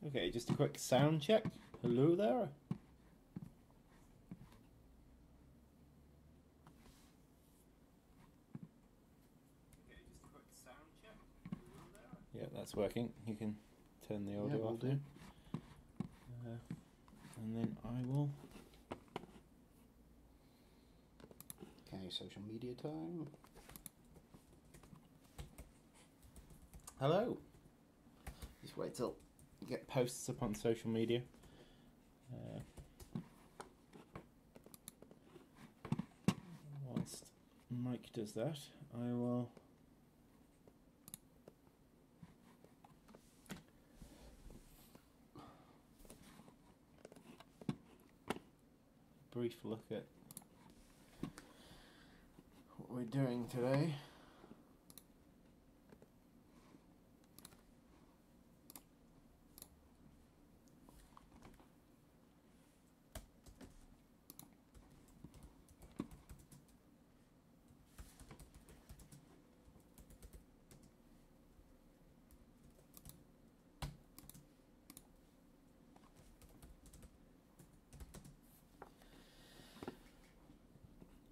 Okay, just a quick sound check. Hello there. Yeah, that's working. You can turn the audio off now. And then I will. Okay, social media time. Hello. Just wait till you get posts up on social media. Whilst Mike does that, I will. Brief look at what we're doing today.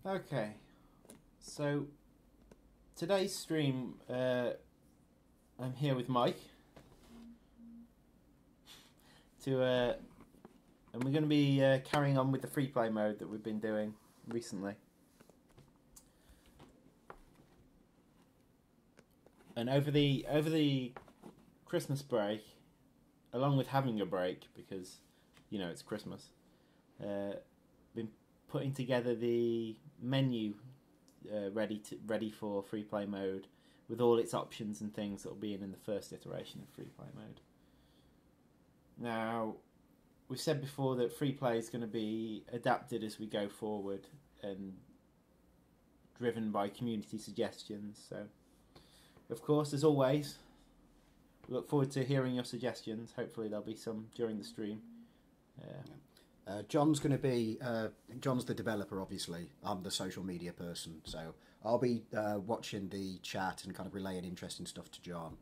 Okay, so today's stream, I'm here with Mike and we're going to be carrying on with the free play mode that we've been doing recently. And over the Christmas break, along with having a break because it's Christmas, been putting together the menu ready for free play mode with all its options and things that will be in the first iteration of free play mode. Now, we've said before that free play is going to be adapted as we go forward and driven by community suggestions. So, of course, as always, we look forward to hearing your suggestions. Hopefully there'll be some during the stream. John's going to be John's the developer, obviously. I'm the social media person, so I'll be watching the chat and kind of relaying interesting stuff to John.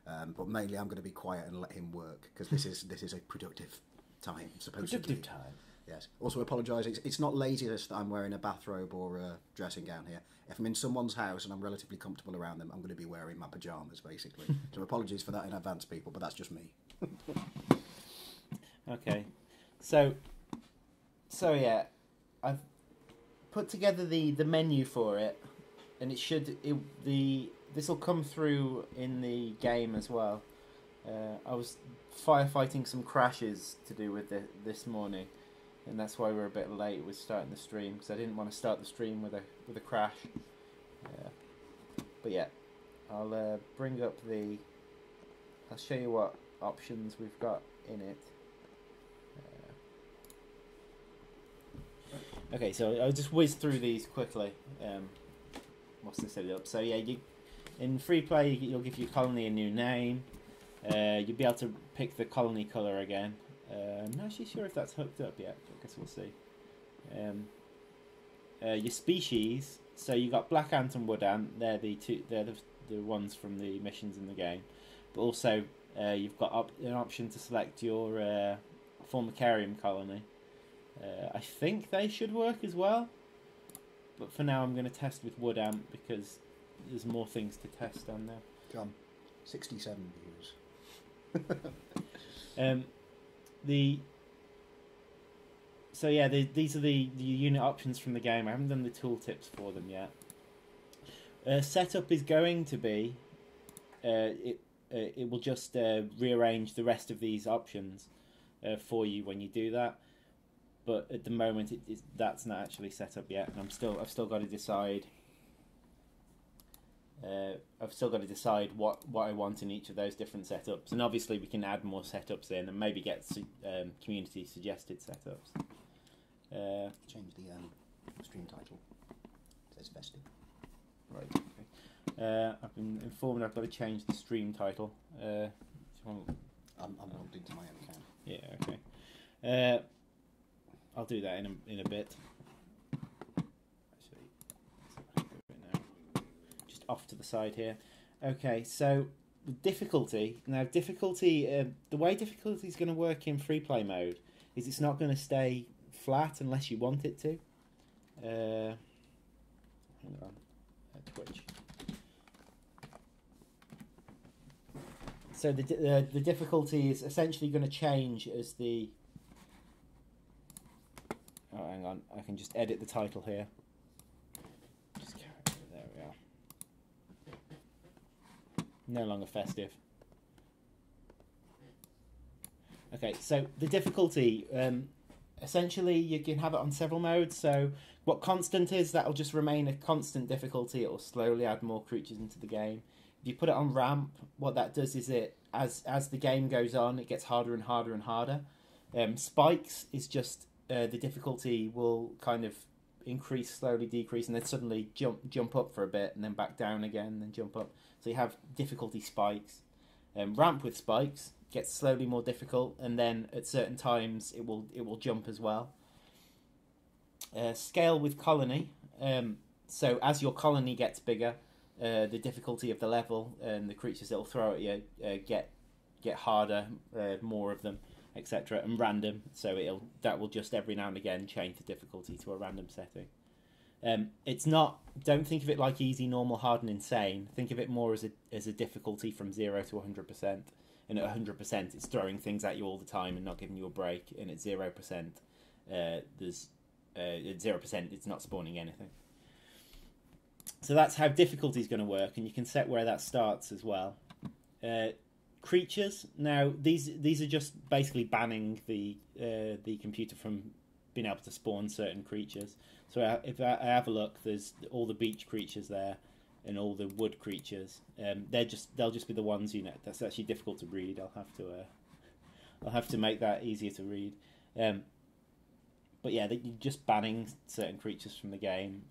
But mainly, I'm going to be quiet and let him work because this is a productive time. Supposedly. Productive time. Yes. Also, apologise. It's not laziness that I'm wearing a bathrobe or a dressing gown here. If I'm in someone's house and I'm relatively comfortable around them, I'm going to be wearing my pajamas, basically. So apologies for that in advance, people. But that's just me. Okay. So yeah, I've put together the menu for it, and this will come through in the game as well. I was firefighting some crashes to do with this morning, and that's why we're a bit late with starting the stream because I didn't want to start the stream with a crash. But yeah, I'll bring up I'll show you what options we've got in it. Okay, so I'll just whiz through these quickly. What's this set it up? So yeah, in free play, you'll give your colony a new name. You'll be able to pick the colony color again. I'm not actually sure if that's hooked up yet. I guess we'll see. Your species. So you got black ant and wood ant. They're the ones from the missions in the game. But also, you've got an option to select your Formicarium colony. I think they should work as well, but for now I'm going to test with wood ant because there's more things to test on there. John, 67 views. So yeah, these are the unit options from the game. I haven't done the tooltips for them yet. Setup is going to be it will just rearrange the rest of these options for you when you do that. But at the moment, that's not actually set up yet, and I've still got to decide. I've still got to decide what I want in each of those different setups, and obviously we can add more setups in and maybe get community suggested setups. Change the stream title. It says festive. Right. Okay. I've been informed I've got to change the stream title. I'm logged into my own account. Yeah. Okay. I'll do that in a bit. Actually, just off to the side here. Okay, so difficulty. Now, difficulty. The way difficulty is going to work in free play mode is it's not going to stay flat unless you want it to. Hang on, Twitch. So the difficulty is essentially going to change as the. Oh, hang on. I can just edit the title here. Just there we are. No longer festive. Okay, so the difficulty, essentially you can have it on several modes. So what constant is, that'll just remain a constant difficulty. It will slowly add more creatures into the game. If you put it on ramp, what that does is as the game goes on, it gets harder and harder and harder. Spikes is just the difficulty will kind of increase, slowly decrease, and then suddenly jump up for a bit, and then back down again, and then jump up. So you have difficulty spikes. Ramp with spikes gets slowly more difficult, and then at certain times it will jump as well. Scale with colony. So as your colony gets bigger, the difficulty of the level and the creatures that will throw at you get harder, more of them, etc. And random. So that will just every now and again change the difficulty to a random setting. It's not. Don't think of it like easy, normal, hard, and insane. Think of it more as a difficulty from 0 to 100%. And at 100%, it's throwing things at you all the time and not giving you a break. And at 0%, at 0%, it's not spawning anything. So that's how difficulty is going to work, and you can set where that starts as well. Creatures. Now these are just basically banning the computer from being able to spawn certain creatures. So if I have a look, there's all the beach creatures there, and all the wood creatures. They'll just be the ones, you know. That's actually difficult to read. I'll have to make that easier to read. But yeah, you're just banning certain creatures from the game.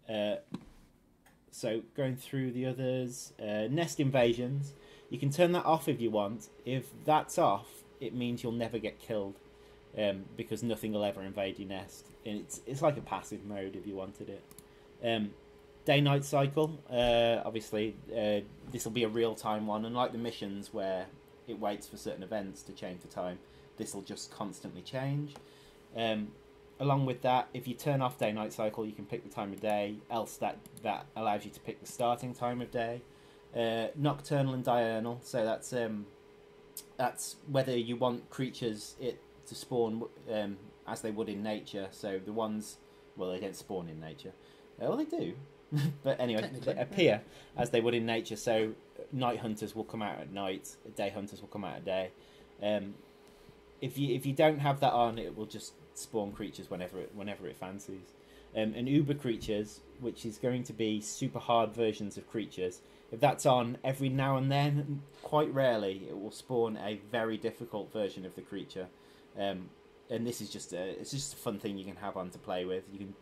So going through the others, nest invasions. You can turn that off if you want. If that's off, it means you'll never get killed, because nothing will ever invade your nest. And it's like a passive mode if you wanted it. Day-night cycle. Obviously, this will be a real-time one. Unlike the missions where it waits for certain events to change the time, this will just constantly change. Along with that, if you turn off day-night cycle, you can pick the time of day. Else that allows you to pick the starting time of day. Nocturnal and diurnal. So that's whether you want creatures to spawn as they would in nature. So the ones, well, they don't spawn in nature. Well, they do. But anyway, they appear as they would in nature. So night hunters will come out at night. Day hunters will come out at day. If you don't have that on, it will just spawn creatures whenever it fancies. And uber creatures, which is going to be super hard versions of creatures. If that's on, every now and then, quite rarely, it will spawn a very difficult version of the creature. And this is just a fun thing you can have on to play with. You can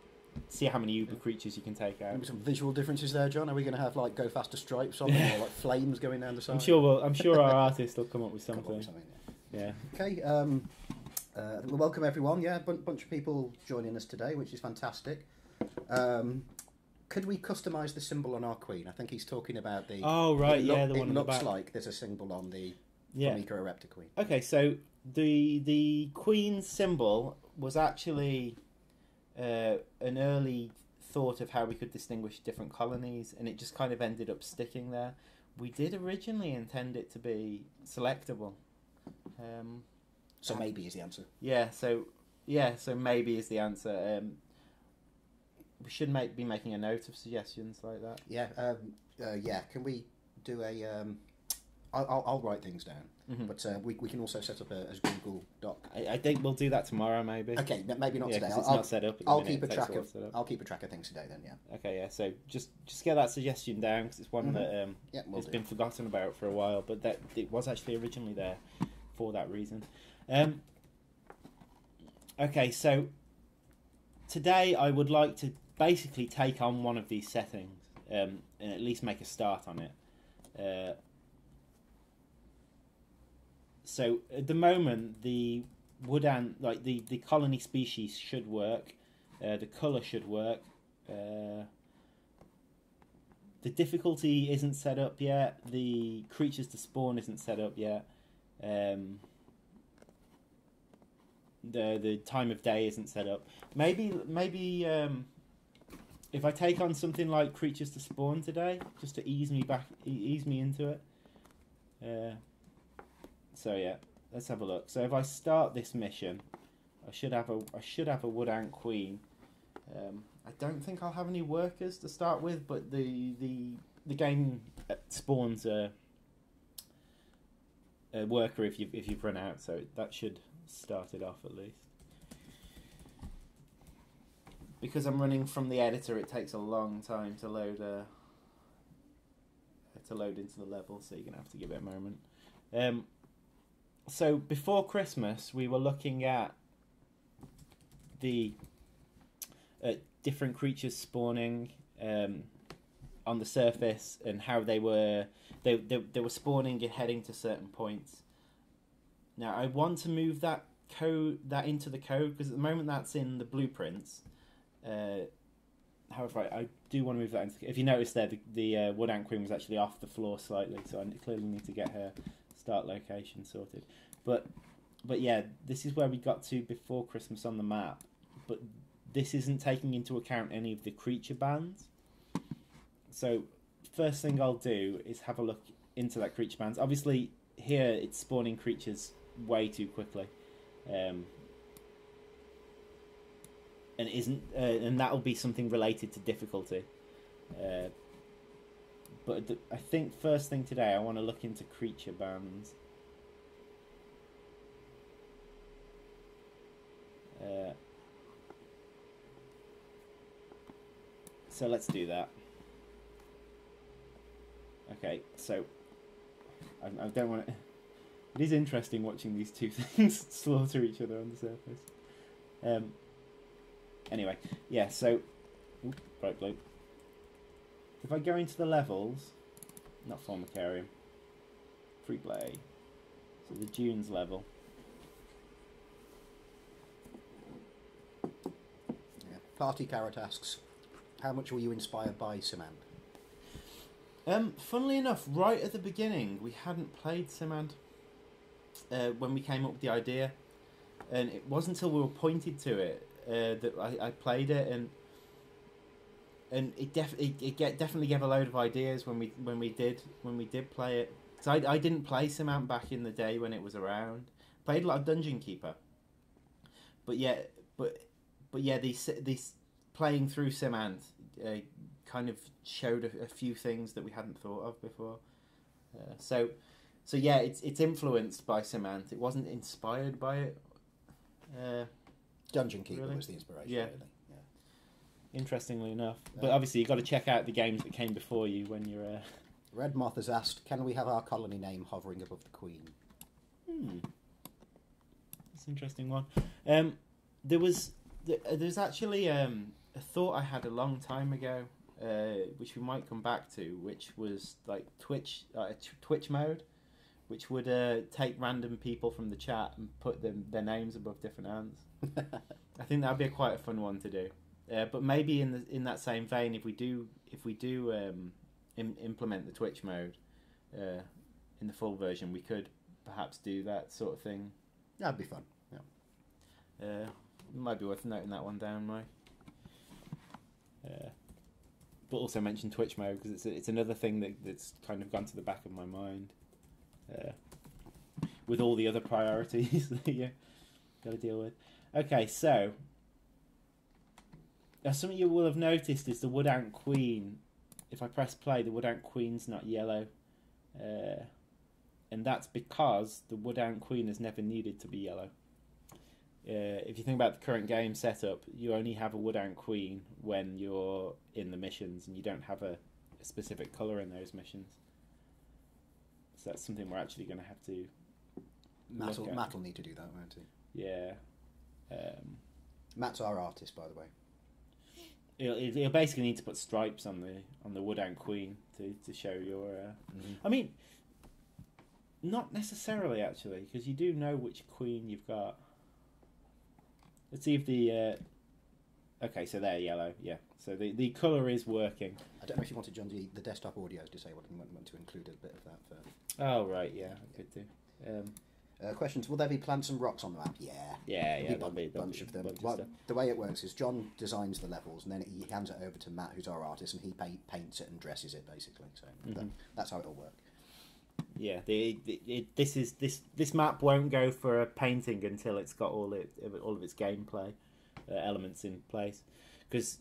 see how many uber creatures you can take out. Maybe some visual differences there, John. Are we going to have like Go Faster stripes on, or like flames going down the side? I'm sure our artist will come up with something. Yeah. Okay. Well, welcome everyone. Yeah, bunch of people joining us today, which is fantastic. Could we customise the symbol on our queen? I think he's talking about the. Oh right, the one. It looks like there's a symbol on the Microraptor queen. Okay, so the queen symbol was actually an early thought of how we could distinguish different colonies, and it just kind of ended up sticking there. We did originally intend it to be selectable. So maybe is the answer. So maybe is the answer. We should be making a note of suggestions like that. Yeah. Can we do a? I'll write things down, but we can also set up a Google Doc. I think we'll do that tomorrow, maybe. Okay, maybe not today. It's not set up. I'll keep a track of things today then. Yeah. Okay. Yeah. So just get that suggestion down, because it's one that has been forgotten about for a while, but that it was actually originally there for that reason. Okay, so today I would like to basically take on one of these settings and at least make a start on it. So at the moment, the wood ant, like the colony species, should work. The colour should work. the difficulty isn't set up yet. The creatures to spawn isn't set up yet. The time of day isn't set up. Maybe if I take on something like creatures to spawn today, just to ease me into it. So yeah, let's have a look. So if I start this mission, I should have a wood ant queen. I don't think I'll have any workers to start with, but the game spawns a worker if you've run out, so that should start it off at least. Because I'm running from the editor, it takes a long time to load into the level, so you're gonna have to give it a moment. So before Christmas, we were looking at the different creatures spawning on the surface and how they were spawning and heading to certain points. Now I want to move that into the code because at the moment that's in the blueprints. However, I do want to move that into. If you notice there, the wood ant queen was actually off the floor slightly, so I clearly need to get her start location sorted. But yeah, this is where we got to before Christmas on the map. But this isn't taking into account any of the creature bands. So first thing I'll do is have a look into that creature bands. Obviously here it's spawning creatures way too quickly, and it isn't, and that'll be something related to difficulty. But I think first thing today I want to look into creature bands. So let's do that. Okay, so I don't want to. It is interesting watching these two things slaughter each other on the surface. Anyway, yeah. So, right, blue. If I go into the levels, not Formicarium, Freeplay, so the Dunes level. Yeah. Party Carrot asks, how much were you inspired by Simand? Funnily enough, right at the beginning, we hadn't played Simand when we came up with the idea, and it wasn't until we were pointed to it that I played it, and it definitely gave a load of ideas when we did play it. So I didn't play Simand back in the day when it was around. Played a lot of Dungeon Keeper, but yeah, these playing through Simand kind of showed a few things that we hadn't thought of before. So yeah, it's influenced by Simand. It wasn't inspired by it. Dungeon Keeper really? Was the inspiration. Yeah. Really. Yeah. Interestingly enough, but obviously you've got to check out the games that came before you when you're. Red Moth has asked, can we have our colony name hovering above the Queen? That's an interesting one. There's actually a thought I had a long time ago, which we might come back to, which was like Twitch mode, which would take random people from the chat and put their names above different ants. I think that'd be quite a fun one to do. But maybe in that same vein, if we do implement the Twitch mode in the full version, we could perhaps do that sort of thing. That'd be fun. Yeah. Might be worth noting that one down, Mike. But also mention Twitch mode because it's another thing that's kind of gone to the back of my mind with all the other priorities that you got to deal with. Okay, so something you will have noticed is the Wood Ant Queen. If I press play, the Wood Ant Queen's not yellow, and that's because the Wood Ant Queen has never needed to be yellow. If you think about the current game setup, you only have a Wood Ant Queen when you're in the missions, and you don't have a specific colour in those missions. So that's something we're actually going to have to. Matt will need to do that, won't he? Yeah. Matt's our artist, by the way. You'll basically need to put stripes on the Wood Ant Queen to show your. I mean, not necessarily actually, because you do know which queen you've got. Let's see if the Okay, so they're yellow. Yeah. So the colour is working. I don't know if you wanted John the desktop audio disabled and want to include a bit of that for. Oh right, yeah, I could do. Questions: will there be plants and rocks on the map? Yeah. There'll be a bunch of them. Well, the way it works is John designs the levels and then he hands it over to Matt, who's our artist, and he paints it and dresses it basically. So that's how it'll work. Yeah, this map won't go for a painting until it's got all of its gameplay elements in place, because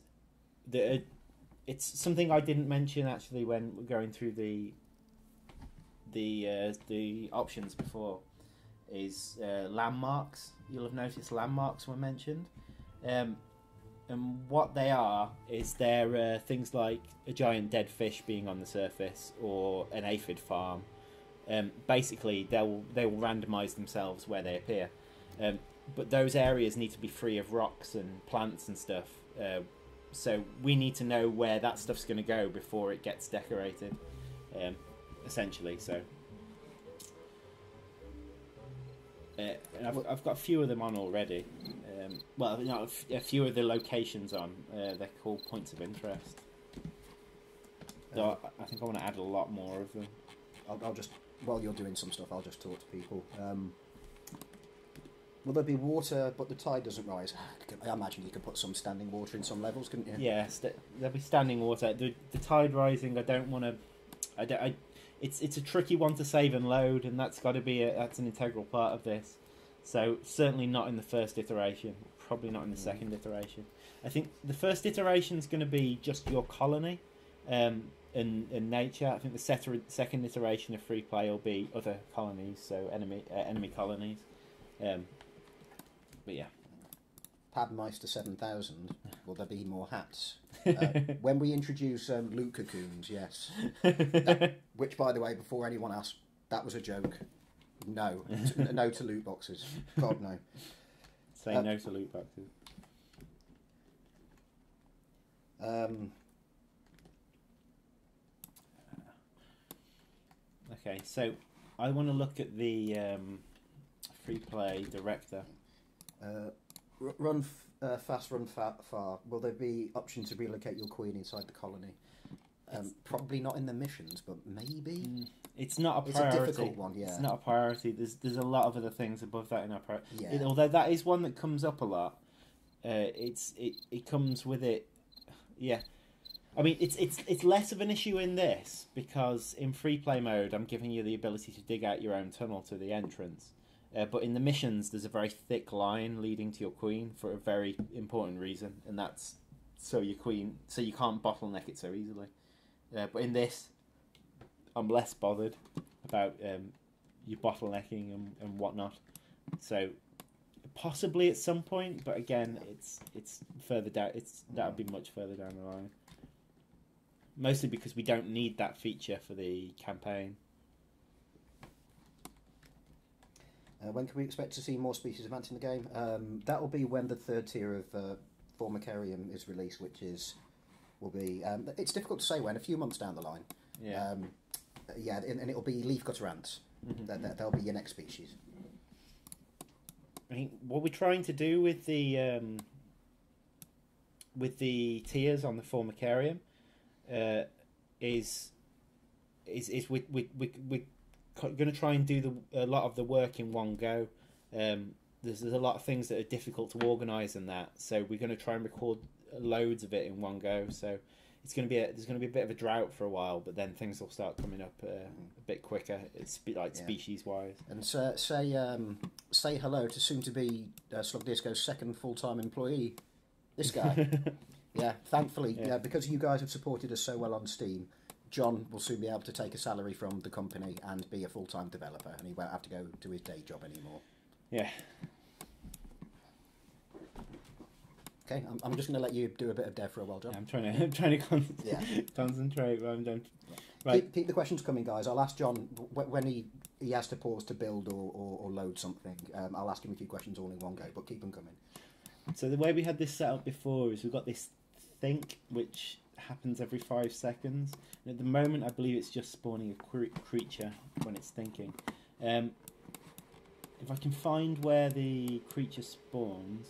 it's something I didn't mention actually when we're going through the options before. Is landmarks. You'll have noticed landmarks were mentioned, and what they are is they're things like a giant dead fish being on the surface or an aphid farm. Basically, they will randomise themselves where they appear, but those areas need to be free of rocks and plants and stuff. So we need to know where that stuff's going to go before it gets decorated, essentially. So. And I've got a few of them on already. A few of the locations on. They're called points of interest. So I think I want to add a lot more of them. I'll just, while you're doing some stuff, I'll just talk to people. Will there be water, but the tide doesn't rise? I imagine you could put some standing water in some levels, couldn't you? Yes, there'll be standing water. The tide rising, I don't want to... It's a tricky one to save and load, and that's got to be that's an integral part of this. So certainly not in the first iteration, probably not in the second iteration. I think the first iteration is going to be just your colony, and nature. I think the second iteration of Freeplay will be other colonies, so enemy colonies. But yeah. Padmeister 7000, will there be more hats? When we introduce loot cocoons, yes. Which, by the way, before anyone asks, that was a joke. No. No to loot boxes. God, no. Say no to loot boxes. Okay, so I want to look at the Freeplay director. Run fast, run far. Will there be option to relocate your queen inside the colony? Probably not in the missions, but maybe. It's not a priority. It's a difficult one, yeah. It's not a priority. There's a lot of other things above that in our priority. Yeah. Although that is one that comes up a lot. It comes with it. Yeah. I mean, it's less of an issue in this because in free play mode, I'm giving you the ability to dig out your own tunnel to the entrance. But in the missions, there's a very thick line leading to your queen for a very important reason, and that's so you can't bottleneck it so easily. But in this, I'm less bothered about you bottlenecking and whatnot. So possibly at some point, but again, it's further down. That'll be much further down the line. Mostly because we don't need that feature for the campaign. When can we expect to see more species advance in the game? That will be when the third tier of Formicarium is released, will be. It's difficult to say when. A few months down the line. Yeah. And it'll be leafcutter ants. Mm-hmm. They'll be your next species. I mean, what we're trying to do with the tiers on the Formicarium is we're going to try and do a lot of the work in one go. There's a lot of things that are difficult to organise in that, so we're going to try and record loads of it in one go. So it's going to be there's going to be a bit of a drought for a while, but then things will start coming up a bit quicker. It's species wise. And say hello to soon to be Slug Disco's second full-time employee, this guy. Yeah, thankfully, because you guys have supported us so well on Steam, John will soon be able to take a salary from the company and be a full-time developer, and he won't have to go to his day job anymore. Yeah. Okay, I'm just going to let you do a bit of dev for a while, John. Yeah, I'm trying to concentrate. While I'm done. Right. Keep the questions coming, guys. I'll ask John when he has to pause to build or load something. I'll ask him a few questions all in one go, but keep them coming. So the way we had this set up before is we've got this think, which happens every 5 seconds. And at the moment, I believe it's just spawning a creature when it's thinking. If I can find where the creature spawns,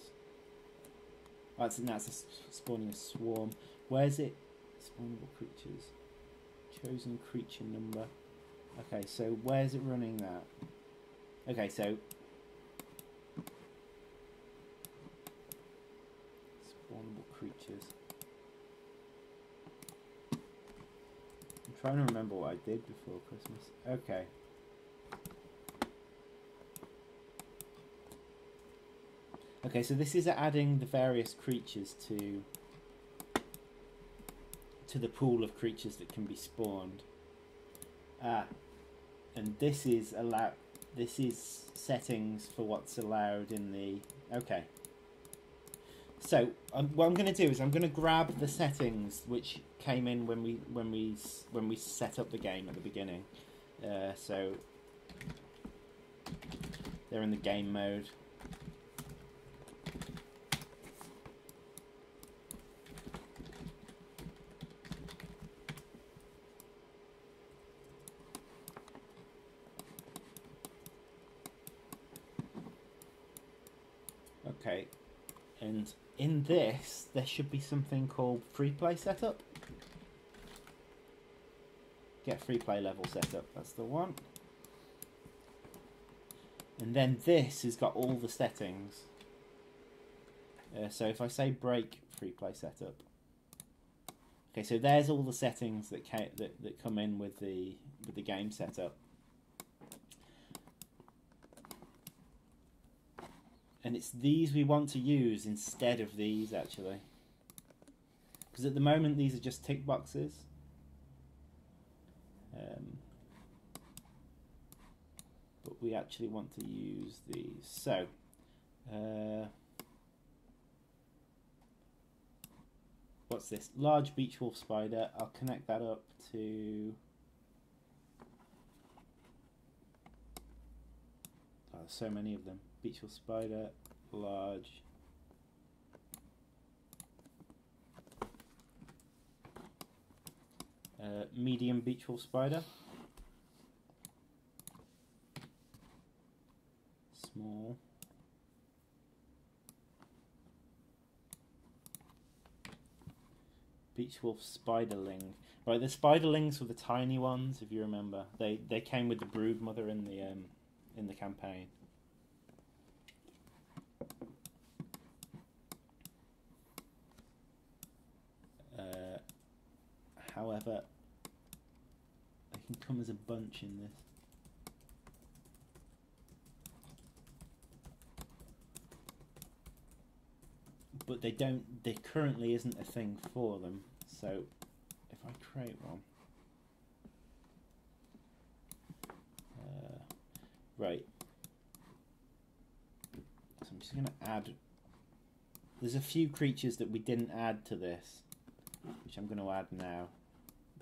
That's spawning a swarm. Where's it? Spawnable creatures. Chosen creature number. Okay, so where's it running that? Okay, so spawnable creatures. I'm trying to remember what I did before Christmas. Okay. Okay, so this is adding the various creatures to the pool of creatures that can be spawned. And this is settings for what's allowed in the... Okay. So what I'm going to do is I'm going to grab the settings which came in when we set up the game at the beginning. So they're in the game mode. Okay, and in this there should be something called Freeplay setup. Get Freeplay level setup, that's the one. And then this has got all the settings. So if I say break Freeplay setup, okay, so there's all the settings that come in with the game setup. And it's these we want to use instead of these, actually. Because at the moment these are just tick boxes. But we actually want to use these. So, what's this? Large beach wolf spider. I'll connect that up to... Oh, there's so many of them. Beach wolf spider, large. Medium beach wolf spider. Small. Beach wolf spiderling. Right, the spiderlings were the tiny ones, if you remember. They came with the brood mother in the campaign. However, they can come as a bunch in this. But they don't. There currently isn't a thing for them. So, if I create one, right. So I'm just going to add. There's a few creatures that we didn't add to this, which I'm going to add now.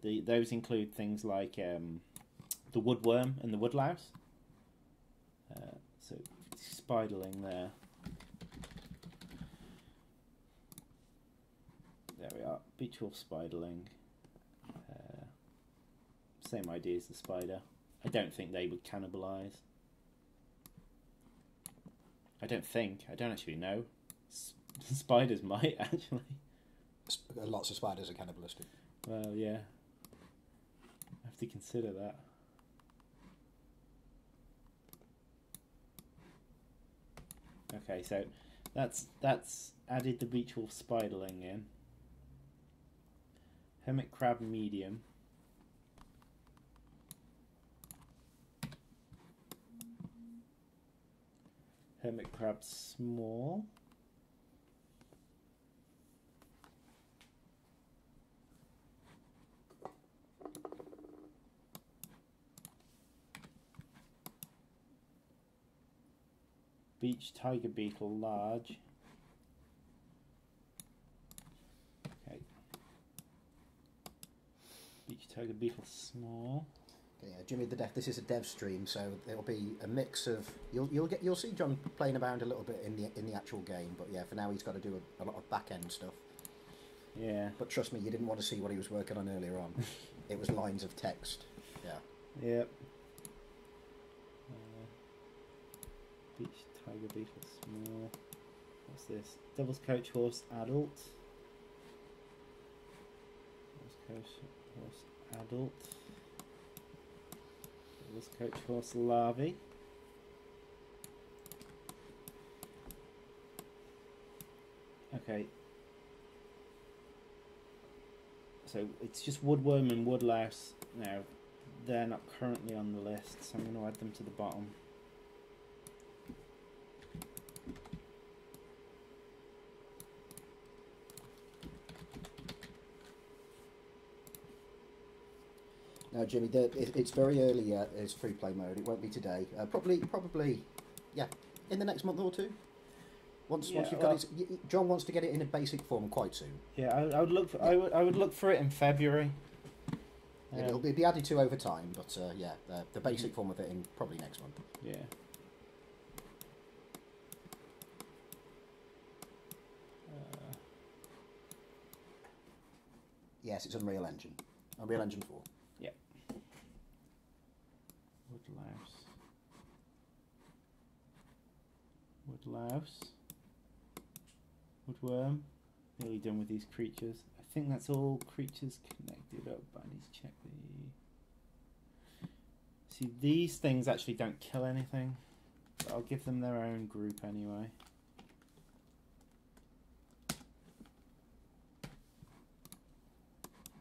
Those include things like the woodworm and the woodlouse. So spiderling there. There we are. Beach wolf spiderling. Same idea as the spider. I don't think they would cannibalise. I don't actually know. Spiders might, actually. Lots of spiders are cannibalistic. Well, yeah. I have to consider that. Okay, so that's added the beach wolf spiderling in. Hermit crab medium. Hermit crab small. Beach tiger beetle large. Okay. Beach tiger beetle small. Okay, yeah, Jimmy, this is a dev stream, so it'll be a mix of you'll see John playing around a little bit in the actual game, but yeah, for now he's got to do a lot of back end stuff. Yeah. But trust me, you didn't want to see what he was working on earlier on. It was lines of text. Yeah. Yep. Beach tiger beetle small. What's this? Devil's Coach Horse Adult. Devil's Coach Horse Adult. Devil's Coach Horse Larvae. Okay. So it's just Woodworm and Woodlouse now. They're not currently on the list, so I'm going to add them to the bottom. Now, Jimmy, it's very early yet. It's free play mode. It won't be today. Probably, yeah, in the next month or two. Once you've got it, John wants to get it in a basic form quite soon. Yeah, I would look. I would look for it in February. It'll be added to over time, but yeah, the basic form of it in probably next month. Yeah. Yes, it's Unreal Engine. Unreal Engine 4. Yeah. Woodlouse. Woodlouse. Woodworm. Nearly done with these creatures. I think that's all creatures connected up, but I need to check the... See, these things actually don't kill anything, but I'll give them their own group anyway.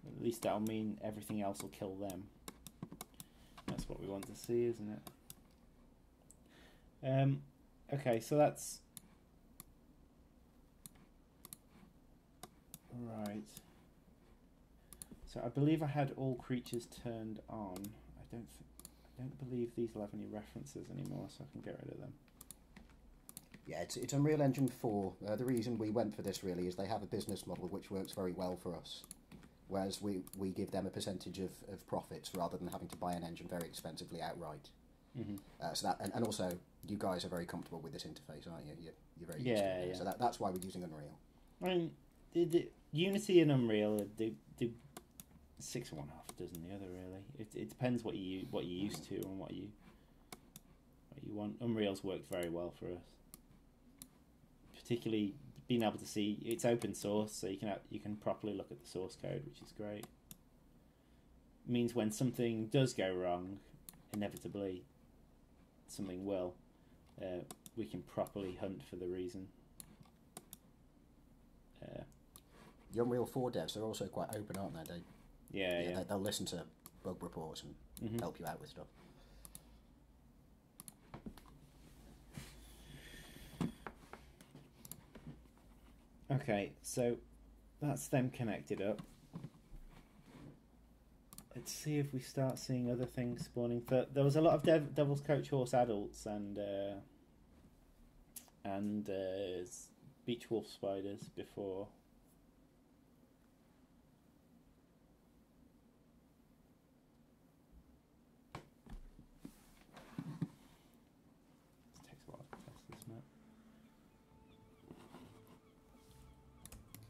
At least that'll mean everything else will kill them. That's what we want to see, isn't it? Okay, so that's... Right. So I believe I had all creatures turned on. I don't believe these will have any references anymore, so I can get rid of them. Yeah, it's Unreal Engine 4. The reason we went for this really is they have a business model which works very well for us. Whereas we give them a percentage of profits rather than having to buy an engine very expensively outright. Mm-hmm. So that and also you guys are very comfortable with this interface, aren't you? You're very used to it. Yeah. So that's why we're using Unreal. I mean, the Unity and Unreal, they 6 of one, half a dozen the other. Really, it depends what you're used to and what you want. Unreal's worked very well for us, particularly being able to see it's open source, so you can properly look at the source code, which is great. It means when something does go wrong, inevitably something will, we can properly hunt for the reason. The Unreal 4 devs, they're also quite open, aren't they? Yeah. They'll listen to bug reports and help you out with stuff. Okay, so that's them connected up. Let's see if we start seeing other things spawning. There was a lot of Devil's Coach Horse adults and Beach Wolf spiders before. It takes a while to test this map.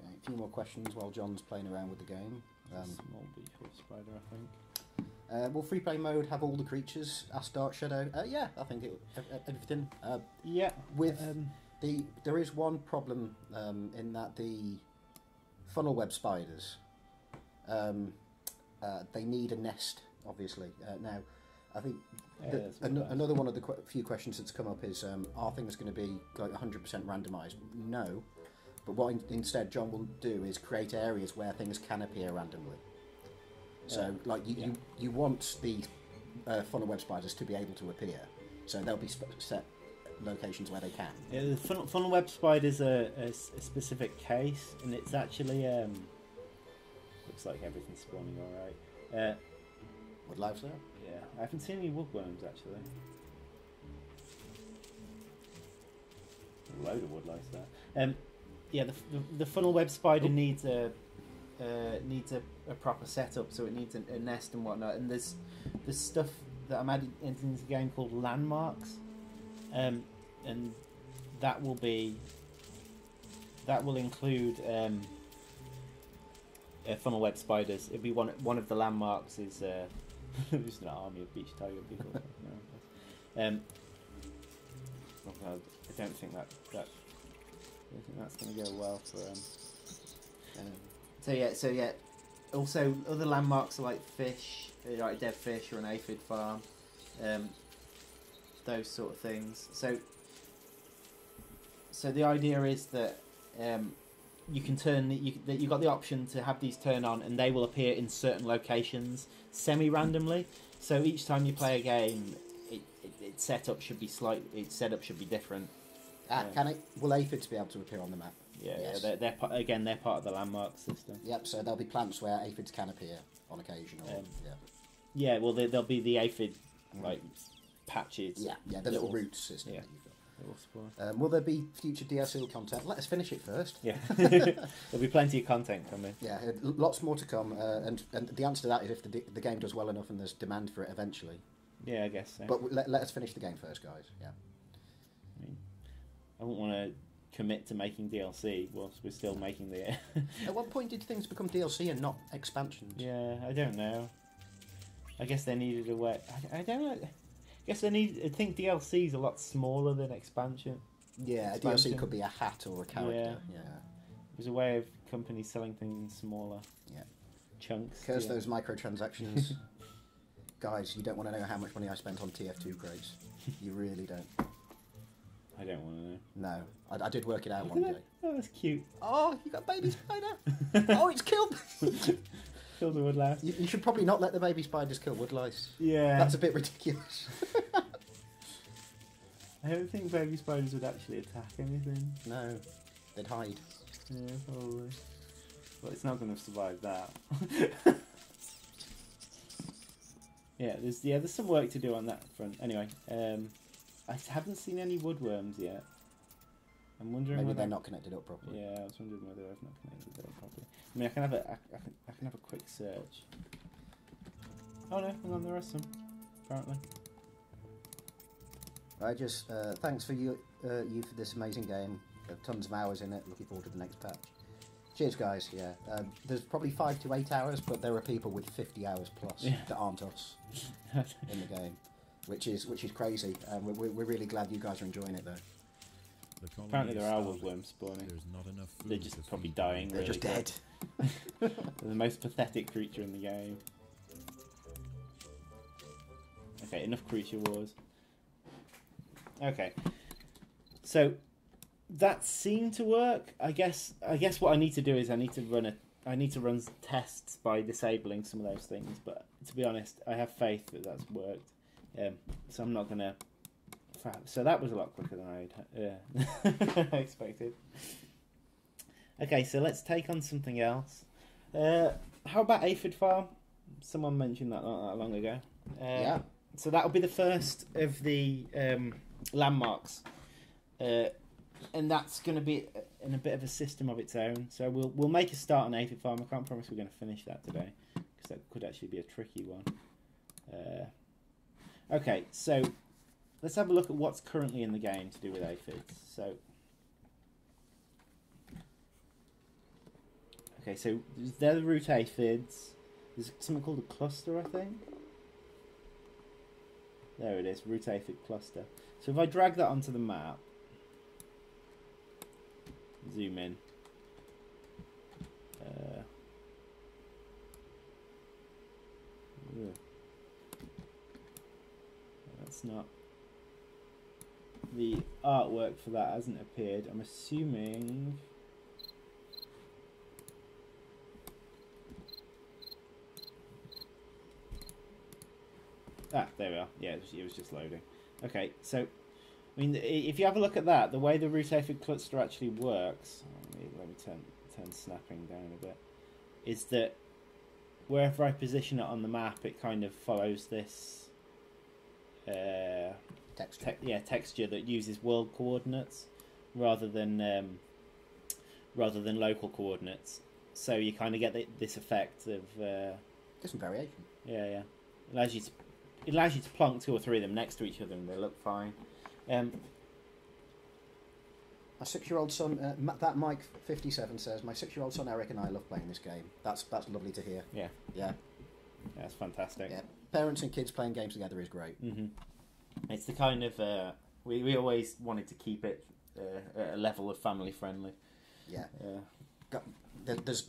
Okay, a few more questions while John's playing around with the game. Small Beach Wolf spider, I think. Will free play mode have all the creatures? Asked Dark Shadow. Yeah, I think everything. Yeah. With there is one problem in that the funnel web spiders, they need a nest, obviously. Now, I think another one of the few questions that's come up is, are things going to be like 100% randomised? No. But what instead John will do is create areas where things can appear randomly. So, like, you want the funnel web spiders to be able to appear. So there'll be set locations where they can. Yeah, the funnel web spider's a specific case, and it's actually looks like everything's spawning all right. Woodlice there? Yeah, I haven't seen any woodworms actually. A load of woodlice there. Yeah, the funnel web spider needs a proper setup, so it needs a nest and whatnot. And there's stuff that I'm adding into the game called landmarks, and that will include funnel web spiders. It'll be one of the landmarks is just an army of beach tiger people. I don't think that I think that's going to go well for them. So yeah. Also, other landmarks are like fish, like a dead fish or an aphid farm, those sort of things. So the idea is that you can you've got the option to have these turn on, and they will appear in certain locations semi-randomly. So each time you play a game, its setup should be different. Can it? Will aphids be able to appear on the map? Yeah, Yes. yeah, they're part of the landmark system. Yep. So there'll be plants where aphids can appear on occasion. Or, Yeah, well, there'll be the aphid like patches. Yeah, the little root system. Yeah. That you've got. Will there be future DLC content? Let us finish it first. Yeah, there'll be plenty of content coming. Yeah, lots more to come. And the answer to that is if the game does well enough and there's demand for it eventually. Yeah, I guess so. But let us finish the game first, guys. Yeah. I wouldn't want to commit to making DLC whilst we're still making the. At what point did things become DLC and not expansions? Yeah, I don't know. I guess they needed a way. I don't know. I guess I think DLC is a lot smaller than expansion. Yeah, a DLC could be a hat or a character. Yeah. It was a way of companies selling things in smaller chunks. Because those microtransactions. Guys, you don't want to know how much money I spent on TF2 crates. You really don't. I don't want to know. No, I did work it out one day. Oh, that's cute. Oh, you got a baby spider. Oh, it's killed. Kill the woodlouse. You should probably not let the baby spiders kill woodlice. Yeah. That's a bit ridiculous. I don't think baby spiders would actually attack anything. No, they'd hide. Yeah, probably. But it's not going to survive that. There's some work to do on that front. Anyway, I haven't seen any woodworms yet. I'm wondering maybe whether they're not connected up properly. Yeah, I was wondering whether I've not connected it up properly. I mean, I can have a quick search. Oh no, hang on, there are some apparently. I just thanks for you for this amazing game. Tons of hours in it. Looking forward to the next patch. Cheers, guys. Yeah, there's probably 5 to 8 hours, but there are people with 50 hours plus that aren't us in the game, which is crazy. We're really glad you guys are enjoying it, though. Apparently, there are woodworms spawning. They're just probably dying. They're just dead. They're the most pathetic creature in the game. Okay, enough creature wars. Okay, so that seemed to work. I guess what I need to do is I need to run tests by disabling some of those things. But to be honest, I have faith that that's worked. So I'm not gonna. So that was a lot quicker than I expected. Okay, so let's take on something else. How about Aphid Farm? Someone mentioned that not that long ago. Yeah. So that'll be the first of the landmarks, and that's going to be in a bit of a system of its own. So we'll make a start on Aphid Farm. I can't promise we're going to finish that today, because that could actually be a tricky one. Okay, so let's have a look at what's currently in the game to do with aphids. So, okay, so they're the root aphids. There's something called a cluster, I think. There it is, root aphid cluster. So if I drag that onto the map, zoom in. That's not. The artwork for that hasn't appeared. I'm assuming. Ah, there we are. Yeah, it was just loading. Okay, so, I mean, if you have a look at that, the way the root aphid cluster actually works, let me turn snapping down a bit, is that wherever I position it on the map, it kind of follows this texture that uses world coordinates rather than local coordinates. So you kind of get this effect of Get some variation. Yeah. It allows you to plonk 2 or 3 of them next to each other and they look fine. My 6-year-old son, that Mike57 says, my 6-year-old son Eric and I love playing this game. That's lovely to hear. Yeah, that's fantastic. Yeah, parents and kids playing games together is great. Mm-hmm. It's the kind of we always wanted to keep it at a level of family friendly. Yeah.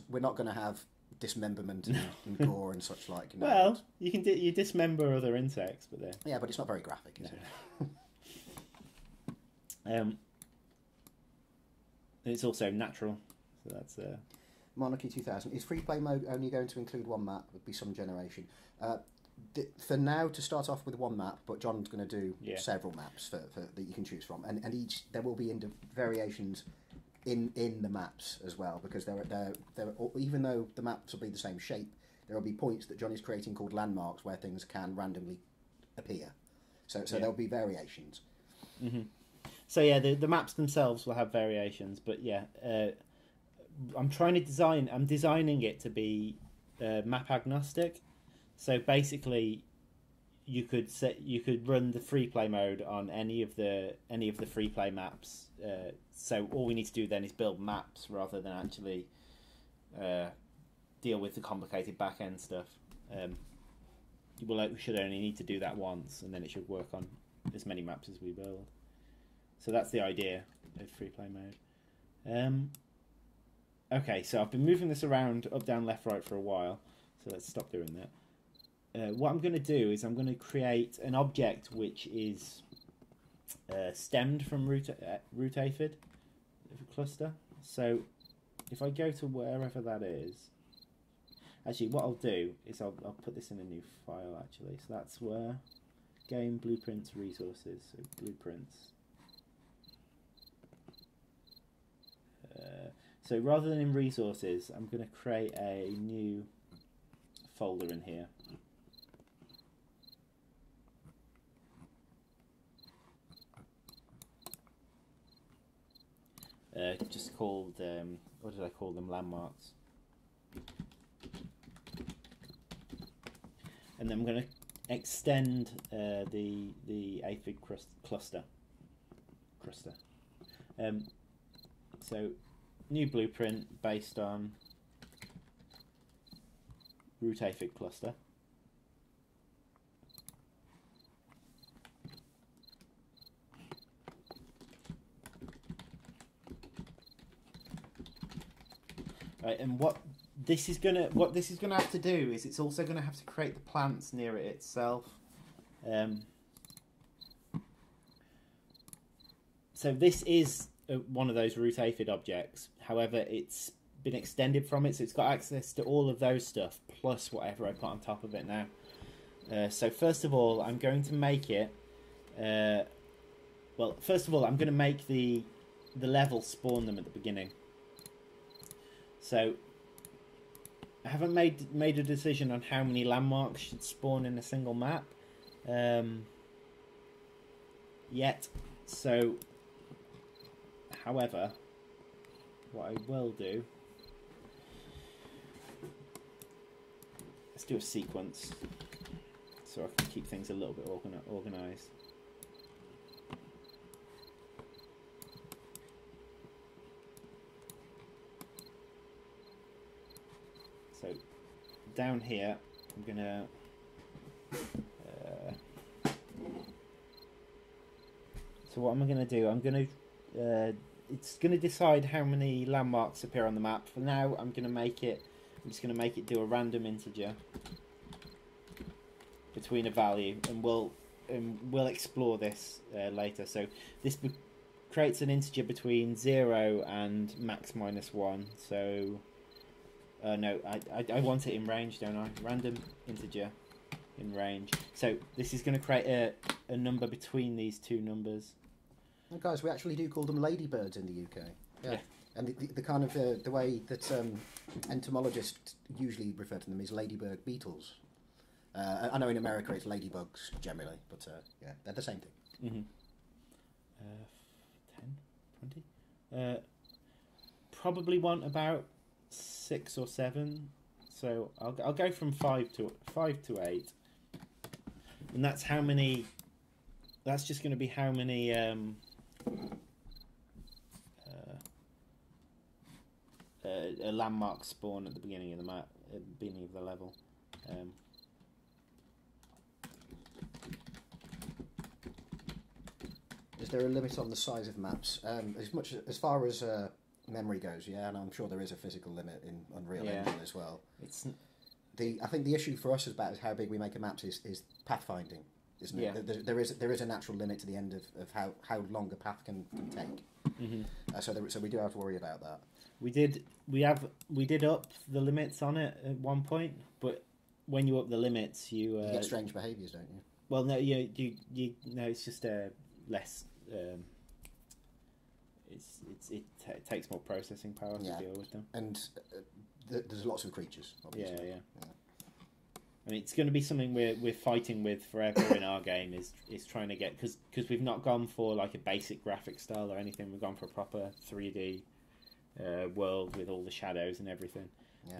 We're not going to have dismemberment and gore and such like. You know. Well, you can you dismember other insects, but they're... Yeah, but it's not very graphic, is it? It's also natural, so that's... Monarchy 2000. Is Freeplay mode only going to include one map? Would be some generation. For now, to start off with one map, but John's going to do several maps for that you can choose from, and each there will be variations in the maps as well, because there even though the maps will be the same shape, there will be points that John is creating called landmarks where things can randomly appear. So there'll be variations. Mm-hmm. So yeah, the maps themselves will have variations, but yeah. I'm designing it to be map agnostic. So basically, you could run the free play mode on any of the free play maps. So all we need to do then is build maps rather than actually deal with the complicated back end stuff. We should only need to do that once, and then it should work on as many maps as we build. So that's the idea of free play mode. Okay, so I've been moving this around up, down, left, right for a while, so let's stop doing that. What I'm going to do is I'm going to create an object which is stemmed from root aphid cluster. So if I go to wherever that is, actually what I'll do is I'll put this in a new file actually. So that's where game blueprints resources, so blueprints. So rather than in resources, I'm going to create a new folder in here. Just called, what did I call them? Landmarks. And then I'm going to extend the aphid cluster. So new blueprint based on root aphid cluster. Right, and what this is gonna have to do is it's also gonna have to create the plants near it itself. So this is one of those root aphid objects. However, it's been extended from it, so it's got access to all of those stuff plus whatever I put on top of it now. So first of all, I'm going to make it. Well, first of all, I'm going to make the level spawn them at the beginning. So I haven't made a decision on how many landmarks should spawn in a single map yet. So, however, what I will do, let's do a sequence so I can keep things a little bit organised. So down here, I'm gonna so what am I gonna do? I'm gonna it's gonna decide how many landmarks appear on the map. For now, I'm just gonna make it do a random integer between a value, and we'll explore this later. So this creates an integer between 0 and max -1. So no, I want it in range, don't I? Random integer in range. So this is going to create a number between these two numbers. And guys, we actually do call them ladybirds in the UK. Yeah. And the kind of the way that entomologists usually refer to them is ladybird beetles. I know in America it's ladybugs generally, but yeah, they're the same thing. Mm-hmm. 10, 20. Probably want about 6 or 7, so I'll go from 5 to 8, and that's how many. That's just going to be how many a landmark spawn at the beginning of the map, at the beginning of the level. Is there a limit on the size of maps? As far as memory goes, yeah, and I'm sure there is a physical limit in Unreal Engine as well. I think the issue for us is how big we make a map is pathfinding, isn't it? There is a natural limit to the end of how long a path can take. Mm-hmm. So we do have to worry about that. We did up the limits on it at one point, but when you up the limits, you get strange behaviours, don't you? Well, no, you no, it's just less. It takes more processing power to deal with them, and there's lots of creatures. Obviously. Yeah. I mean, it's going to be something we're fighting with forever in our game. Is trying to get because we've not gone for like a basic graphic style or anything. We've gone for a proper 3D world with all the shadows and everything.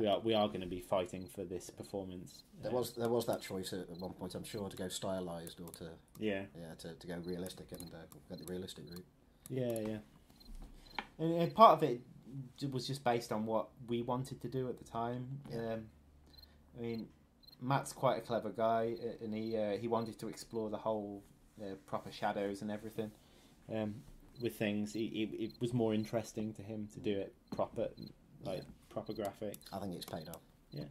Yeah. We are going to be fighting for this performance. There was that choice at one point, I'm sure, to go stylized or to go realistic and get the realistic route. Yeah. And part of it was just based on what we wanted to do at the time. Yeah. I mean, Matt's quite a clever guy, and he wanted to explore the whole proper shadows and everything with things. It was more interesting to him to do it proper, proper graphics. I think it's paid off. Yeah.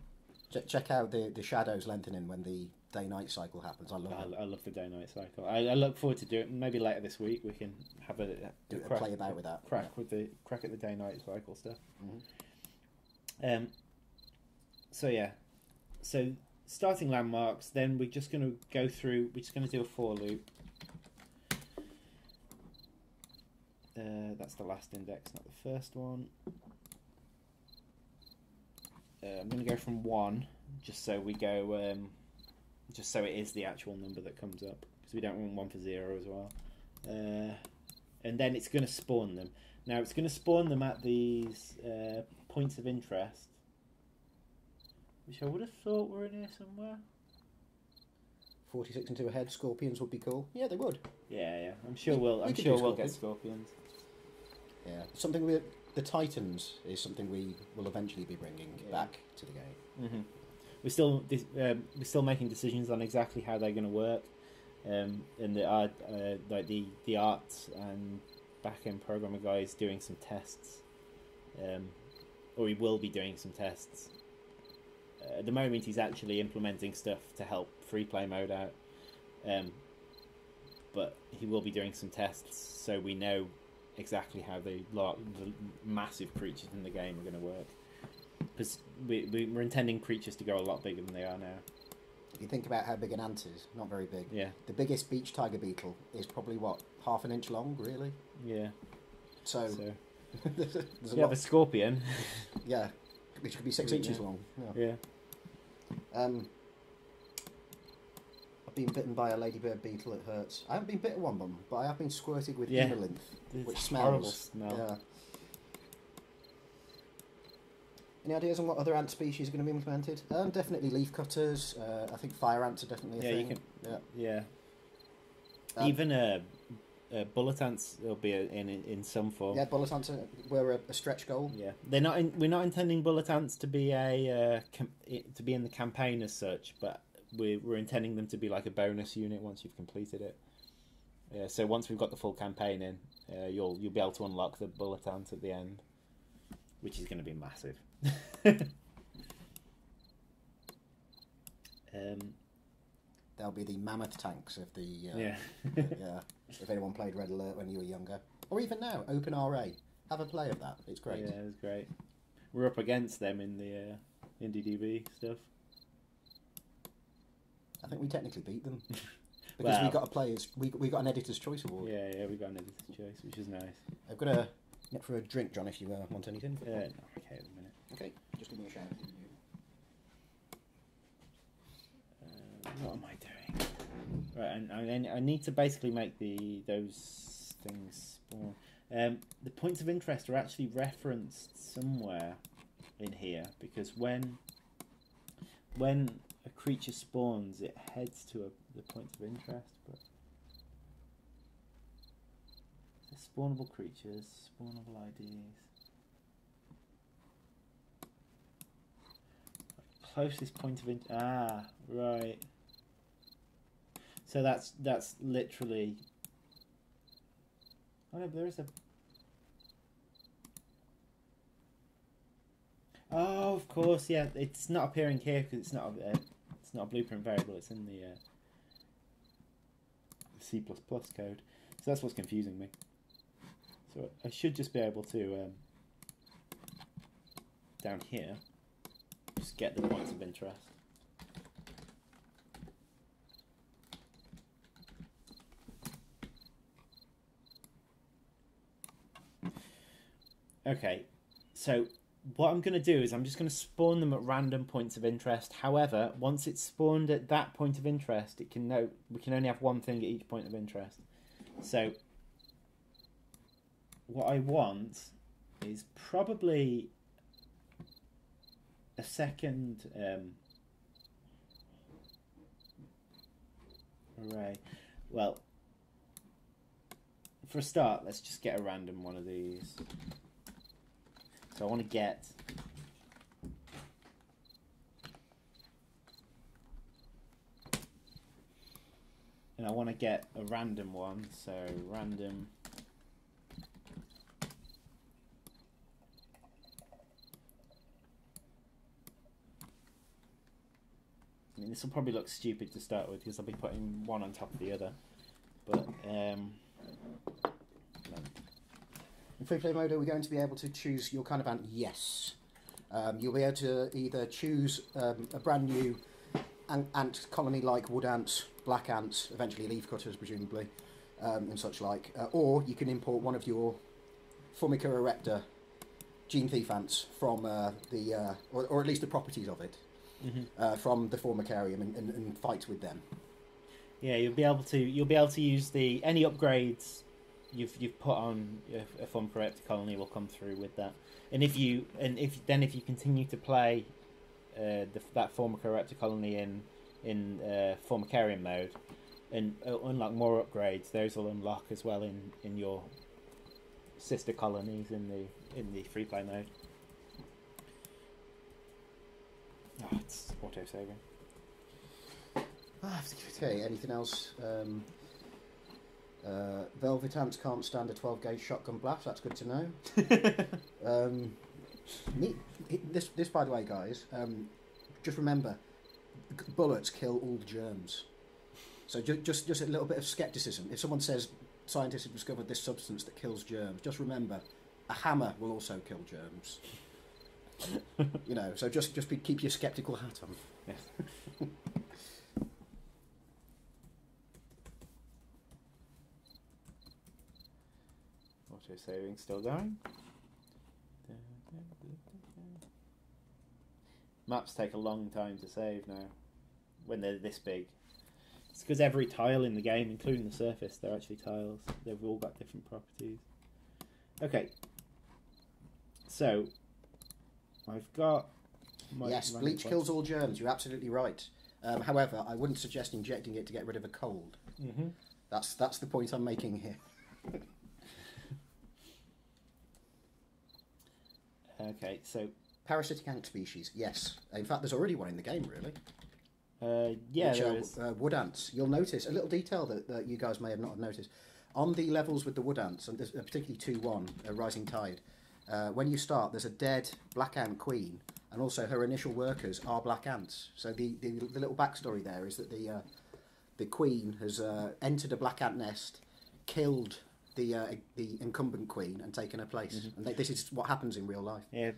Check out the shadows lengthening when the day-night cycle happens. I love the day-night cycle. I look forward to doing it. Maybe later this week we can have play about with that. Crack at the day-night cycle stuff. Mm-hmm. So starting landmarks. Then we're just going to go through. We're just going to do a for loop. That's the last index, not the first one. I'm going to go from 1, just so we go, just so it is the actual number that comes up, because we don't want 1 for 0 as well. And then it's going to spawn them. Now it's going to spawn them at these points of interest, which I would have thought were in here somewhere. 46 and 2 ahead. Scorpions would be cool. Yeah, they would. Yeah. I'm sure we'll get scorpions. Yeah, something with the Titans is something we will eventually be bringing back to the game. Mm-hmm. We're still making decisions on exactly how they're going to work, and the art and back-end programmer guy is doing some tests, or he will be doing some tests. At the moment, he's actually implementing stuff to help Freeplay mode out, but he will be doing some tests so we know exactly how the massive creatures in the game are going to work. Because we're intending creatures to go a lot bigger than they are now. If you think about how big an ant is, not very big. Yeah. The biggest beach tiger beetle is probably, half an inch long, really? Yeah. So there's a scorpion. Yeah, which could be 6 inches long. Yeah. I've been bitten by a ladybird beetle. It hurts. I haven't been bitten one, but I have been squirted with hemolymph, which smells. Horrible smell. Yeah. Any ideas on what other ant species are going to be implemented? Definitely leaf cutters. I think fire ants are definitely a thing. Yeah. Even bullet ants will be in some form. Yeah, bullet ants were a stretch goal. Yeah, we're not intending bullet ants to be to be in the campaign as such, but we're intending them to be like a bonus unit once you've completed it. So once we've got the full campaign in, you'll be able to unlock the bullet ant at the end, which is going to be massive. They'll be the mammoth tanks of the yeah. If anyone played Red Alert when you were younger, or even now, Open RA, have a play of that. It's great. Yeah, it's great. We're up against them in the IndieDB stuff. I think we technically beat them because we got we got an Editor's Choice Award. Yeah, we got an Editor's Choice, which is nice. I've got a net for a drink, John. If you want anything. No, okay, at the minute. Okay, just give me a shout. What am I doing? Right, and I need to basically make those things spawn. The points of interest are actually referenced somewhere in here because when a creature spawns, it heads to the point of interest. But the spawnable creatures, spawnable IDs. Closest point of interest. Ah, right. So that's literally Oh no, but there is a. Oh, of course, yeah. It's not appearing here because it's not a blueprint variable. It's in the C++ code. So that's what's confusing me. So I should just be able to down here just get the points of interest. Okay, so what I'm going to do is I'm just going to spawn them at random points of interest. However, once it's spawned at that point of interest, it can note we can only have one thing at each point of interest. So what I want is probably a second array. Well, for a start, let's just get a random one of these. So I want to get a random one. So random I mean, this will probably look stupid to start with because I'll be putting one on top of the other. But in Freeplay mode, are we going to be able to choose your kind of ant? Yes. You'll be able to either choose a brand new ant colony like wood ants, black ants, eventually leaf cutters presumably, and such like, or you can import one of your Formica erecta gene thief ants from or at least the properties of it, from the Formicarium and fight with them. Yeah, you'll be able to use any upgrades you've put on a Formica erecta colony will come through with that. And if you continue to play that Formica erecta colony in Formicarium mode and unlock more upgrades, those will unlock as well in your sister colonies in the Freeplay mode. Oh, it's auto saving. Okay, anything else? Velvet ants can't stand a 12-gauge shotgun blast. That's good to know. This, by the way, guys, just remember, bullets kill all the germs. So just a little bit of skepticism. If someone says scientists have discovered this substance that kills germs, just remember, a hammer will also kill germs. You know, so keep your skeptical hat on. Yes. Auto saving still going. Maps take a long time to save now when they're this big. It's because every tile in the game, including the surface, they're actually tiles. They've all got different properties. Okay, so I've got my yes, bleach kills all germs. You're absolutely right. However, I wouldn't suggest injecting it to get rid of a cold. Mm-hmm. That's the point I'm making here. Okay, so parasitic ant species. Yes, in fact, there's already one in the game, really. Yeah, which there are is. Wood ants. You'll notice a little detail that you guys may have not noticed on the levels with the wood ants, and there's particularly 2-1, Rising Tide. When you start, there's a dead black ant queen, and also her initial workers are black ants. So the little backstory there is that the queen has entered a black ant nest, killed the incumbent queen, and taken her place. Mm-hmm. And this is what happens in real life. Yeah,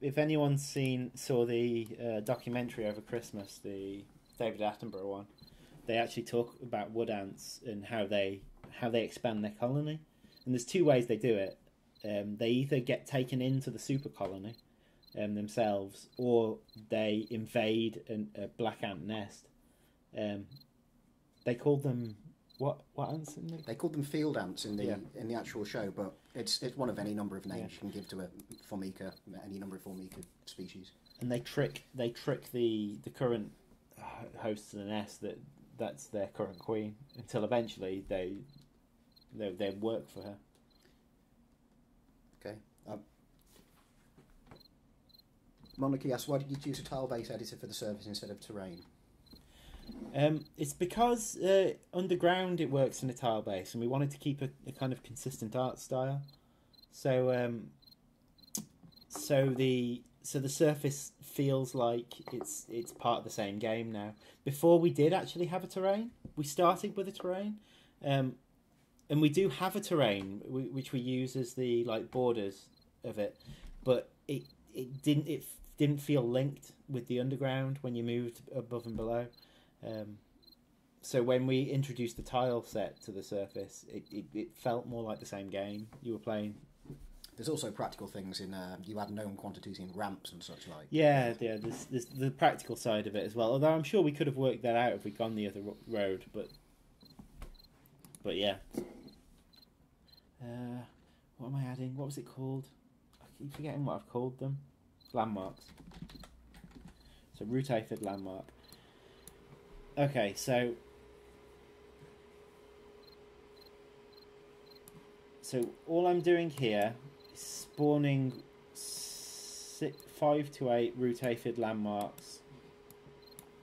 if anyone's saw the documentary over Christmas, the David Attenborough one, they actually talk about wood ants and how they expand their colony. And there's two ways they do it. They either get taken into the super colony themselves, or they invade a black ant nest. They call them what ants? They called them field ants in the actual show, but it's one of any number of names you can give to a Formica, any number of Formica species. And they trick the current hosts of the nest that's their current queen until eventually they work for her. Okay. Monarchy asks, why did you choose a tile-based editor for the surface instead of terrain? It's because Underground it works in a tile base, and we wanted to keep a kind of consistent art style. So the surface feels like it's part of the same game now. Before we did actually have a terrain. We started with a terrain, and we do have a terrain which we use as the like borders of it, but it didn't feel linked with the Underground when you moved above and below. So when we introduced the tile set to the surface, it felt more like the same game you were playing. There's also practical things in you add known quantities in ramps and such like. Yeah. There's the practical side of it as well. Although I'm sure we could have worked that out if we'd gone the other road. But yeah. What am I adding? What was it called? I keep forgetting what I've called them. Landmarks. So root aphid landmark. Okay, so all I'm doing here is spawning 5 to 8 root aphid landmarks.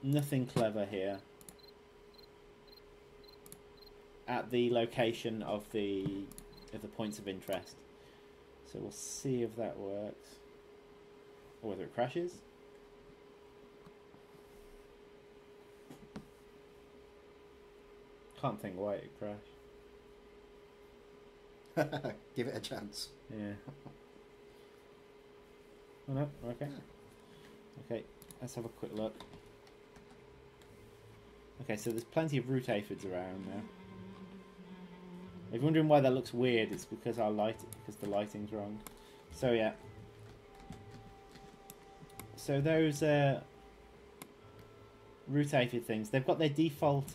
Nothing clever here. At the location of the points of interest. So we'll see if that works. Or whether it crashes. Can't think why it crashed. Give it a chance. Yeah. Oh no, okay. Okay, let's have a quick look. Okay, so there's plenty of root aphids around now. If you're wondering why that looks weird, it's because the lighting's wrong. So yeah. So those root aphid things, they've got their default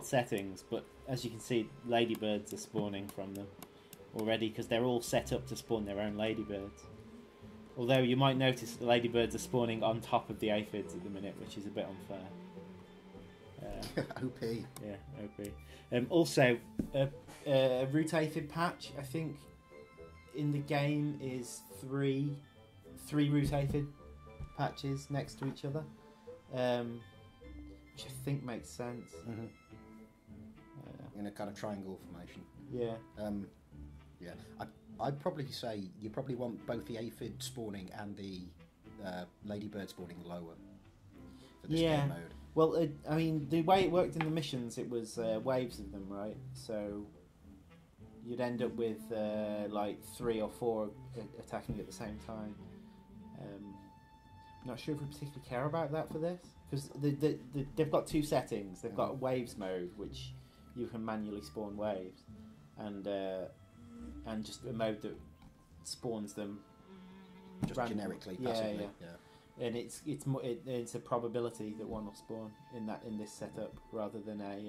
settings, but as you can see, ladybirds are spawning from them already because they're all set up to spawn their own ladybirds. Although you might notice that the ladybirds are spawning on top of the aphids at the minute, which is a bit unfair. OP. Yeah, OP. Also, a root aphid patch, I think, in the game is three root aphid patches next to each other, which I think makes sense. Mm-hmm. In a kind of triangle formation. Yeah. Yeah. I'd probably say you probably want both the aphid spawning and the ladybird spawning lower for this game mode. Well, I mean, the way it worked in the missions, it was waves of them, right? So you'd end up with like 3 or 4 attacking at the same time. Not sure if we particularly care about that for this, because they've got 2 settings. They've got waves mode, which you can manually spawn waves, and just a mode that spawns them just generically, passively. Yeah. And it's a probability that one will spawn in this setup rather than a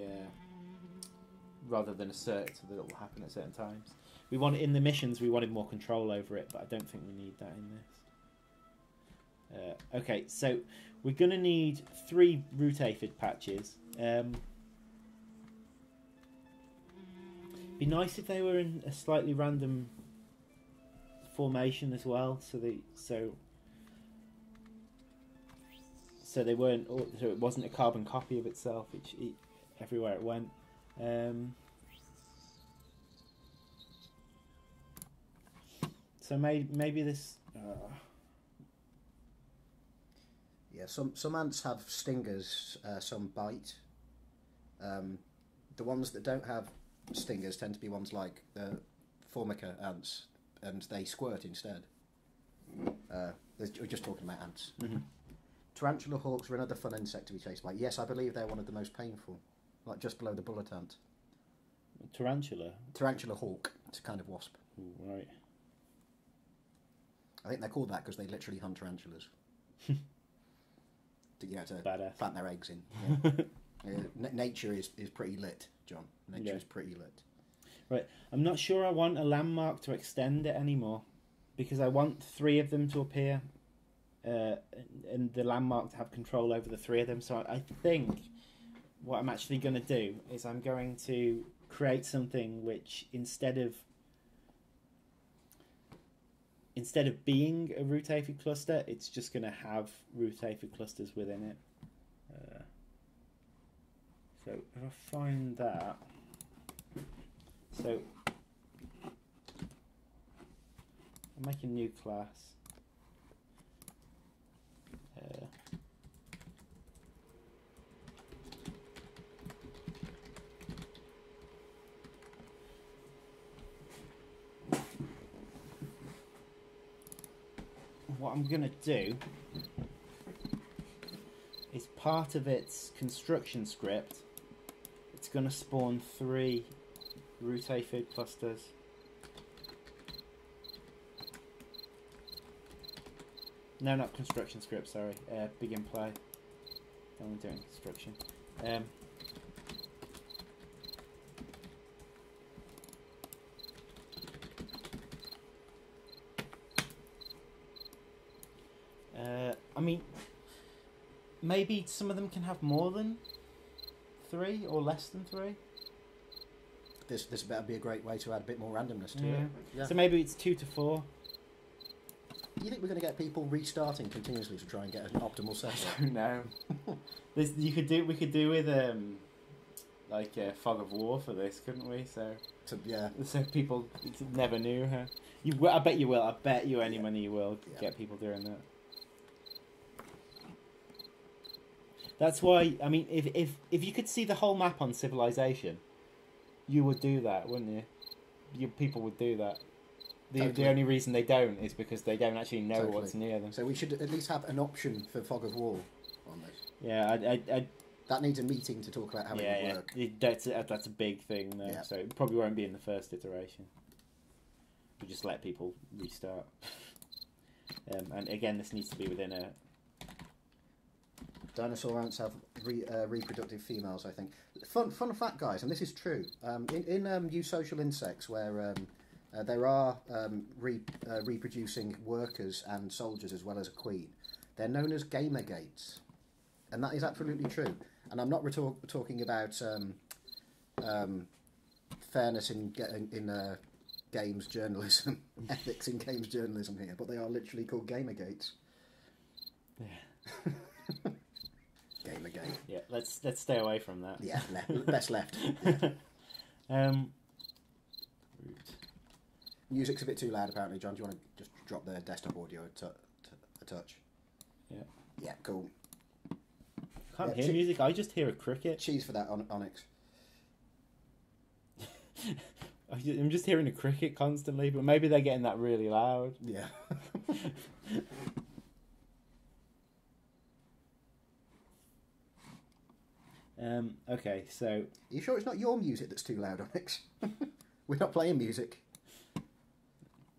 cert that it will happen at certain times. In the missions we wanted more control over it, but I don't think we need that in this. Okay, so we're gonna need 3 root aphid patches. Be nice if they were in a slightly random formation as well, so they weren't. So it wasn't a carbon copy of itself everywhere it went. So maybe this. Yeah, some ants have stingers. Some bite. The ones that don't have stingers tend to be ones like the Formica ants, and they squirt instead. We're just talking about ants. Mm-hmm. Tarantula hawks are another fun insect to be chased by. Yes, I believe they're one of the most painful, like just below the bullet ant. Tarantula hawk. It's a kind of wasp. Ooh, right. I think they're called that because they literally hunt tarantulas. to Badass. plant their eggs in. Yeah. Nature is pretty lit, John. Nature is pretty lit. Right. I'm not sure I want a landmark to extend it anymore, because I want 3 of them to appear. And the landmark to have control over the 3 of them. So I think what I'm actually going to do is I'm going to create something which, instead of instead of being a root aphid cluster, it's just going to have root aphid clusters within it. So if I find that, so I'll make a new class. What I'm going to do is part of its construction script, it's going to spawn 3 root aphid clusters. No, not construction script, sorry. Begin play. I'm doing construction. I mean, maybe some of them can have more than 3 or less than 3. This better be a great way to add a bit more randomness to it. Yeah. So maybe it's 2 to 4. Do you think we're going to get people restarting continuously to try and get an optimal setup? No. We could do with like fog of war for this, couldn't we? So yeah. So people never knew. Huh? I bet you will. I bet you any money you will get people doing that. That's why. I mean, if you could see the whole map on Civilization, you would do that, wouldn't you? People would do that. The only reason they don't is because they don't actually know what's near them. So we should at least have an option for fog of war on this. Yeah, that needs a meeting to talk about how it would work. That's a big thing, though. Yeah. So it probably won't be in the first iteration. We just let people restart. And again, this needs to be within a... Dinosaur ants have reproductive females, I think. Fun fact, guys, and this is true. In You Social Insects, where there are reproducing workers and soldiers as well as a queen, they're known as gamergates. And that is absolutely true. And I'm not talking about fairness in games journalism, ethics in games journalism here, but they are literally called gamergates. Yeah. Gamergate. Yeah, let's stay away from that. Yeah, best left. Music's a bit too loud, apparently. John, do you want to just drop the desktop audio a touch? Yeah. Yeah, cool. I can't hear music, I just hear a cricket. Cheese for that, Onyx. I'm just hearing a cricket constantly, but maybe they're getting that really loud. Yeah. Okay, so... Are you sure it's not your music that's too loud, Onyx? We're not playing music.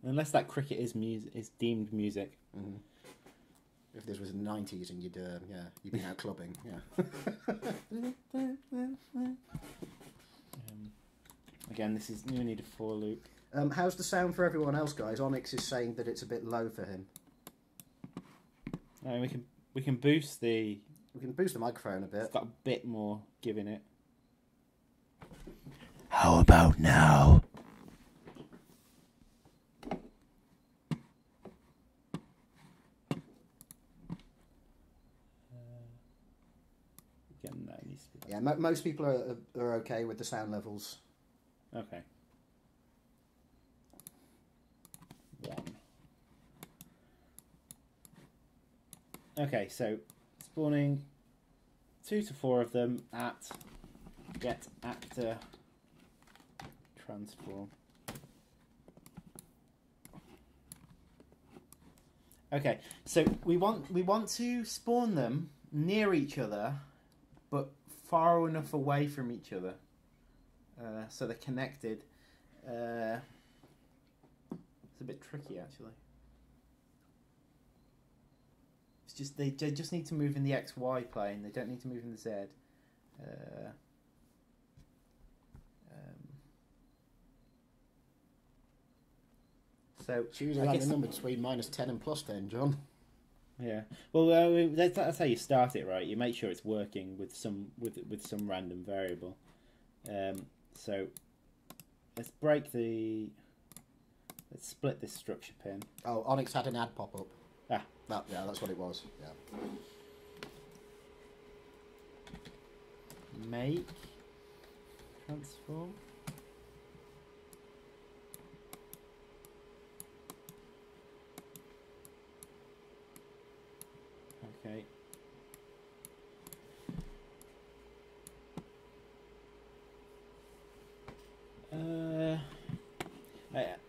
Unless that cricket is deemed music. Mm-hmm. If this was the 90s and you'd been out clubbing, yeah. Again, this is you need a for loop. How's the sound for everyone else, guys? Onyx is saying that it's a bit low for him. We can boost the... We can boost the microphone a bit. It's got a bit more give in it. How about now? Again, that needs to be... Yeah, most people are okay with the sound levels. Okay. 1. Okay, so spawning 2 to 4 of them at get actor transform. Okay, so we want to spawn them near each other, but far enough away from each other, so they're connected. It's a bit tricky, actually. It's just they just need to move in the XY plane. They don't need to move in the Z. So choose a number between -10 and +10, John. Yeah. Well, that's how you start it, right? You make sure it's working with some random variable. So let's break the Let's split this structure pin. Oh, Onyx had an ad pop up. Ah. Yeah, that's what it was. Yeah. Make. Transform. Okay.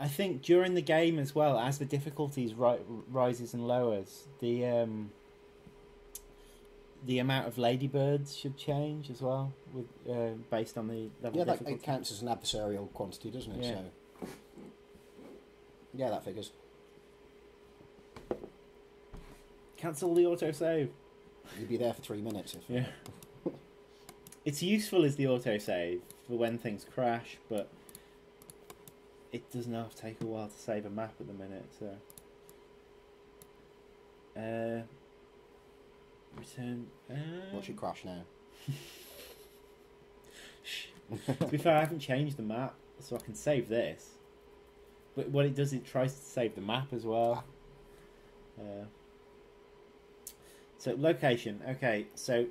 I think during the game as well, as the difficulties rises and lowers, the amount of ladybirds should change as well, with based on the level. Yeah, of difficulty. it counts as an adversarial quantity, doesn't it? Yeah. So. Yeah, that figures. Cancel the autosave. You'd be there for 3 minutes. If... Yeah. It's useful as the autosave for when things crash, but it doesn't have to take a while to save a map at the minute, so... Return... What should crash now? To be fair, I haven't changed the map, so I can save this. But what it does, it tries to save the map as well. So, location. Okay, so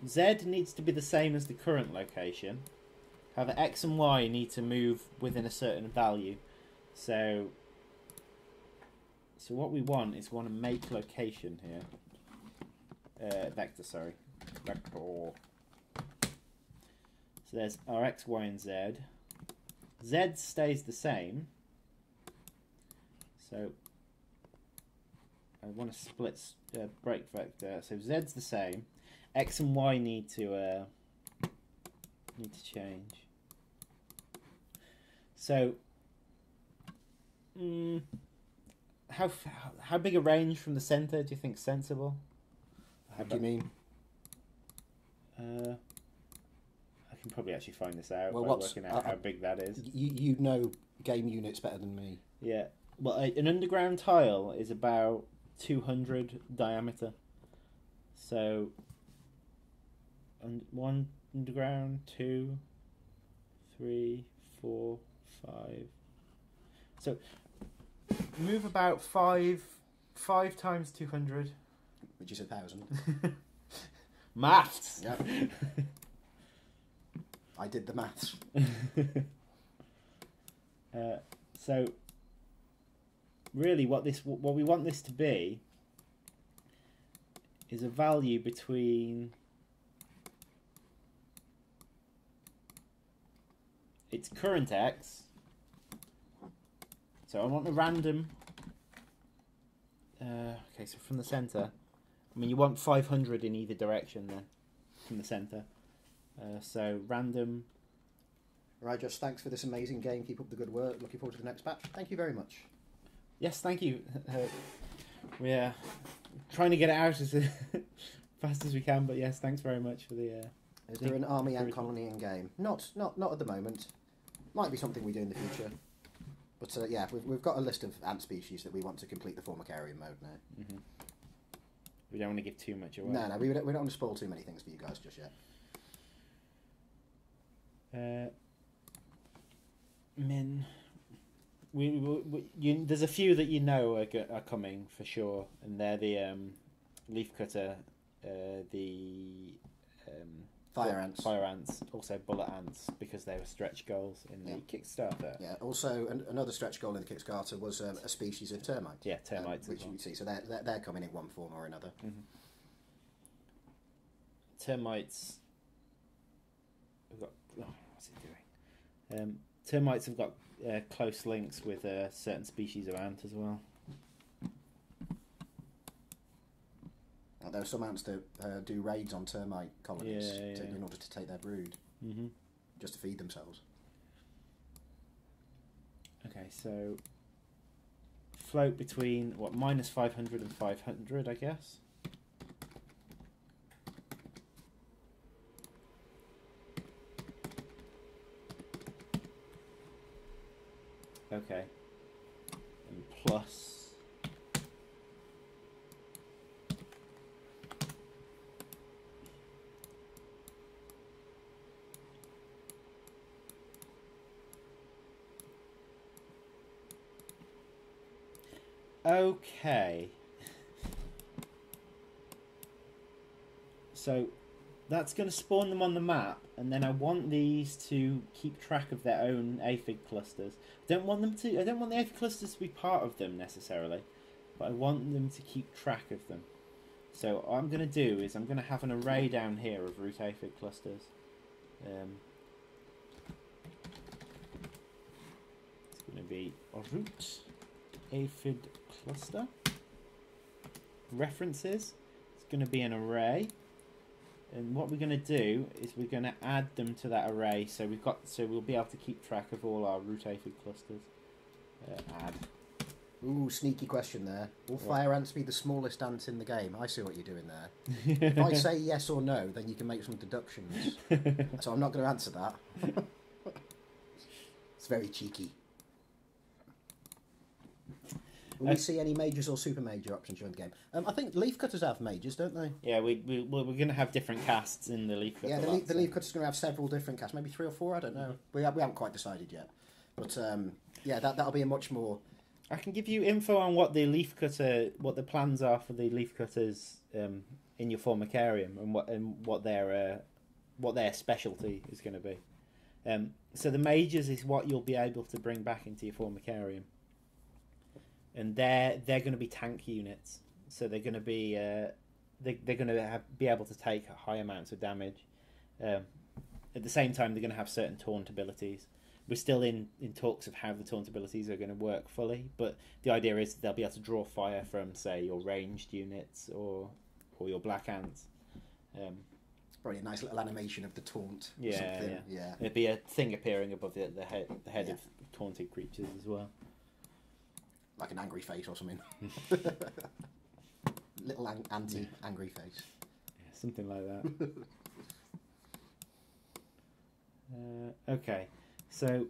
Z needs to be the same as the current location. However, X and Y need to move within a certain value. So what we want is we want to make location here. Vector, sorry. Vector. So there's our X, Y, and Z. Z stays the same. So I want to split break vector. So Z's the same. X and Y need to change. So, how big a range from the center do you think sensible? How do you mean? I can probably actually find this out by what's working out how big that is. You know game units better than me. Yeah. Well, an underground tile is about 200 diameter. So, one underground, 2, 3, 4, 5. So, move about 5 times 200. Which is 1,000. Maths! Yep. I did the maths. So, really what we want this to be is a value between its current X. So I want a random... okay, so from the centre. I mean, you want 500 in either direction then, from the centre. So random... Right, just thanks for this amazing game. Keep up the good work. Looking forward to the next batch. Thank you very much. Yes, thank you. We're trying to get it out as fast as we can, but yes, thanks very much for the... Is there an army and colony in game? Not at the moment. Might be something we do in the future. But yeah, we've got a list of ant species that we want to complete the Formicarium mode now. Mm-hmm. We don't want to give too much away. No, we don't want to spoil too many things for you guys just yet. There's a few that you know are coming for sure, and they're the leaf cutter, the fire ants, also bullet ants, because they were stretch goals in the Kickstarter. Yeah. Also, another stretch goal in the Kickstarter was a species of termite. Yeah, termites, which you see. So they're coming in one form or another. Mm-hmm. Termites. What's it doing? Termites have got close links with certain species of ant as well. There are some ants that do raids on termite colonies in order to take their brood, just to feed themselves. Okay, so float between minus 500 and 500, I guess. Okay. And plus... Okay. So that's going to spawn them on the map, and then I want these to keep track of their own aphid clusters. I don't want the aphid clusters to be part of them necessarily, but I want them to keep track of them. So what I'm going to do is I'm going to have an array down here of root aphid clusters. It's going to be a root aphid cluster. References. It's going to be an array. And what we're going to do is we're going to add them to that array, so we'll be able to keep track of all our root aphid clusters. Add. Ooh, sneaky question there. Will fire ants be the smallest ants in the game? I see what you're doing there. If I say yes or no, then you can make some deductions. So I'm not going to answer that. It's very cheeky. Will we see any majors or super major options during the game? I think leaf cutters have majors, don't they? Yeah, we're going to have different casts in the leaf cutter. Yeah, the leaf cutter's going to have several different casts, maybe 3 or 4. I don't know. We haven't quite decided yet, but yeah, that'll be a much more. I can give you info on what the leaf cutter, what the plans are for the leaf cutters in your formicarium, and what their specialty is going to be. So the majors is what you'll be able to bring back into your formicarium. And they're going to be tank units, so they're going to be they're going to be able to take high amounts of damage. At the same time, they're going to have certain taunt abilities. We're still in talks of how the taunt abilities are going to work fully, but the idea is they'll be able to draw fire from, say, your ranged units or your black ants. It's probably a nice little animation of the taunt. Yeah, or something. Yeah. There'd be a thing appearing above the head of taunted creatures as well. Like an angry face or something. Little anti-angry face. Yeah, something like that. Okay, so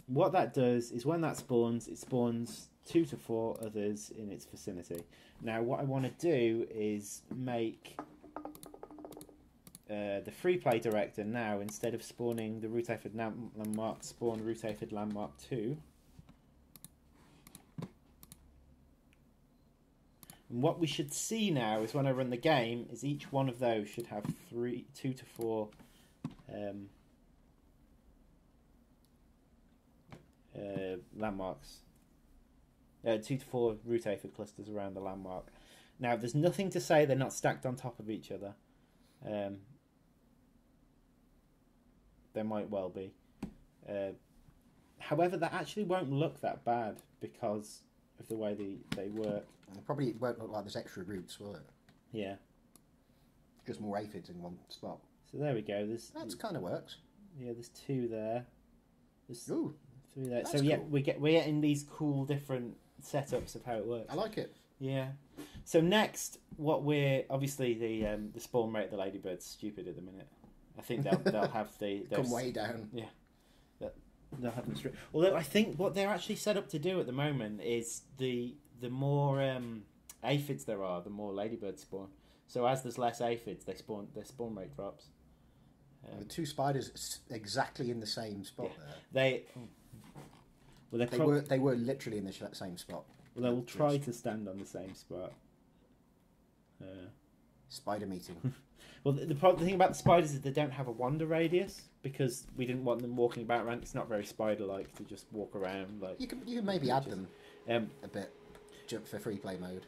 what that does is when that spawns, it spawns 2 to 4 others in its vicinity. Now, what I want to do is make the Freeplay director now, instead of spawning the root aphid landmark, spawn root aphid landmark 2. And what we should see now is when I run the game is each one of those should have 2 to 4 landmarks. 2 to 4 root aphid clusters around the landmark. Now, there's nothing to say they're not stacked on top of each other. They might well be. However, that actually won't look that bad because of the way they work. And it probably won't look like there's extra roots, will it? Yeah. Just more aphids in one spot. So there we go. That kind of works. Yeah, there's 2 there. There's Ooh, 3 there. that's So yeah, cool. we're getting these cool different setups of how it works. I like it. Yeah. So next, what we're obviously the spawn rate of the ladybird's stupid at the minute. I think they'll have Come way down. Yeah. They'll have them straight. Although I think what they're actually set up to do at the moment is the more aphids there are, the more ladybirds spawn. So as there's less aphids, their spawn rate drops. The 2 spiders exactly in the same spot there. They were literally in the same spot. Well, they will try to stand on the same spot. Spider meeting. Well, the thing about the spiders is they don't have a wander radius because we didn't want them walking about around. It's not very spider-like to just walk around. Like You can maybe add them a bit for free play mode.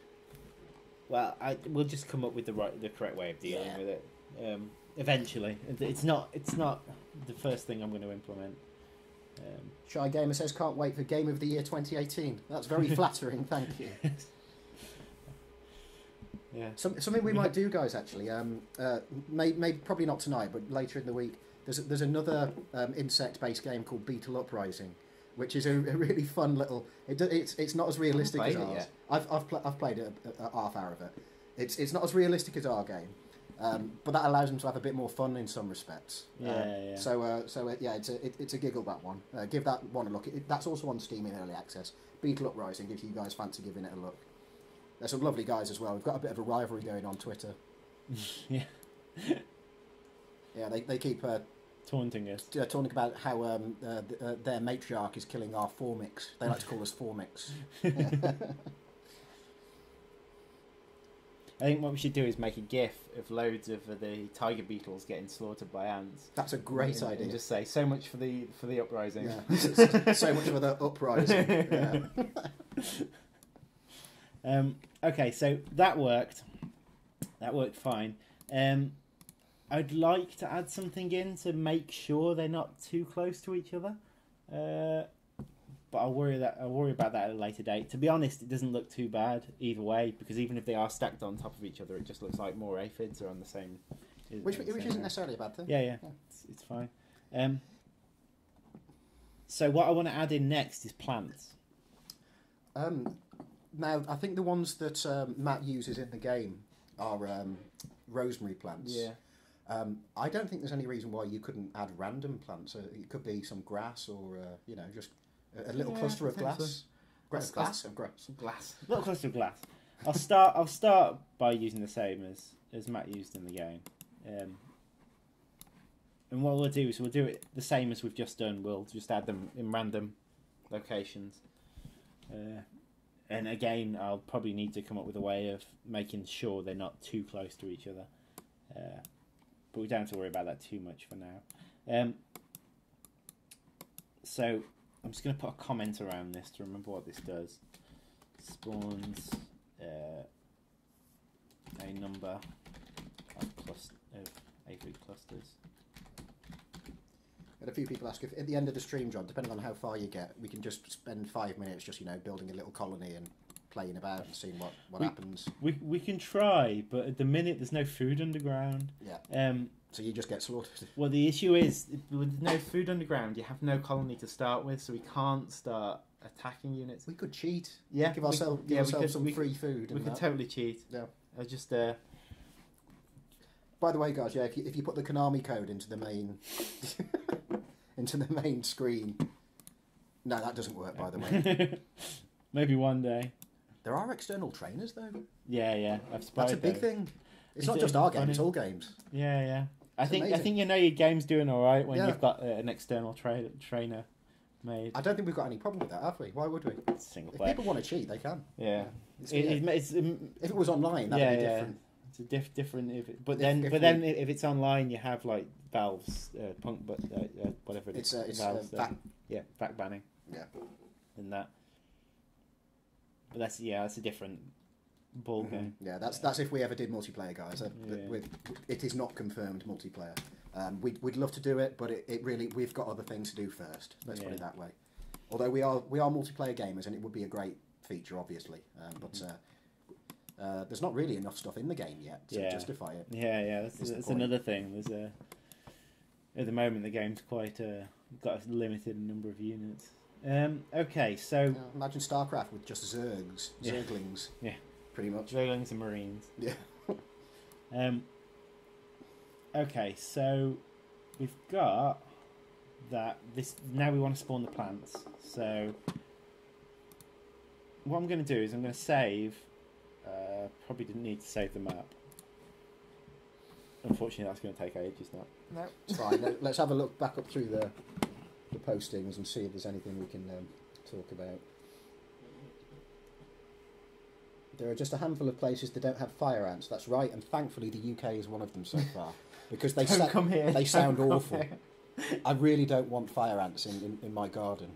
Well, we'll just come up with the correct way of dealing with it eventually. It's not the first thing I'm going to implement. Shy Gamer says, can't wait for Game of the Year 2018. That's very flattering, thank you. Yeah. Something we might do, guys, actually. Maybe probably not tonight, but later in the week. There's another insect-based game called Beetle Uprising, which is a really fun little. It's not as realistic as ours. I've played a half hour of it. It's not as realistic as our game, but that allows them to have a bit more fun in some respects. Yeah. So it's a giggle, that one. Give that one a look. That's also on Steam in early access. Beetle Uprising, if you guys fancy giving it a look. There's some lovely guys as well. We've got a bit of a rivalry going on Twitter. Yeah. Yeah, they keep taunting us. Talking about how their matriarch is killing our formics. They like to call us formics. I think what we should do is make a GIF of loads of the tiger beetles getting slaughtered by ants. That's a great idea. And just say so much for the uprising. Yeah. So much for the uprising. Yeah. Okay, so that worked. That worked fine. I'd like to add something in to make sure they're not too close to each other. But I'll worry about that at a later date. To be honest, it doesn't look too bad either way, because even if they are stacked on top of each other, it just looks like more aphids are on the same. Which isn't necessarily a bad thing. Yeah. It's fine. So what I want to add in next is plants. Now, I think the ones that Matt uses in the game are rosemary plants. Yeah. I don't think there's any reason why you couldn't add random plants. It could be some grass or just a little cluster of glass. Glass. Little cluster of glass. I'll start by using the same as Matt used in the game. And what we'll do is we'll do it the same as we've just done. We'll just add them in random locations. And again, I'll probably need to come up with a way of making sure they're not too close to each other. But we don't have to worry about that too much for now. So I'm just going to put a comment around this to remember what this does. Spawns a number of aphid clusters. And a few people ask if at the end of the stream, John, depending on how far you get, we can just spend 5 minutes just building a little colony and playing about and seeing what happens. We can try, but at the minute there's no food underground. Yeah. So you just get slaughtered. Well, the issue is with no food underground, you have no colony to start with, so we can't start attacking units. We could cheat. Yeah, give ourselves some free food. We could totally cheat. Yeah. I just. By the way, guys, if you put the Konami code into the main main screen, no, that doesn't work. By the way, maybe one day. There are external trainers, though. Yeah, I've spotted. That's a big thing. It's not just our game; it's all games. Yeah. I think your game's doing all right when you've got an external trainer made. I don't think we've got any problem with that, have we? Why would we? It's single player. If people want to cheat, they can. Yeah. If it was online, that'd be different. It's a different. If it's online, you have like Valve's whatever it is. It's Valve's, VAC. VAC banning. Yeah. And that. But that's a different ball game. Yeah, that's if we ever did multiplayer, guys. It is not confirmed multiplayer. We'd love to do it, but it really we've got other things to do first. Let's put it that way. Although we are multiplayer gamers, and it would be a great feature, obviously. But there's not really enough stuff in the game yet to justify it. Yeah. That's another thing. There's at the moment the game's quite got a limited number of units. Okay, so imagine StarCraft with just Zerglings. Yeah. Pretty much. Zerglings and Marines. Yeah. Okay, so we've got that. Now we want to spawn the plants. So what I'm going to do is I'm going to save. Probably didn't need to save the map. Unfortunately, that's going to take ages now. No, it's fine. Let's have a look back up through the postings and see if there's anything we can talk about. There are just a handful of places that don't have fire ants. That's right, and thankfully the UK is one of them so far, because they sound awful. I really don't want fire ants in my garden.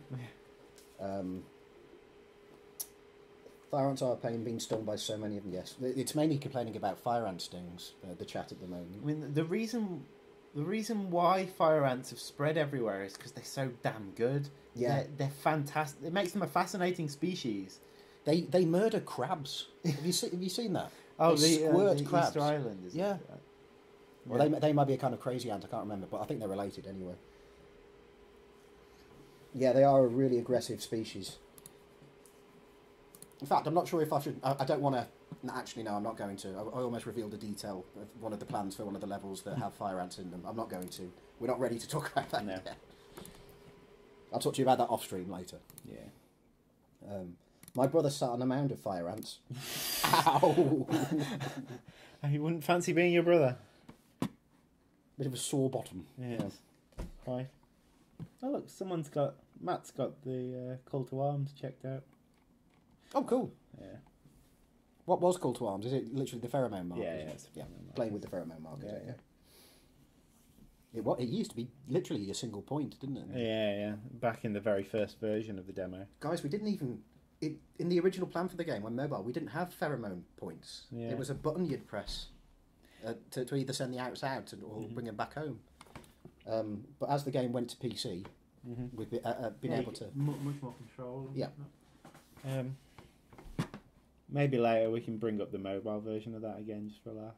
Fire ants are a pain, being stung by so many of them. Yes, it's mainly complaining about fire ant stings. The chat at the moment. I mean, the reason why fire ants have spread everywhere is because they're so damn good. Yeah, they're fantastic. It makes them a fascinating species. They murder crabs. Have you seen that? Oh, they squirt crabs. Easter Island. Is yeah. Well, they might be a kind of crazy ant. I can't remember, but I think they're related anyway. Yeah, they are a really aggressive species. In fact, I'm not sure if I should. I don't want to. Actually, no, I'm not going to. I almost revealed a detail of one of the plans for one of the levels that have fire ants in them. I'm not going to. We're not ready to talk about that yet. I'll talk to you about that off stream later. Yeah. My brother sat on a mound of fire ants. Ow! You wouldn't fancy being your brother? Bit of a sore bottom. Yes. Right. Oh look, Matt's got the call to arms checked out. Oh, cool. Yeah. What was call to arms? Is it literally the pheromone markers? Yeah, it's yeah. pheromone Playing markers. with the pheromone markers. Yeah, Okay. It used to be literally a single point, didn't it? Yeah. Back in the very first version of the demo. Guys, we didn't even... in the original plan for the game on mobile, we didn't have pheromone points. Yeah. It was a button you'd press to either send the outs out or bring them back home. But as the game went to PC, we've been able to... Much more control. Yeah. Maybe later we can bring up the mobile version of that again, just for a laugh.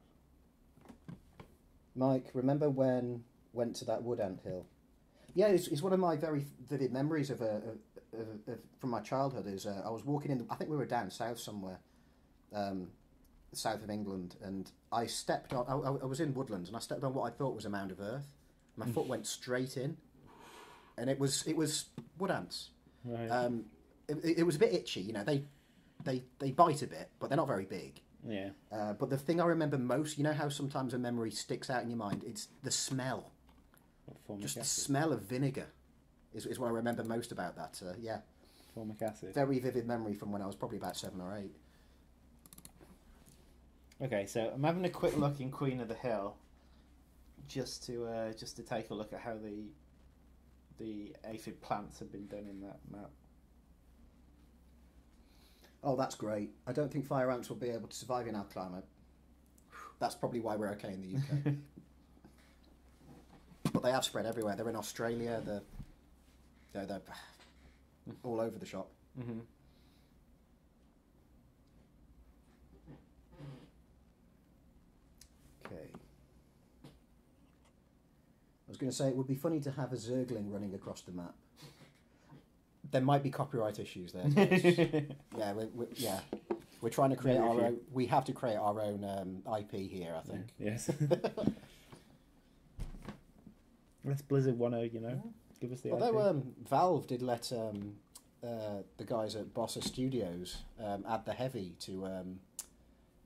Mike, remember when went to that wood ant hill? Yeah, it's one of my very vivid memories of from my childhood. Is I was walking in. I think we were down south somewhere, south of England, and I stepped on. I was in woodlands, and I stepped on what I thought was a mound of earth. My foot went straight in, and it was wood ants. Right. It was a bit itchy, you know. They bite a bit, but they're not very big. Yeah. But the thing I remember most, you know how sometimes a memory sticks out in your mind? It's the smell. Just the smell of vinegar is what I remember most about that. Yeah. Formic acid. Very vivid memory from when I was probably about 7 or 8. Okay, so I'm having a quick look in Queen of the Hill, just to take a look at how the aphid plants have been done in that map. Oh, that's great. I don't think fire ants will be able to survive in our climate. That's probably why we're okay in the UK. But they have spread everywhere. They're in Australia. They're all over the shop. Mm-hmm. Okay. I was going to say it would be funny to have a Zergling running across the map. There might be copyright issues there. Yeah, we're trying to create our own. We have to create our own IP here, I think. Yes. Let's Blizzard want to, give us the Although IP. Valve did let the guys at Bossa Studios add the heavy to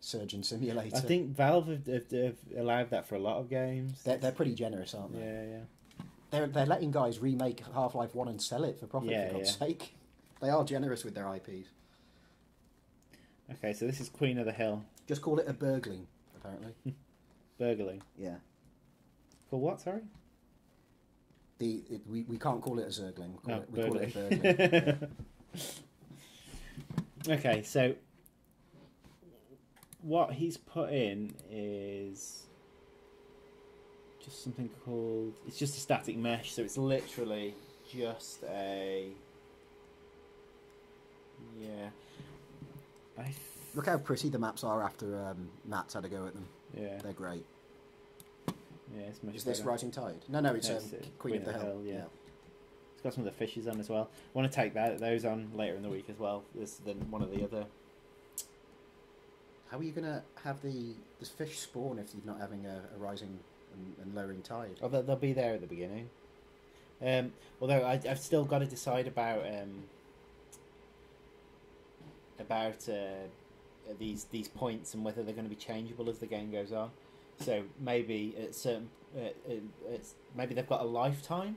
Surgeon Simulator. I think Valve have allowed that for a lot of games. They're pretty generous, aren't they? Yeah. They're letting guys remake Half-Life 1 and sell it for profit, for God's sake. They are generous with their IPs. Okay, so this is Queen of the Hill. Just call it a burgling, apparently. Burgling. Yeah. For what, sorry? We can't call it a Zergling. We call it a burgling. Okay, so what he's put in is just something called... It's just a static mesh, so it's literally just a... Yeah. Look how pretty the maps are after Matt's had a go at them. Yeah. They're great. Yeah, it's much Is this better. Rising Tide? No, it's Queen of the Hill. Yeah. It's got some of the fishes on as well. I want to take those on later in the week as well. Than one of the other. How are you going to have the fish spawn if you're not having a rising and lowering tide? Oh, they'll be there at the beginning. Although I've still got to decide about these points and whether they're going to be changeable as the game goes on. So maybe at certain maybe they've got a lifetime,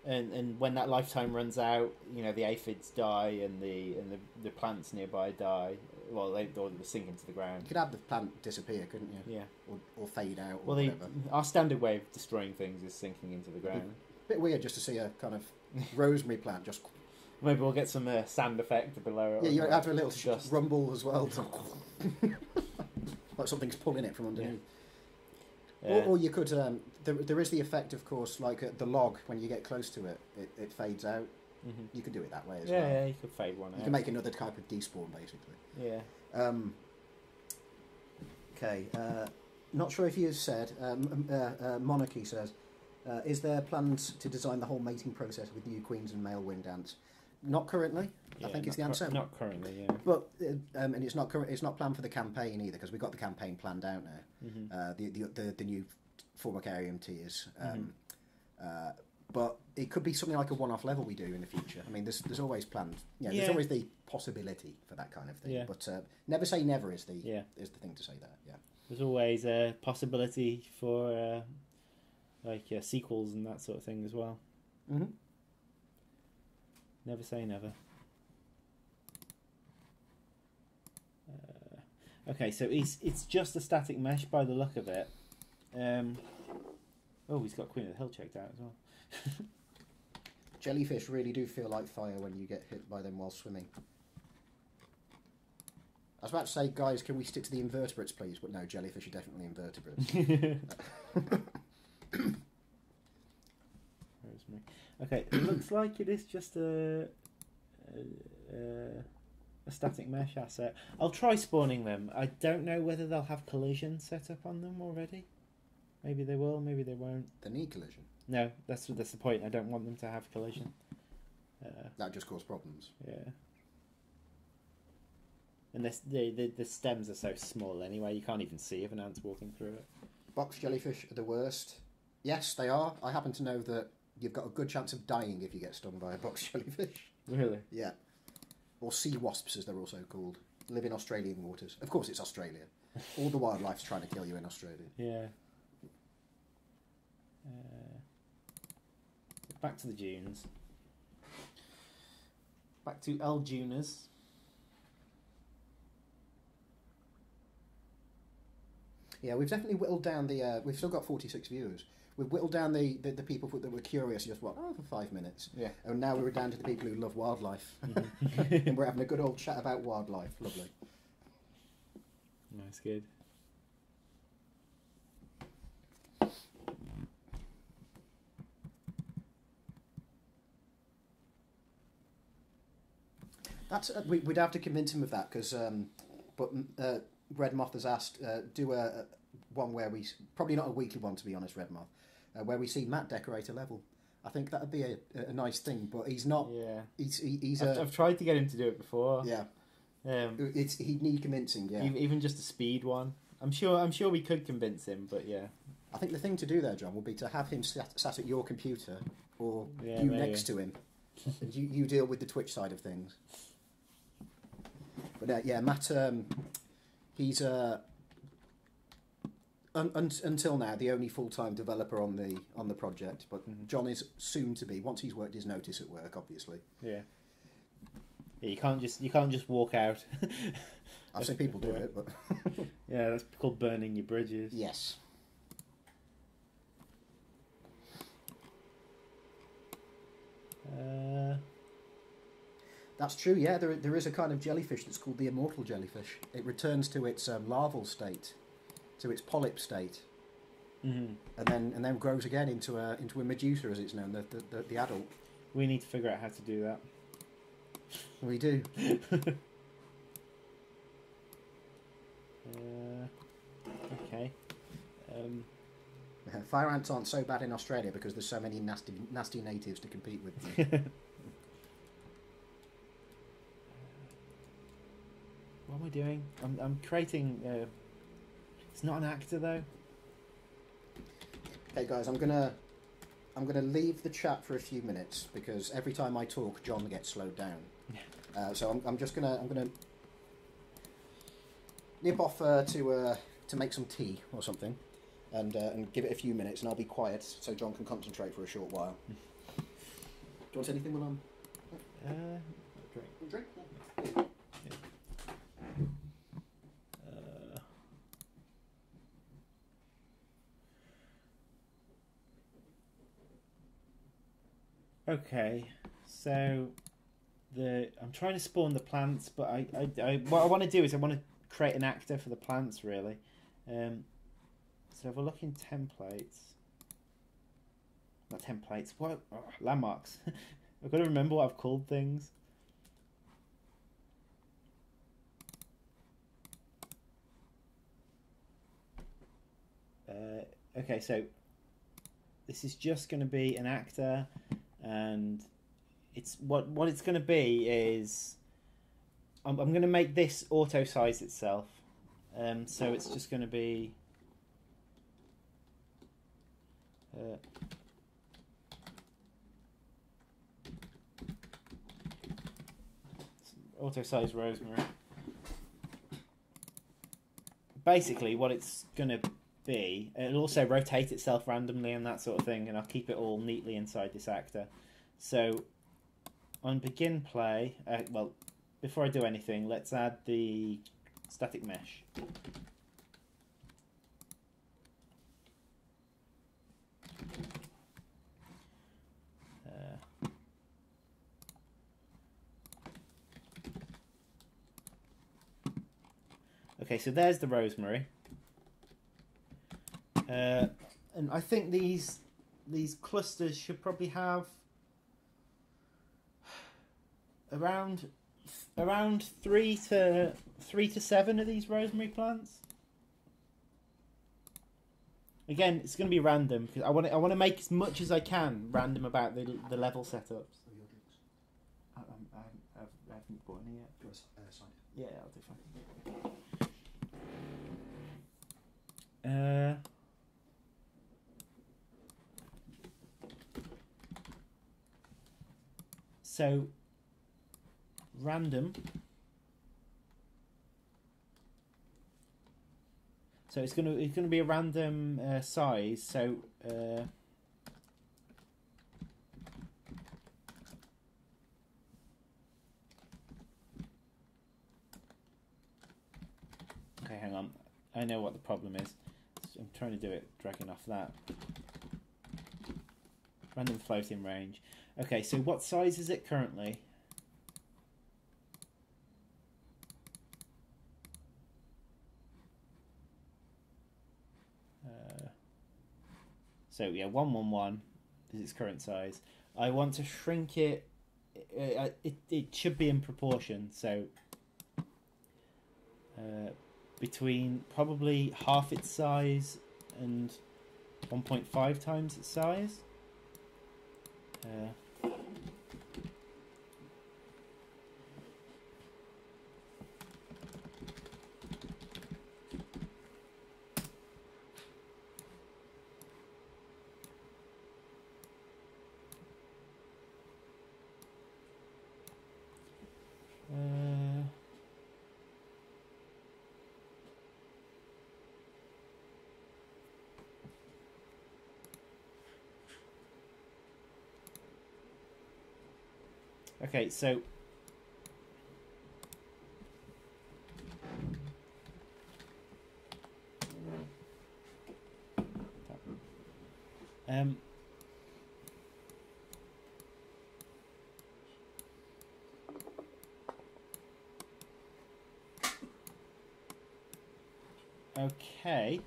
and when that lifetime runs out, the aphids die and the plants nearby die. Well, they sink into the ground. You could have the plant disappear, couldn't you? Yeah. Or fade out. Or well, whatever. Our standard way of destroying things is sinking into the ground. Bit weird just to see a kind of rosemary plant just. Maybe we'll get some sand effect below it. Yeah, you have a little rumble as well. Like something's pulling it from underneath. Yeah. Or you could, there is the effect, of course, like the log, when you get close to it, it fades out. Mm-hmm. You could do it that way as well. Yeah, you could fade one out. You can make another type of despawn, basically. Yeah. Okay, not sure if you said, Monarchy says, is there plans to design the whole mating process with new queens and male winged ants? Not currently, I think is the answer. Not currently, yeah. But and it's not planned for the campaign either, because we've got the campaign planned out now. Mm-hmm. The new Formicarium tiers. But it could be something like a one-off level we do in the future. I mean, there's always planned. There's always the possibility for that kind of thing. Yeah. But never say never is the thing to say there. Yeah. There's always a possibility for like sequels and that sort of thing as well. Mm-hmm. Never say never. Okay, so it's just a static mesh by the look of it. Oh, he's got Queen of the Hill checked out as well. Jellyfish really do feel like fire when you get hit by them while swimming. I was about to say, guys, can we stick to the invertebrates, please? But no, jellyfish are definitely invertebrates. Okay, it looks like it is just a static mesh asset. I'll try spawning them. I don't know whether they'll have collision set up on them already. Maybe they will, maybe they won't. They need collision. No, that's the point. I don't want them to have collision. That just cause problems. Yeah. And the stems are so small anyway, you can't even see if an ant's walking through it. Box jellyfish are the worst. Yes, they are. I happen to know that you've got a good chance of dying if you get stung by a box jellyfish. Really? Yeah. Or sea wasps, as they're also called. Live in Australian waters. Of course, it's Australia. All the wildlife's trying to kill you in Australia. Yeah. Back to the dunes. Back to El Dunas. Yeah, we've definitely whittled down the... we've still got 46 viewers. We've whittled down the people that were curious just, for 5 minutes. Yeah. And now we're down to the people who love wildlife. And we're having a good old chat about wildlife. Lovely. Nice, good. That's we'd have to convince him of that because, Red Moth has asked do a one where we probably not a weekly one to be honest, Red Moth, where we see Matt decorate a level. I think that'd be a nice thing, but he's not. Yeah, I've tried to get him to do it before. Yeah, he'd need convincing. Yeah, even just a speed one. I'm sure we could convince him, but yeah. I think the thing to do there, John, would be to have him sat at your computer or you maybe next to him, and you deal with the Twitch side of things. But yeah, Matt, he's until now the only full-time developer on the project. But John is soon to be once he's worked his notice at work, obviously. Yeah. You can't just walk out. I've seen people do it, but yeah, that's called burning your bridges. Yes. That's true, yeah. There is a kind of jellyfish that's called the immortal jellyfish. It returns to its larval state, to its polyp state, and then grows again into a medusa, as it's known, the adult. We need to figure out how to do that. We do. Okay. Fire ants aren't so bad in Australia because there's so many nasty natives to compete with them. What am I doing? I'm creating. It's not an actor though. Okay, guys, I'm gonna leave the chat for a few minutes because every time I talk, John gets slowed down. So I'm gonna nip off to make some tea or something, and give it a few minutes, and I'll be quiet so John can concentrate for a short while. Do you want anything while I'm? Drink. Yeah. Okay, so I'm trying to spawn the plants, but I what I want to do is I want to create an actor for the plants, really. So if I look in templates, not templates, what landmarks? I've got to remember what I've called things. Okay, so this is just going to be an actor, and it's what it's going to be is I'm going to make this auto size itself, so it's just going to be auto size rosemary. Basically, what it's going to be. It'll also rotate itself randomly and that sort of thing, and I'll keep it all neatly inside this actor. So on begin play, well, before I do anything, let's add the static mesh. Okay, so there's the rosemary. And I think these clusters should probably have around 3 to 7 of these rosemary plants. Again, it's going to be random because I want to make as much as I can random about the level setups. I haven't bought any yet. Yeah, I'll do fine. So random. So it's gonna be a random size. So okay, hang on. I know what the problem is. I'm trying to do it dragging off that. Random floating range. Okay, so what size is it currently? So yeah, 111 is its current size. I want to shrink it. It should be in proportion. So between probably half its size and 1.5 times its size. Okay, so okay,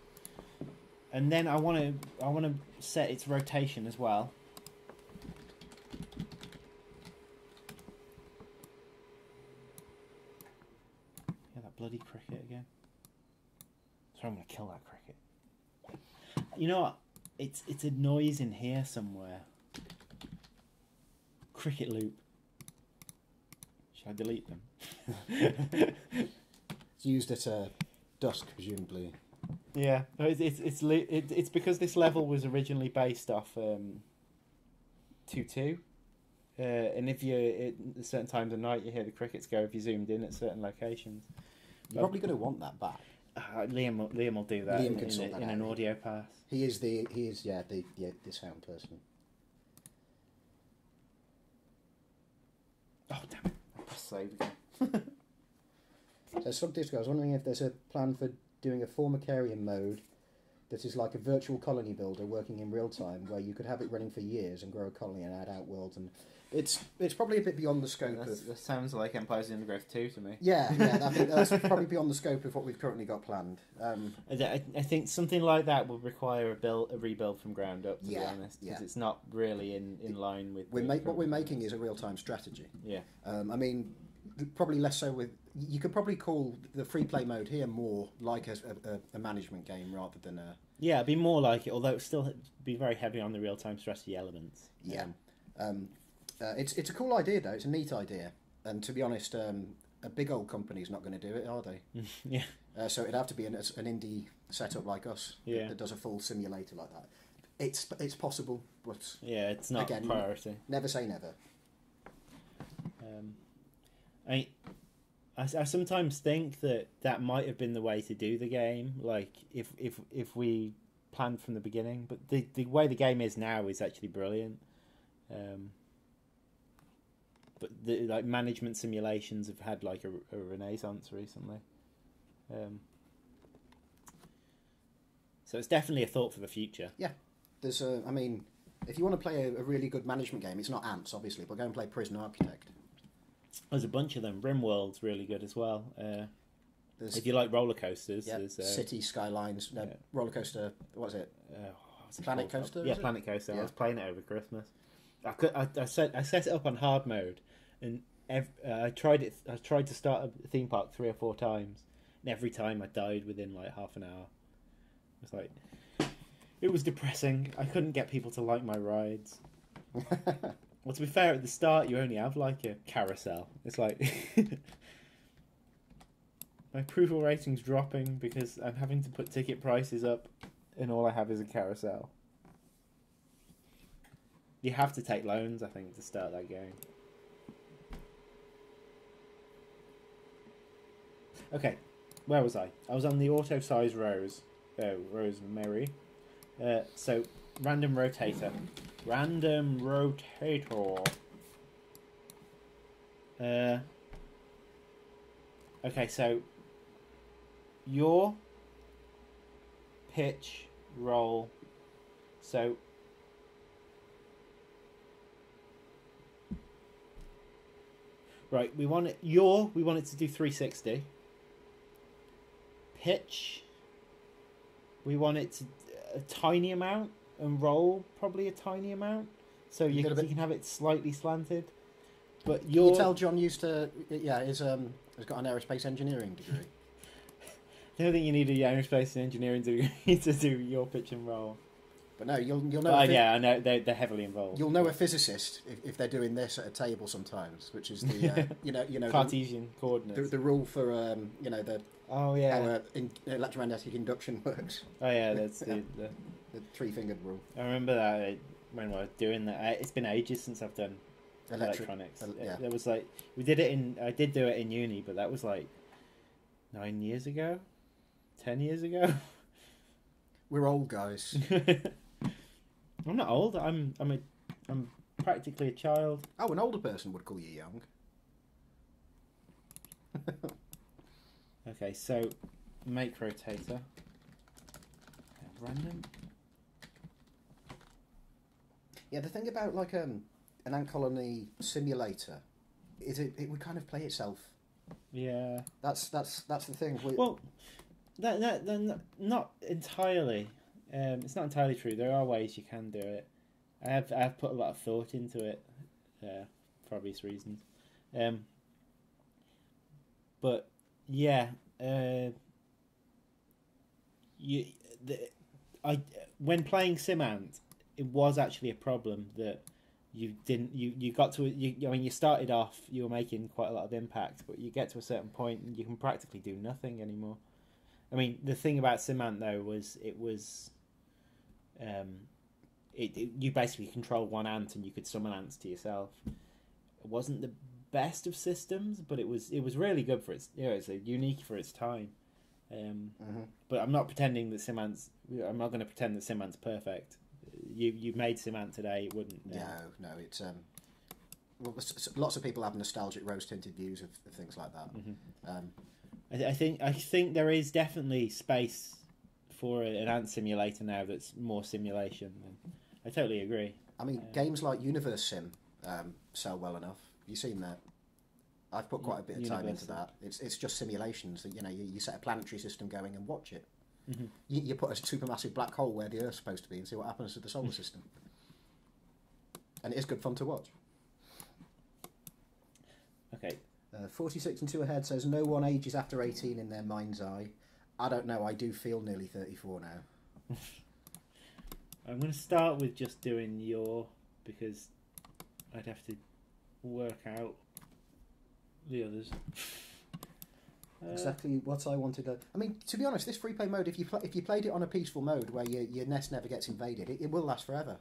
and then I want to set its rotation as well. Bloody cricket again. Sorry, I'm gonna kill that cricket. You know what? It's a noise in here somewhere. Cricket loop. Should I delete them? It's used at dusk, presumably. Yeah, it's because this level was originally based off 2-2. And if you at certain times of night you hear the crickets go if you zoomed in at certain locations. You're probably going to want that back. Liam will do that in an audio pass. He is the sound person. Oh damn it! I pressed save again. So Slug Disco, I was wondering if there's a plan for doing a Formicarian mode that is like a virtual colony builder working in real time, where you could have it running for years and grow a colony and add outworlds, and it's probably a bit beyond the scope of... That sounds like Empire's Undergrowth 2 to me. Yeah, I think that's probably beyond the scope of what we've currently got planned. I think something like that would require a rebuild from ground up, to be honest, because it's not really in line with... What we're making is a real-time strategy. Yeah. I mean, probably less so with... You could probably call the free play mode here more like a management game rather than a... Yeah, it'd be more like it, although it'd still be very heavy on the real-time strategy elements. Yeah. It's a cool idea, though. It's a neat idea. And to be honest, a big old company's not going to do it, are they? Yeah. So it'd have to be an indie setup like us that does a full simulator like that. It's possible, but... Yeah, it's not again, priority. Never say never. I sometimes think that might have been the way to do the game, like if we planned from the beginning. But the way the game is now is actually brilliant. But the like management simulations have had like a renaissance recently. So it's definitely a thought for the future. Yeah, there's I mean, if you want to play a really good management game, it's not Ants obviously, but go and play Prison Architect. There's a bunch of them. RimWorld's really good as well. If you like roller coasters, there's City Skylines, roller coaster. What was it? Planet Coaster. Yeah, Planet Coaster. Yeah. I was playing it over Christmas. I set it up on hard mode, and I tried it. I tried to start a theme park 3 or 4 times, and every time I died within like half an hour. It was like, it was depressing. I couldn't get people to like my rides. Well, to be fair, at the start you only have like a carousel. It's like my approval rating's dropping because I'm having to put ticket prices up, and all I have is a carousel. You have to take loans, I think, to start that game. Okay, where was I? I was on the auto size Rosemary. So, random rotator. Random rotator. Okay, so your pitch roll. So right, we want it to do 360. Pitch, we want it to a tiny amount, and roll probably a tiny amount, so you can have it slightly slanted. But you tell John has got an aerospace engineering degree. I don't think you need an aerospace engineering degree to do your pitch and roll. But no, you'll know. I know they're heavily involved. You'll know a physicist if they're doing this at a table sometimes, which is the you know Cartesian coordinates. The rule for the how electromagnetic induction works. Oh yeah, that's the 3-fingered rule. I remember that when we were doing that. It's been ages since I've done electronics. There was like I did do it in uni, but that was like 9 years ago, 10 years ago. We're old guys. I'm not old. I'm practically a child. Oh, an older person would call you young. Okay, so make rotator. Random. Yeah, the thing about like an ant colony simulator is it would kind of play itself. Yeah. That's the thing. Well, that not entirely. It's not entirely true. There are ways you can do it. I've put a lot of thought into it, for obvious reasons. But yeah, when playing SimAnt, it was actually a problem that you started off, you were making quite a lot of impact, but you get to a certain point and you can practically do nothing anymore. I mean, the thing about SimAnt though was you basically control one ant and you could summon ants to yourself. It wasn't the best of systems, but it was really good for its it's unique for its time. But I'm not pretending that SimAnt's. I'm not going to pretend that SimAnt's perfect. You made SimAnt today, it wouldn't. No, it's lots of people have nostalgic rose-tinted views of things like that. Mm-hmm. I think there is definitely space for an ant simulator now that's more simulation. I totally agree. I mean, games like Universe Sim sell well enough. You've seen that. I've put quite a bit of time into that. It's just simulations that you set a planetary system going and watch it. Mm-hmm. You put a supermassive black hole where the Earth's supposed to be and see what happens to the solar system. And it is good fun to watch. Okay. 46 and 2 ahead says no one ages after 18 in their mind's eye. I don't know. I do feel nearly 34 now. I'm going to start with just doing your, because I'd have to work out the others. Exactly what I wanted. I mean, to be honest, this free play mode, if you played it on a peaceful mode where your nest never gets invaded, it will last forever.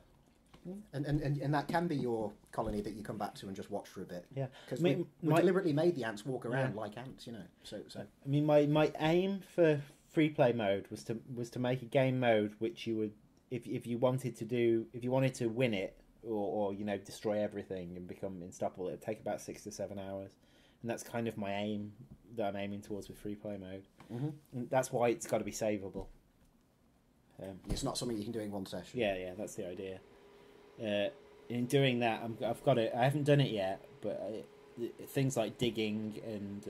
And that can be your colony that you come back to and just watch for a bit. Yeah, because we deliberately made the ants walk around like ants, you know. So I mean, my aim for free play mode was to make a game mode which you would, if you wanted to win it or you know, destroy everything and become unstoppable, it'd take about 6 to 7 hours, and that's kind of my aim that I'm aiming towards with free play mode. And that's why it's got to be savable. It's not something you can do in one session. Yeah, that's the idea. In doing that, I've got it. I haven't done it yet, but things like digging and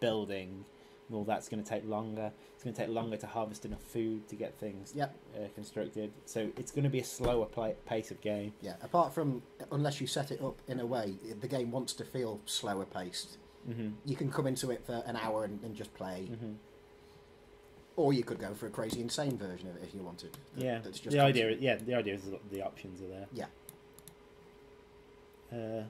building and all that's going to take longer. It's going to take longer to harvest enough food to get things constructed. So it's going to be a slower pace of game. Yeah, apart from, unless you set it up in a way, the game wants to feel slower paced. You can come into it for an hour and just play. Or you could go for a crazy insane version of it if you wanted. That's just the idea is the options are there. Yeah.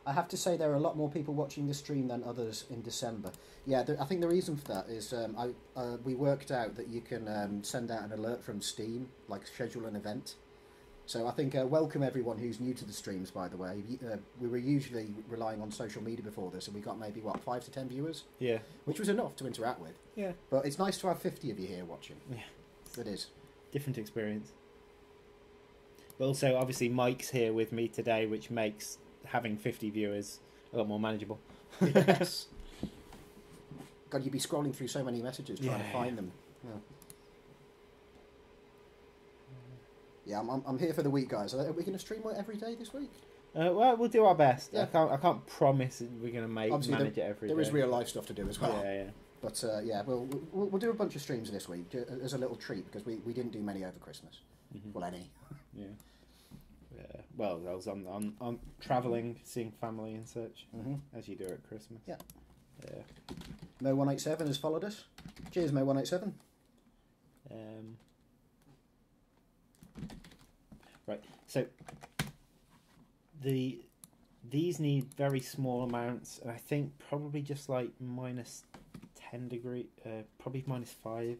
I have to say there are a lot more people watching the stream than others in December. Yeah, I think the reason for that is we worked out that you can send out an alert from Steam, like schedule an event. So I think welcome everyone who's new to the streams, by the way. We were usually relying on social media before this, and we got maybe, 5 to 10 viewers? Yeah. Which was enough to interact with. Yeah. But it's nice to have 50 of you here watching. Yeah. It is. Different experience. But also, obviously, Mike's here with me today, which makes having 50 viewers a lot more manageable. Yes. God, you'd be scrolling through so many messages trying to find them. Yeah, I'm here for the week, guys. Are we going to stream every day this week? Well, we'll do our best. Yeah. I can't promise we're going to manage it every day. There is real life stuff to do as well. Yeah. But we'll do a bunch of streams this week as a little treat, because we didn't do many over Christmas. Well, any. Yeah. Well, I was on travelling, seeing family and such, as you do at Christmas. Yeah. Mo187 has followed us. Cheers, Mo187. Right, so these need very small amounts, and I think probably just like minus 10 degree, probably minus 5.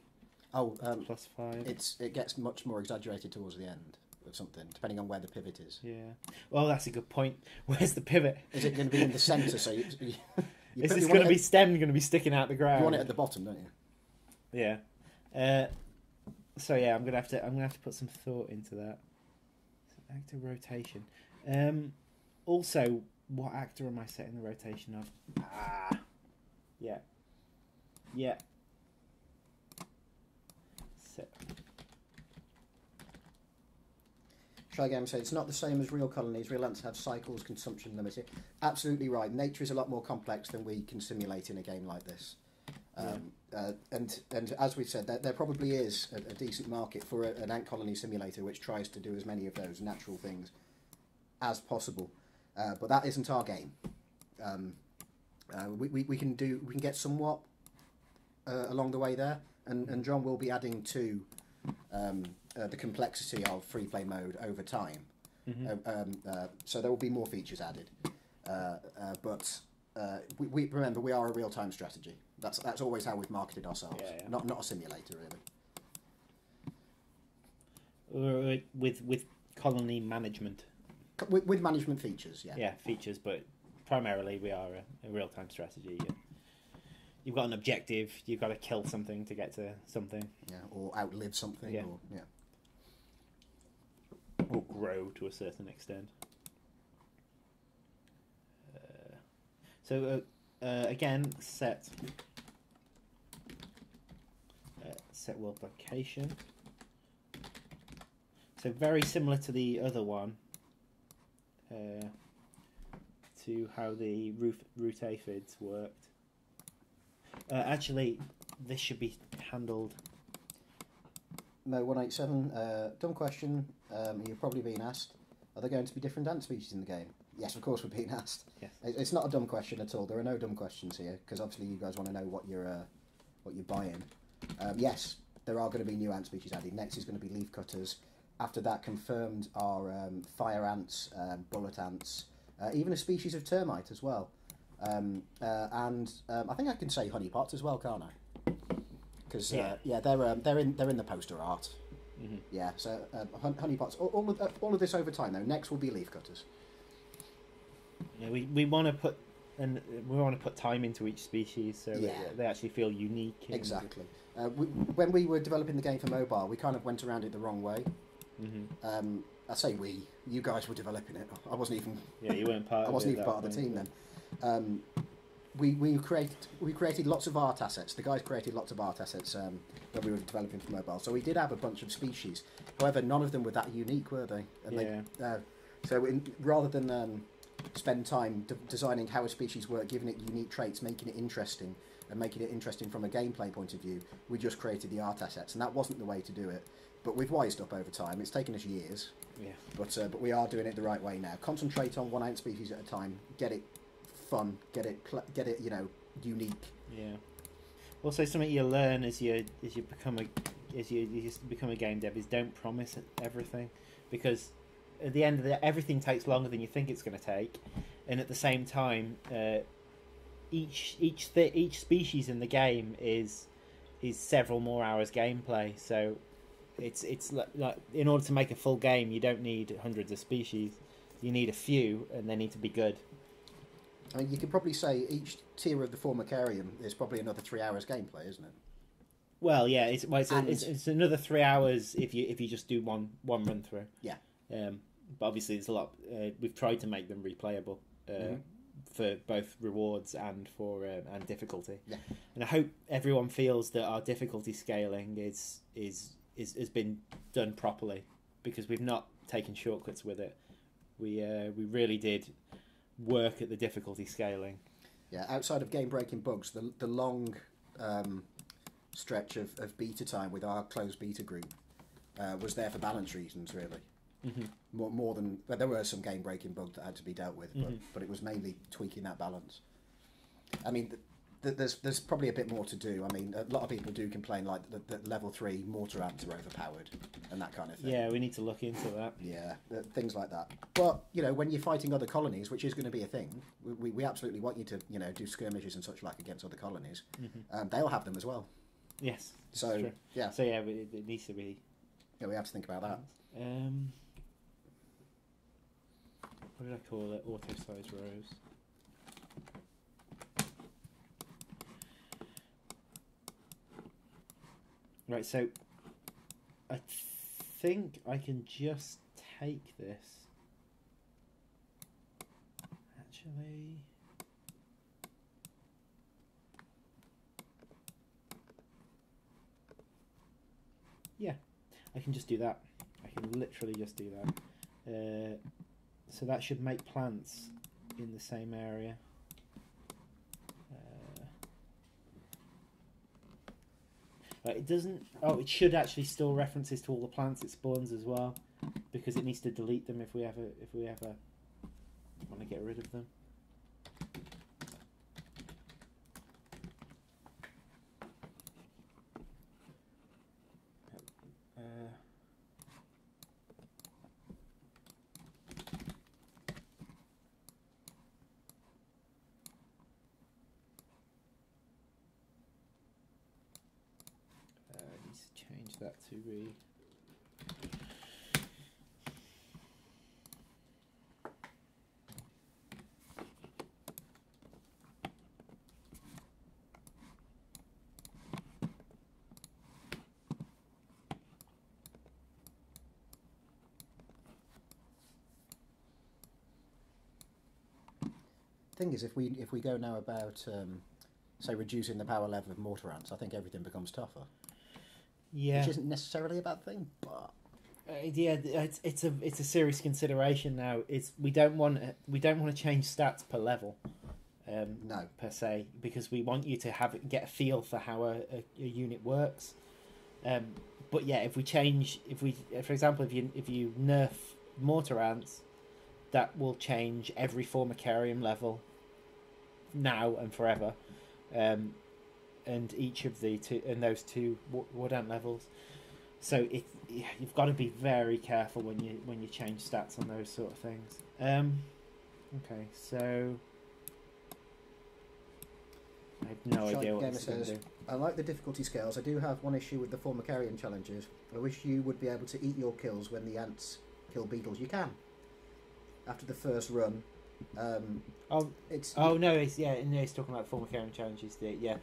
Oh, plus 5. It gets much more exaggerated towards the end of something, depending on where the pivot is. Yeah. Well, that's a good point. Where's the pivot? Is it going to be in the centre? So is this going to be stem going to be sticking out the ground? You want it at the bottom, don't you? Yeah. So yeah, I'm gonna have to put some thought into that. Actor rotation. Also, what actor am I setting the rotation of? Yeah. Set. Try again. So it's not the same as real colonies. Real ants have cycles, consumption limited. Absolutely right. Nature is a lot more complex than we can simulate in a game like this. And as we said, there probably is a decent market for an ant colony simulator which tries to do as many of those natural things as possible. But that isn't our game. We can get somewhat along the way there, and John will be adding to the complexity of free play mode over time. So there will be more features added. But we remember, we are a real time strategy. That's always how we've marketed ourselves. Yeah. Not a simulator, really. With colony management. With management features, yeah. Yeah, features, but primarily we are a real time strategy. You've got an objective. You've got to kill something to get to something. Yeah, or outlive something. Yeah. Or grow to a certain extent. So again, set world location. So very similar to the other one, to how the root aphids worked. Actually, this should be handled. No187. Dumb question. You're probably being asked: are there going to be different ant species in the game? Yes, of course we're being asked. Yes. It's not a dumb question at all. There are no dumb questions here, because obviously you guys want to know what you're buying. Yes, there are going to be new ant species added. Next is going to be leaf cutters. After that, confirmed are fire ants, bullet ants, even a species of termite as well. And I think I can say honeypots as well, can't I? Because they're in the poster art. Yeah, so honeypots. All of this over time, though. Next will be leafcutters. Yeah, we want to put time into each species so that they actually feel unique. Exactly. When we were developing the game for mobile, we kind of went around it the wrong way. I say you guys were developing it. I wasn't even. Yeah, you weren't part. I wasn't even part of the team then. We created lots of art assets. The guys created lots of art assets when we were developing for mobile. So we did have a bunch of species. However, none of them were that unique, were they? And rather than spend time designing how a species worked, giving it unique traits, making it interesting, and making it interesting from a gameplay point of view, we just created the art assets, and that wasn't the way to do it. But we've wised up over time. It's taken us years. Yeah. But we are doing it the right way now. Concentrate on one ant species at a time. Get it fun. Get it unique. Yeah. Also, something you learn as you become a game dev is don't promise everything, because at the end of everything takes longer than you think it's going to take, and at the same time, each species in the game is several more hours gameplay. So it's like in order to make a full game, you don't need hundreds of species. You need a few, and they need to be good. I mean, you could probably say each tier of the Formicarium is probably another 3 hours gameplay, isn't it? Well, yeah, it's another 3 hours if you just do one run through. Yeah. But obviously, there's a lot. We've tried to make them replayable for both rewards and for and difficulty. Yeah. And I hope everyone feels that our difficulty scaling has been done properly, because we've not taken shortcuts with it. We really did work at the difficulty scaling. Yeah, outside of game-breaking bugs, the long stretch of beta time with our closed beta group was there for balance reasons, really. More than... Well, there were some game-breaking bugs that had to be dealt with, but it was mainly tweaking that balance. I mean, there's probably a bit more to do. I mean, a lot of people do complain like that level 3 mortar ants are overpowered and that kind of thing. Yeah, we need to look into that. Yeah, things like that. But, when you're fighting other colonies, which is going to be a thing, we absolutely want you to, do skirmishes and such like against other colonies. They'll have them as well. Yes. So, true. Yeah. So, yeah, it needs to be... Yeah, we have to think about that. What did I call it? Auto-size rows. Right, so I think I can just take this. Actually, yeah, I can just do that. I can literally just do that. So that should make plants in the same area. It doesn't... Oh, it should actually store references to all the plants it spawns as well, because it needs to delete them if we ever want to get rid of them. Change that to be... Thing is, if we go now about say reducing the power level of mortar ants, I think everything becomes tougher. Yeah, which isn't necessarily a bad thing, but yeah, it's a serious consideration now. We don't want to change stats per level, no, per se, because we want you to get a feel for how a unit works. But yeah, for example, if you nerf mortar ants, that will change every Formicarium level now and forever. And each of those two wood ant levels, so you've got to be very careful when you change stats on those sort of things. Okay, so I have no Shite idea what Gamer this is going to says, do. I like the difficulty scales. I do have one issue with the Formicarian challenges. I wish you would be able to eat your kills when the ants kill beetles. You can. After the first run, it's... Oh no, he's talking about the Formicarium challenges. If you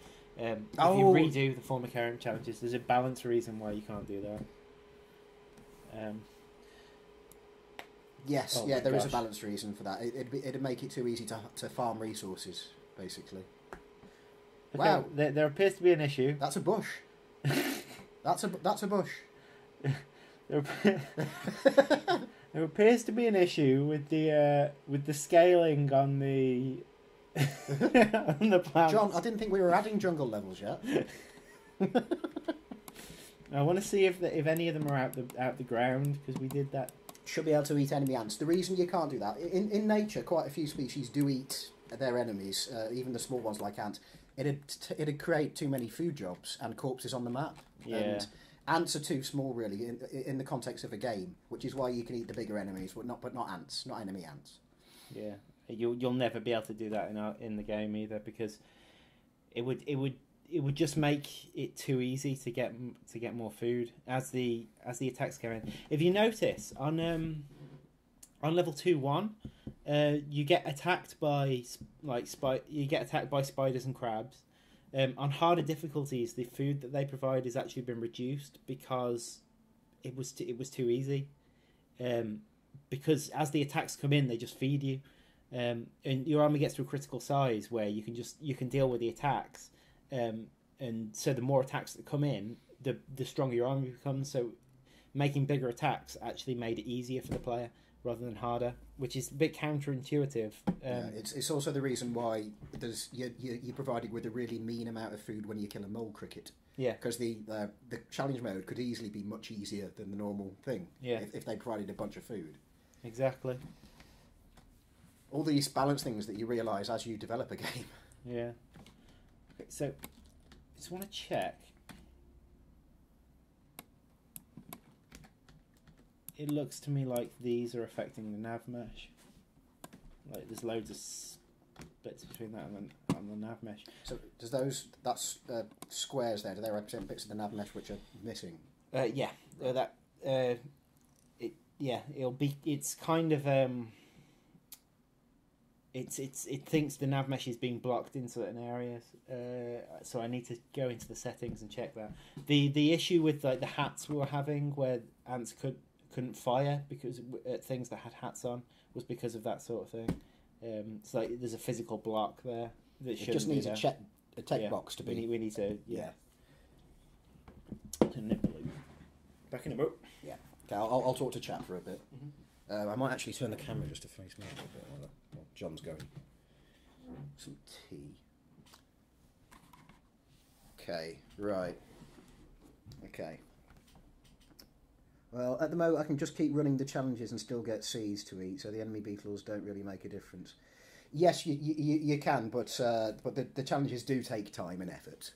Oh. redo the Formicarium challenges, there's a balance reason why you can't do that. Yes, Oh yeah, my there is a gosh. balanced reason for that. It'd make it too easy to farm resources, basically. Okay, Wow. there appears to be an issue. That's a bush. That's a bush. There appears to be an issue with the scaling on the on the plants. John, I didn't think we were adding jungle levels yet. I want to see if any of them are out the ground, because we did that. Should be able to eat enemy ants. The reason you can't do that, in nature, quite a few species do eat their enemies, even the small ones like ants. It'd create too many food jobs and corpses on the map. Yeah. And ants are too small, really, in the context of a game, which is why you can eat the bigger enemies, but not ants, not enemy ants. Yeah, you'll never be able to do that in the game either, because it would just make it too easy to get more food as the attacks go in. If you notice on level 2-1, you get attacked by spiders and crabs. On harder difficulties, the food that they provide has actually been reduced because it was too easy. Because as the attacks come in, they just feed you, and your army gets to a critical size where you can deal with the attacks. And so the more attacks that come in, the stronger your army becomes. So making bigger attacks actually made it easier for the player rather than harder, which is a bit counterintuitive. It's also the reason why you're provided with a really mean amount of food when you kill a mole cricket. Yeah, because the challenge mode could easily be much easier than the normal thing. Yeah, if they provided a bunch of food. Exactly. All these balance things that you realise as you develop a game. Yeah. Okay, so I just want to check. It looks to me like these are affecting the nav mesh. Like there's loads of bits between that and the nav mesh. So that's squares there? Do they represent bits of the nav mesh which are missing? It's kind of it thinks the nav mesh is being blocked in certain areas. So I need to go into the settings and check that. The issue with like the hats we were having, where ants couldn't fire because things that had hats on, was because of that sort of thing. So like, there's a physical block there that it just needs a check box to be. We need to to nip the loop. Back in a boat. Yeah. Okay, I'll talk to chat for a bit. Mm-hmm. I might actually turn the camera just to face me a little bit while John's going. Some tea. Okay, right. Okay. Well, at the moment I can just keep running the challenges and still get seeds to eat, so the enemy beetles don't really make a difference. Yes, you can, but the challenges do take time and effort.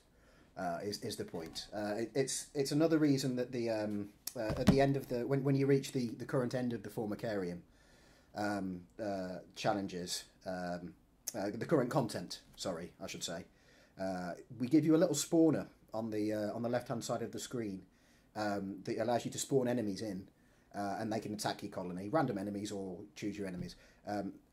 Is the point? It's another reason that the at the end of the when you reach the current end of the Formicarium challenges, the current content. Sorry, I should say. We give you a little spawner on the left hand side of the screen that allows you to spawn enemies in, and they can attack your colony, random enemies, or choose your enemies.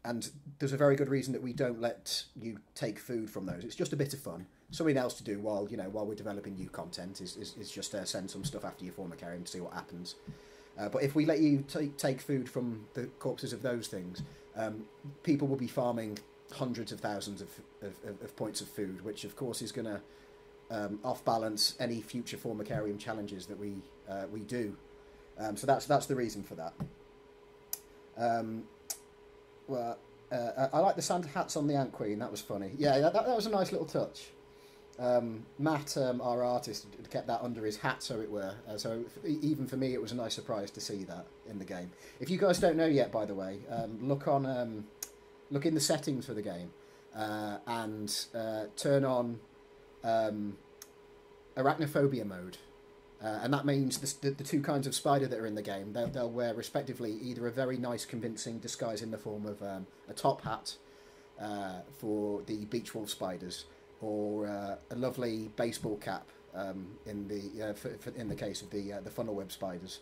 And there's a very good reason that we don't let you take food from those. It's just a bit of fun. Something else to do while we're developing new content is just send some stuff after your Formicarium to see what happens. But if we let you take food from the corpses of those things, people will be farming hundreds of thousands of points of food, which of course is going to off balance any future Formicarium challenges that we do. So that's the reason for that. I like the Santa hats on the Ant Queen. That was funny. Yeah, that was a nice little touch. Matt, our artist, kept that under his hat, so it were. So even for me, it was a nice surprise to see that in the game. If you guys don't know yet, by the way, look in the settings for the game and turn on arachnophobia mode. And that means the two kinds of spider that are in the game, they'll wear respectively either a very nice convincing disguise in the form of a top hat for the beach wolf spiders, or a lovely baseball cap in the case of the funnel web spiders.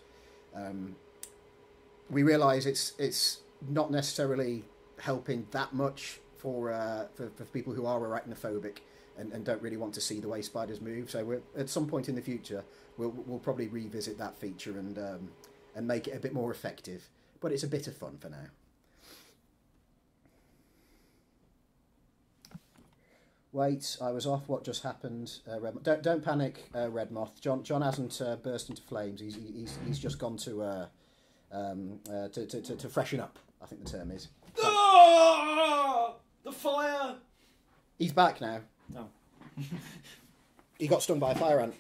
We realise it's not necessarily helping that much for people who are arachnophobic and don't really want to see the way spiders move. So at some point in the future, we'll probably revisit that feature and make it a bit more effective. But it's a bit of fun for now. Wait, I was off. What just happened? Don't panic, Red Moth. John hasn't burst into flames. He's just gone to freshen up, I think the term is. Ah! The fire! He's back now. Oh. He got stung by a fire ant.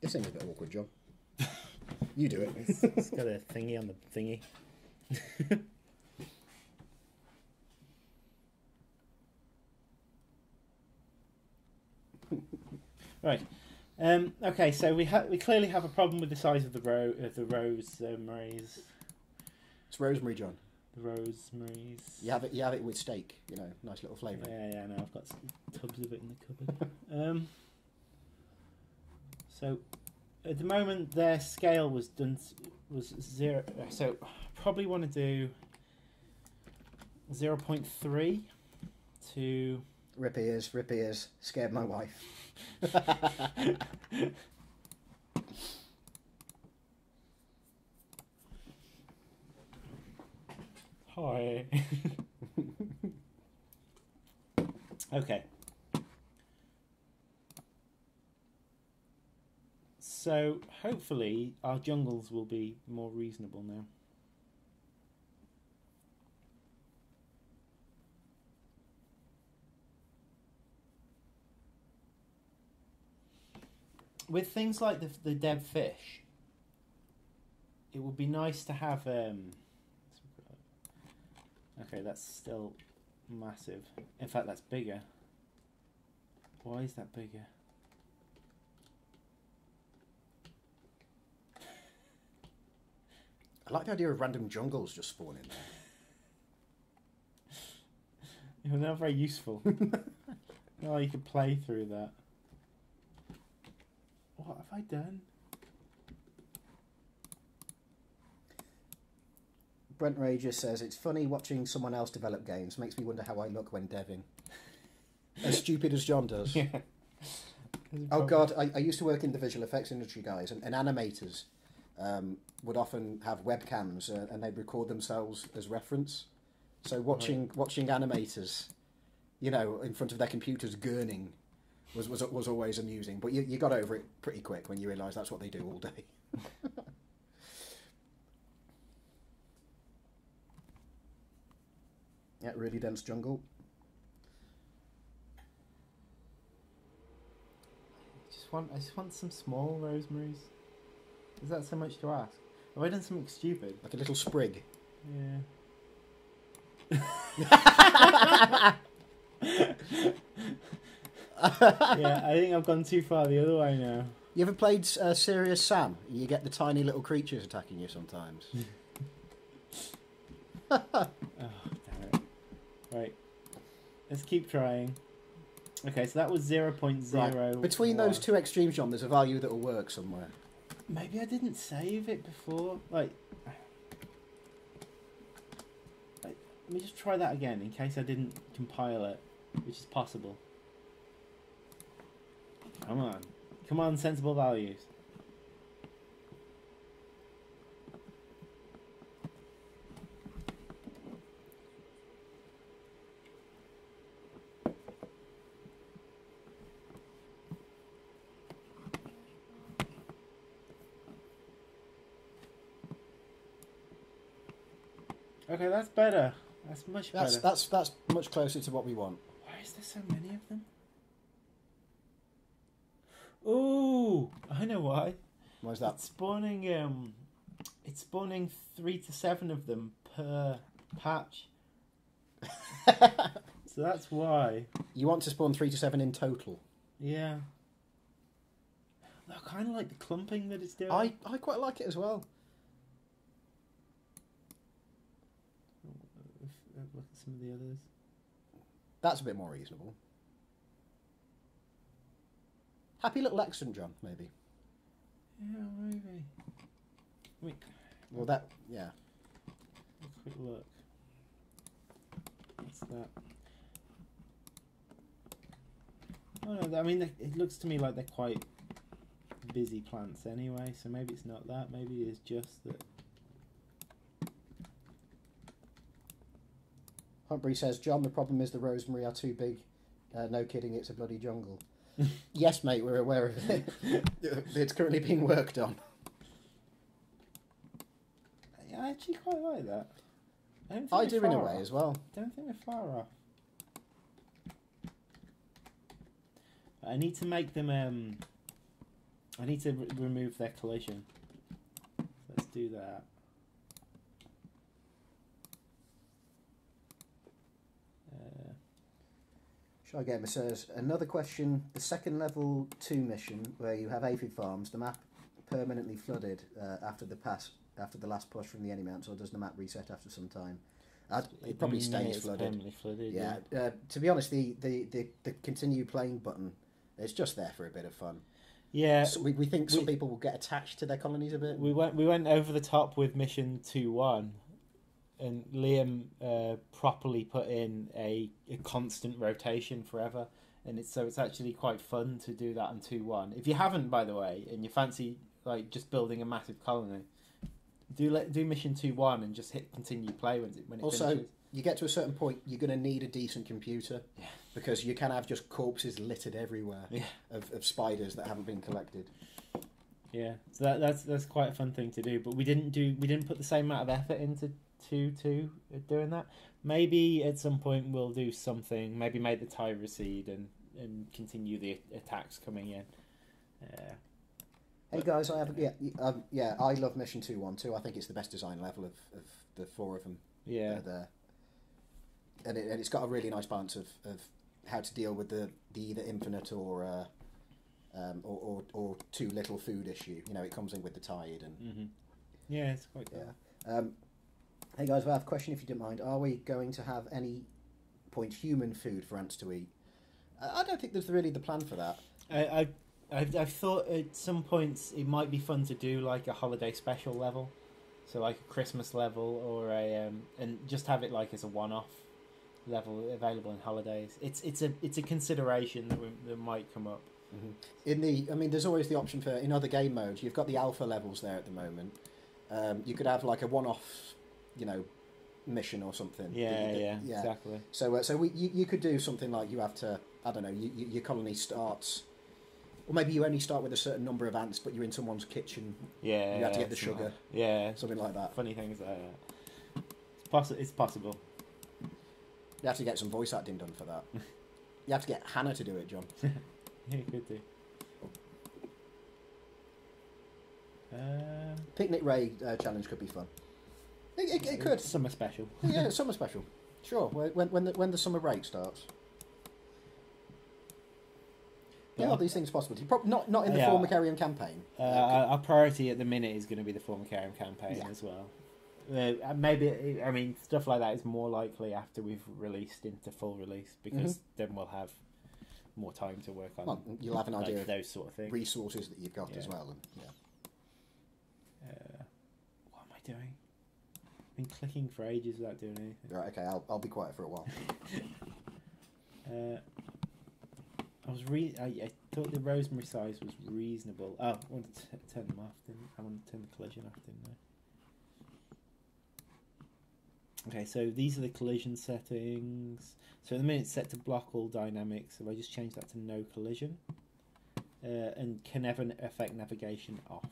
This seems a bit awkward, John. You do it. It's got a thingy on the thingy. Right. Okay, so we clearly have a problem with the size of the rosemaries. It's rosemary, John. The rosemaries. You have it with steak. You know, nice little flavour. Yeah. No, I've got some tubs of it in the cupboard. So, at the moment, their scale was 0. So, I probably want to do 0.3 to. Rip ears. Scared my wife. Hi. Okay. So, hopefully, our jungles will be more reasonable now. With things like the dead fish, it would be nice to have. Okay, that's still massive. In fact, that's bigger. Why is that bigger? I like the idea of random jungles just spawning there. They're not very useful. Oh, you could play through that. What have I done? Brent Rager says, it's funny watching someone else develop games. Makes me wonder how I look when deving. As stupid as John does. Yeah. Oh God, I used to work in the visual effects industry, guys, and animators would often have webcams and they'd record themselves as reference. So watching animators, you know, in front of their computers gurning was always amusing. But you got over it pretty quick when you realise that's what they do all day. Yeah, really dense jungle. I just want some small rosemaries. Is that so much to ask? Have I done something stupid? Like a little sprig. Yeah. Yeah, I think I've gone too far the other way now. You ever played Serious Sam? You get the tiny little creatures attacking you sometimes. Oh, damn it. Right. Let's keep trying. Okay, so that was 0.0. Right. Between those two extremes, John, there's a value that will work somewhere. Maybe I didn't save it before. Like, let me just try that again in case I didn't compile it, which is possible. Come on. Come on, sensible values. Okay, that's better. That's much better. That's much closer to what we want. Why is there so many of them? Ooh, I know why. Why is that? It's spawning 3 to 7 of them per patch. So that's why. You want to spawn 3 to 7 in total? Yeah. I kind of like the clumping that it's doing. I quite like it as well. look at some of the others. That's a bit more reasonable. Happy little accident, John, maybe. Yeah, maybe. Wait. Well, that, yeah. A quick look. What's that? Oh no, I mean, it looks to me like they're quite busy plants anyway, so maybe it's not that. Maybe it's just that. Humphrey says, John, the problem is the rosemary are too big. No kidding, it's a bloody jungle. Yes, mate, we're aware of it. It's currently being worked on. I actually quite like that. I do in a way as well. I don't think we're far off. I need to make them. I need to remove their collision. Let's do that. Shall I get it? Says another question. The second level 2 mission where you have aphid farms, the map permanently flooded after the last push from the enemy maps, or does the map reset after some time? It probably stays flooded. Permanently flooded. Yeah. To be honest, the continue playing button, it's just there for a bit of fun. Yeah. So we think some people will get attached to their colonies a bit. We went over the top with mission 2-1. And Liam properly put in a constant rotation forever, and it's actually quite fun to do that on 2-1. If you haven't, by the way, and you fancy like just building a massive colony, do mission 2-1 and just hit continue play when it also, finishes. You get to a certain point, you're going to need a decent computer, because you can have just corpses littered everywhere of spiders that haven't been collected. Yeah, so that's quite a fun thing to do, but we didn't put the same amount of effort into 2-2 doing that. Maybe at some point we'll do something. Maybe make the tide recede and continue the attacks coming in. Hey guys, I love Mission 2-1-2. I think it's the best design level of the 4 of them. Yeah. There. And it's got a really nice balance of how to deal with the either infinite or too little food issue. You know, it comes in with the tide and. Mm-hmm. Yeah, it's quite good. Yeah. Hey guys, I have a question if you don't mind. Are we going to have any point human food for ants to eat? I don't think there's really the plan for that. I've thought at some points it might be fun to do like a holiday special level, so like a Christmas level or and just have it like as a one-off level available in holidays. It's a consideration that might come up. Mm-hmm. There's always the option for in other game modes. You've got the alpha levels there at the moment. You could have like a one-off, mission or something. Yeah, exactly. So you could do something like you have to, I don't know, your colony starts, or maybe you only start with a certain number of ants, but you're in someone's kitchen. Yeah, you have to get the sugar. Yeah, something like that. Funny things like that. It's possible. You have to get some voice acting done for that. You have to get Hannah to do it, John. Yeah, you could do. Picnic Ray challenge could be fun. It could. Summer special. Yeah, summer special. Sure. When the summer break starts. Yeah, all these things possible. Not in the Formicarium campaign. Our priority at the minute is going to be the Formicarium campaign as well. Maybe stuff like that is more likely after we've released into full release, because then we'll have more time to work on. Well, you'll have an idea of those sort of things, resources that you've got as well. And, what am I doing? I've been clicking for ages without doing anything. Right. Okay. I'll be quiet for a while. I thought the rosemary size was reasonable. Oh, I wanted to turn them off, didn't I? I wanted to turn the collision off, didn't I? Okay, so these are the collision settings. So at the minute it's set to block all dynamics. So I just change that to no collision. And can never affect navigation off.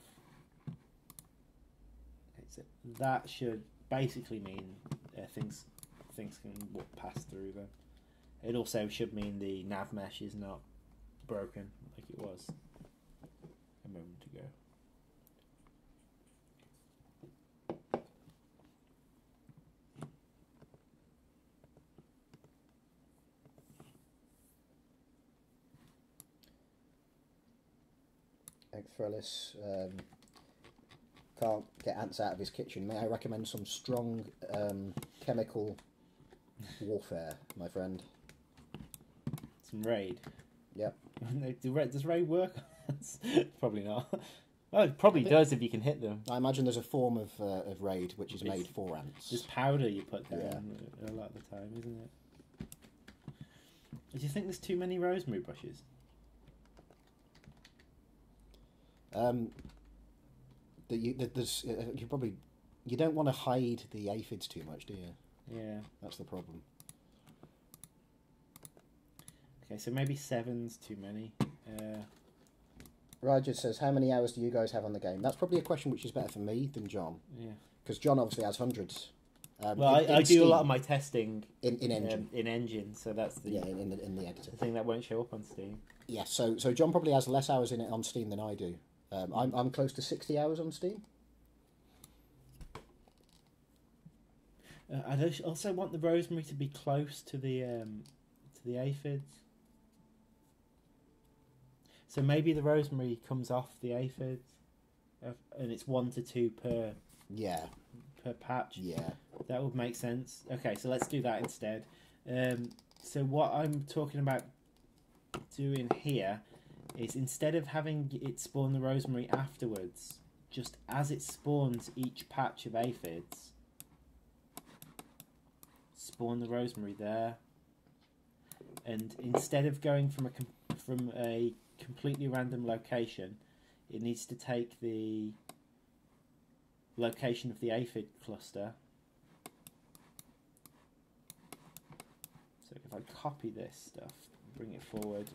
Okay, so that should basically mean things can walk past through them. It also should mean the nav mesh is not broken like it was a moment ago. Ecthrellis can't get ants out of his kitchen. May I recommend some strong chemical warfare, my friend. Some raid. Yep. Does raid work? Probably not. Well, it probably does if you can hit them. I imagine there's a form of raid which is made for ants. There's powder you put down a lot of the time, isn't it? Do you think there's too many rosemary bushes? You don't want to hide the aphids too much, do you? Yeah. That's the problem. Okay, so maybe 7's too many. Roger says, how many hours do you guys have on the game? That's probably a question which is better for me than John. Yeah. Because John obviously has hundreds. Well, I do a lot of my testing in Engine. In Engine, so that's the in the editor. The thing that won't show up on Steam. Yeah, so John probably has less hours in it on Steam than I do. I'm close to 60 hours on Steam. I also want the rosemary to be close to the aphids. So maybe the rosemary comes off the aphids, and it's 1 to 2 per patch. Yeah, that would make sense. Okay, so let's do that instead. So what I'm talking about doing here is, instead of having it spawn the rosemary afterwards, just as it spawns each patch of aphids, spawn the rosemary there. And instead of going from a completely random location, it needs to take the location of the aphid cluster. So if I copy this stuff, bring it forward,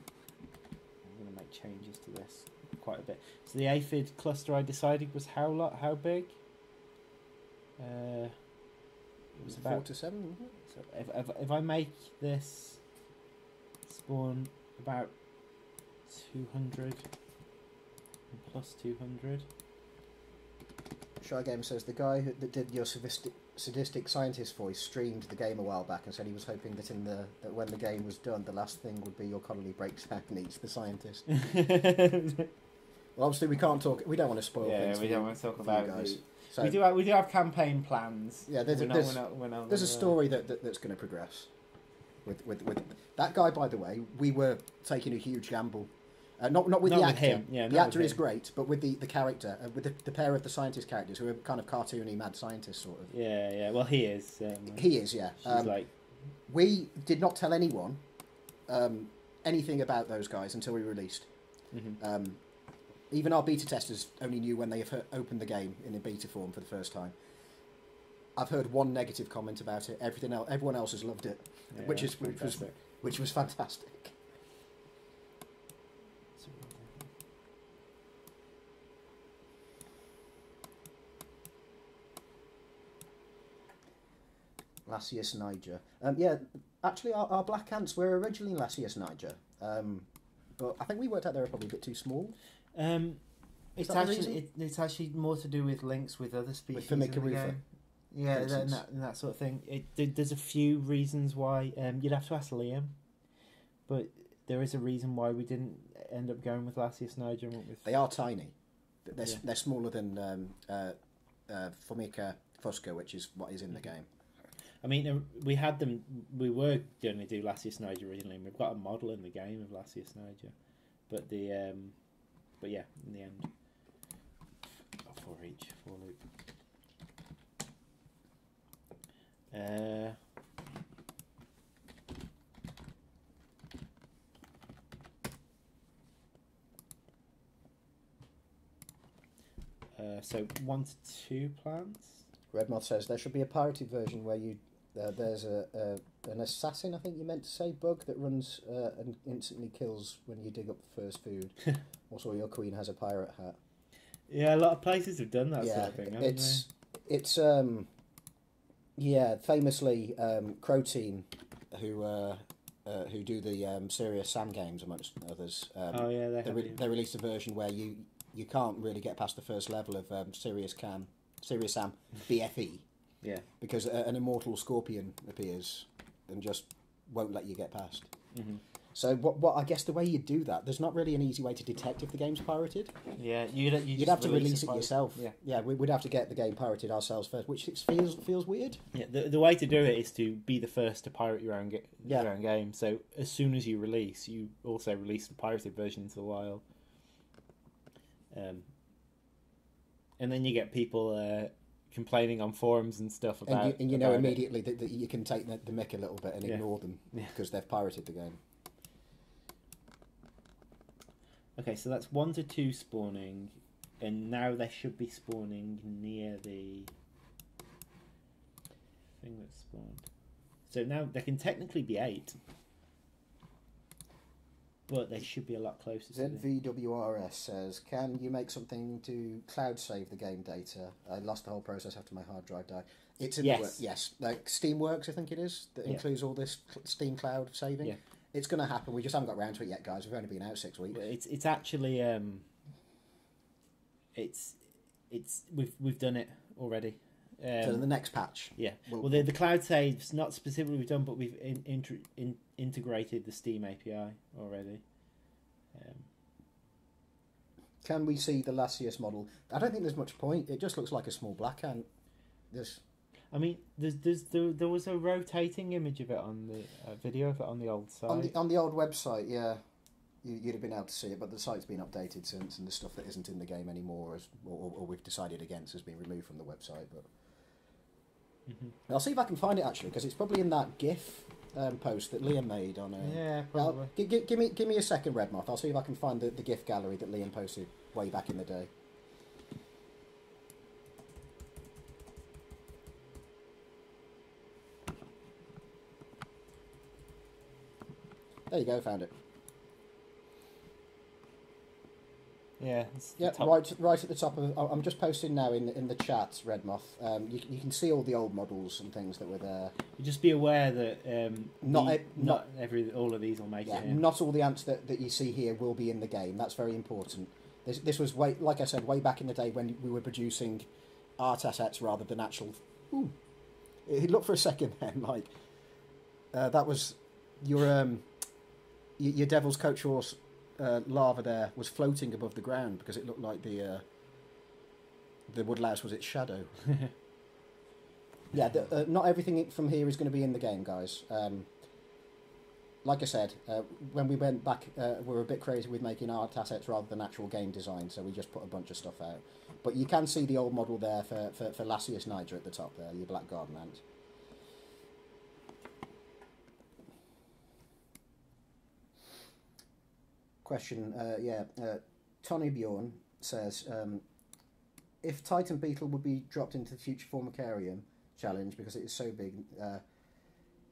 I'm going to make changes to this quite a bit. So the aphid cluster I decided was how big? It was about 4 to 7. Wasn't it? So if I make this spawn about 200 and plus 200. Shy Game says, the guy that did your sadistic scientist voice streamed the game a while back and said he was hoping that that when the game was done, the last thing would be your colony breaks down and eats the scientist. Well, obviously we can't talk. We don't want to spoil things. Yeah, we don't want to talk about you guys. So, we do have campaign plans. Yeah, there's a story that's going to progress. With that guy, by the way, we were taking a huge gamble. Not with the actor. Him. Yeah, the actor is great, but with the character, with the pair of the scientist characters who are kind of cartoony mad scientists, sort of. Yeah. Well, he is. He is, yeah. We did not tell anyone anything about those guys until we released. Mm-hmm. Even our beta testers only knew when they have opened the game in a beta form for the first time. I've heard one negative comment about it. Everyone else has loved it, yeah, which was fantastic. Lasius Niger. Yeah, actually, our black ants were originally Lasius Niger, but I think we worked out they were probably a bit too small. It's actually more to do with links with other species in the game. Yeah, that sort of thing. There's a few reasons why. You'd have to ask Liam, but there is a reason why we didn't end up going with Lasius Niger. They are tiny. They're smaller than Formica fusca, which is what is in the game. I mean, we had them. We were going to do Lasius Niger originally, and we've got a model in the game of Lasius Niger, but yeah, in the end, for loop. So 1 to 2 plants. Redmoth says there should be a pirated version where you there's an assassin, I think you meant to say, bug that runs and instantly kills when you dig up the first food. Also, your queen has a pirate hat. Yeah, a lot of places have done that sort of thing, haven't they? It's famously Croteam, who do the Serious Sam games amongst others. They released a version where you can't really get past the first level of Serious Sam BFE. Yeah. Because an immortal scorpion appears and just won't let you get past. Mm-hmm. So what I guess the way you do that, there's not really an easy way to detect if the game's pirated. Yeah, you'd have to release it yourself. Yeah, we'd have to get the game pirated ourselves first, which feels weird. Yeah, the way to do it is to be the first to pirate your own game. So as soon as you release, you also release the pirated version into the wild. And then you get people complaining on forums and stuff about. And you know immediately that you can take the mick a little bit and ignore them because they've pirated the game. Okay, so that's 1 to 2 spawning, and now they should be spawning near the thing that spawned. So now they can technically be 8, but they should be a lot closer. ZVWRS says, "Can you make something to cloud save the game data? I lost the whole process after my hard drive died." It's in yes, like Steamworks, I think it is, that includes all this Steam Cloud saving. Yeah. It's going to happen. We just haven't got around to it yet, guys. We've only been out 6 weeks. It's actually we've done it already. So the next patch, the cloud saves not specifically done, but we've integrated the Steam API already. Can we see the Lasius model? I don't think there's much point. It just looks like a small black ant. I mean, there was a rotating image of it on the video of it on the old site. On the old website, yeah. You'd have been able to see it, but the site's been updated since, and the stuff that isn't in the game anymore, or we've decided against, has been removed from the website. But I'll see if I can find it actually, because it's probably in that GIF post that Liam made on. Yeah, probably. Give me a second, Redmoth. I'll see if I can find the GIF gallery that Liam posted way back in the day. There you go, found it. Yeah, right at the top of. I'm just posting now in the chat, Redmoth. You can see all the old models and things that were there. You just be aware that not all of these will make it in. Not all the ants that you see here will be in the game. That's very important. This was like I said, way back in the day when we were producing art assets rather than actual. Ooh, look for a second then, like that was your Devil's Coach Horse lava there was floating above the ground because it looked like the woodlouse was its shadow. Yeah, not everything from here is going to be in the game, guys. Like I said, when we went back, we were a bit crazy with making art assets rather than actual game design, so we just put a bunch of stuff out. But you can see the old model there for Lasius Niger at the top there, your black garden ant. Question, Tony Bjorn says, if Titan Beetle would be dropped into the Future Formicarium challenge because it is so big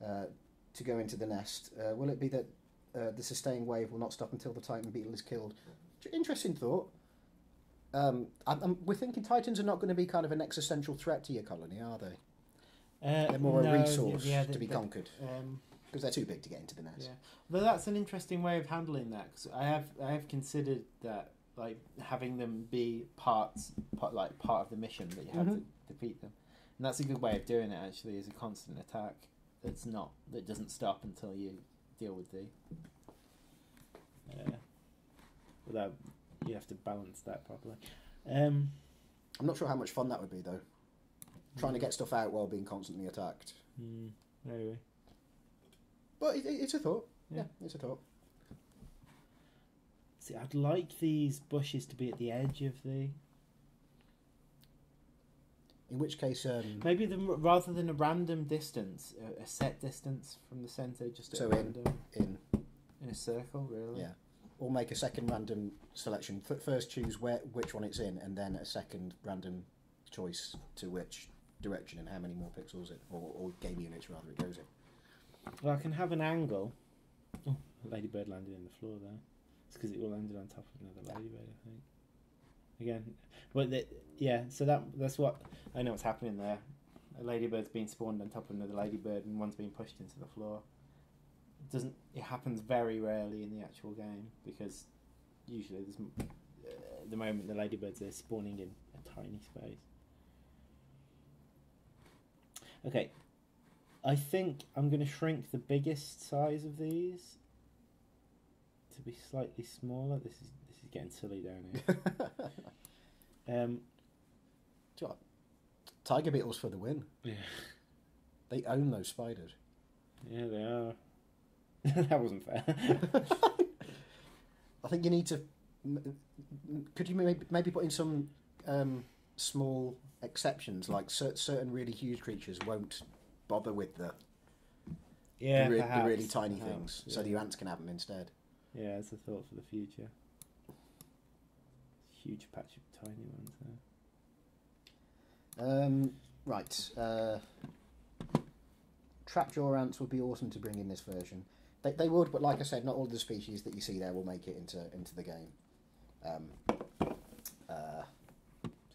to go into the nest, will it be that the sustained wave will not stop until the Titan Beetle is killed? Interesting thought. We're thinking Titans are not going to be kind of an existential threat to your colony, are they? They're more a resource to be conquered. Because they're too big to get into the nest. Yeah, but that's an interesting way of handling that. Cause I have considered that, like having them be part of the mission that you have to defeat them, and that's a good way of doing it. Actually, is a constant attack that doesn't stop until you deal with the. Without you have to balance that properly. I'm not sure how much fun that would be though. Trying to get stuff out while being constantly attacked. Maybe. But it's a thought. Yeah, it's a thought. See, I'd like these bushes to be at the edge of the... In which case... maybe rather than a random distance, a set distance from the centre, just in a circle, really. Yeah. Or make a second random selection. First choose which one it's in, and then a second random choice to which direction and how many more pixels or game units rather it goes in. Well, I can have an angle. Oh, a ladybird landed in the floor there. It's because it all landed on top of another ladybird, I think. Again, so that's what I know what's happening there. A ladybird's being spawned on top of another ladybird, and one's being pushed into the floor. It happens very rarely in the actual game because usually there's the moment the ladybirds are spawning in a tiny space. Okay. I think I'm going to shrink the biggest size of these to be slightly smaller. This is getting silly down here. Do you know what? Tiger beetles for the win. Yeah. They own those spiders. Yeah, they are. That wasn't fair. I think you need to. Could you maybe put in some small exceptions, like certain really huge creatures won't bother with the really tiny things, so the ants can have them instead. Yeah, it's a thought for the future. Huge patch of tiny ones there. Right. Trapjaw ants would be awesome to bring in this version. They would, but like I said, not all of the species that you see there will make it into the game.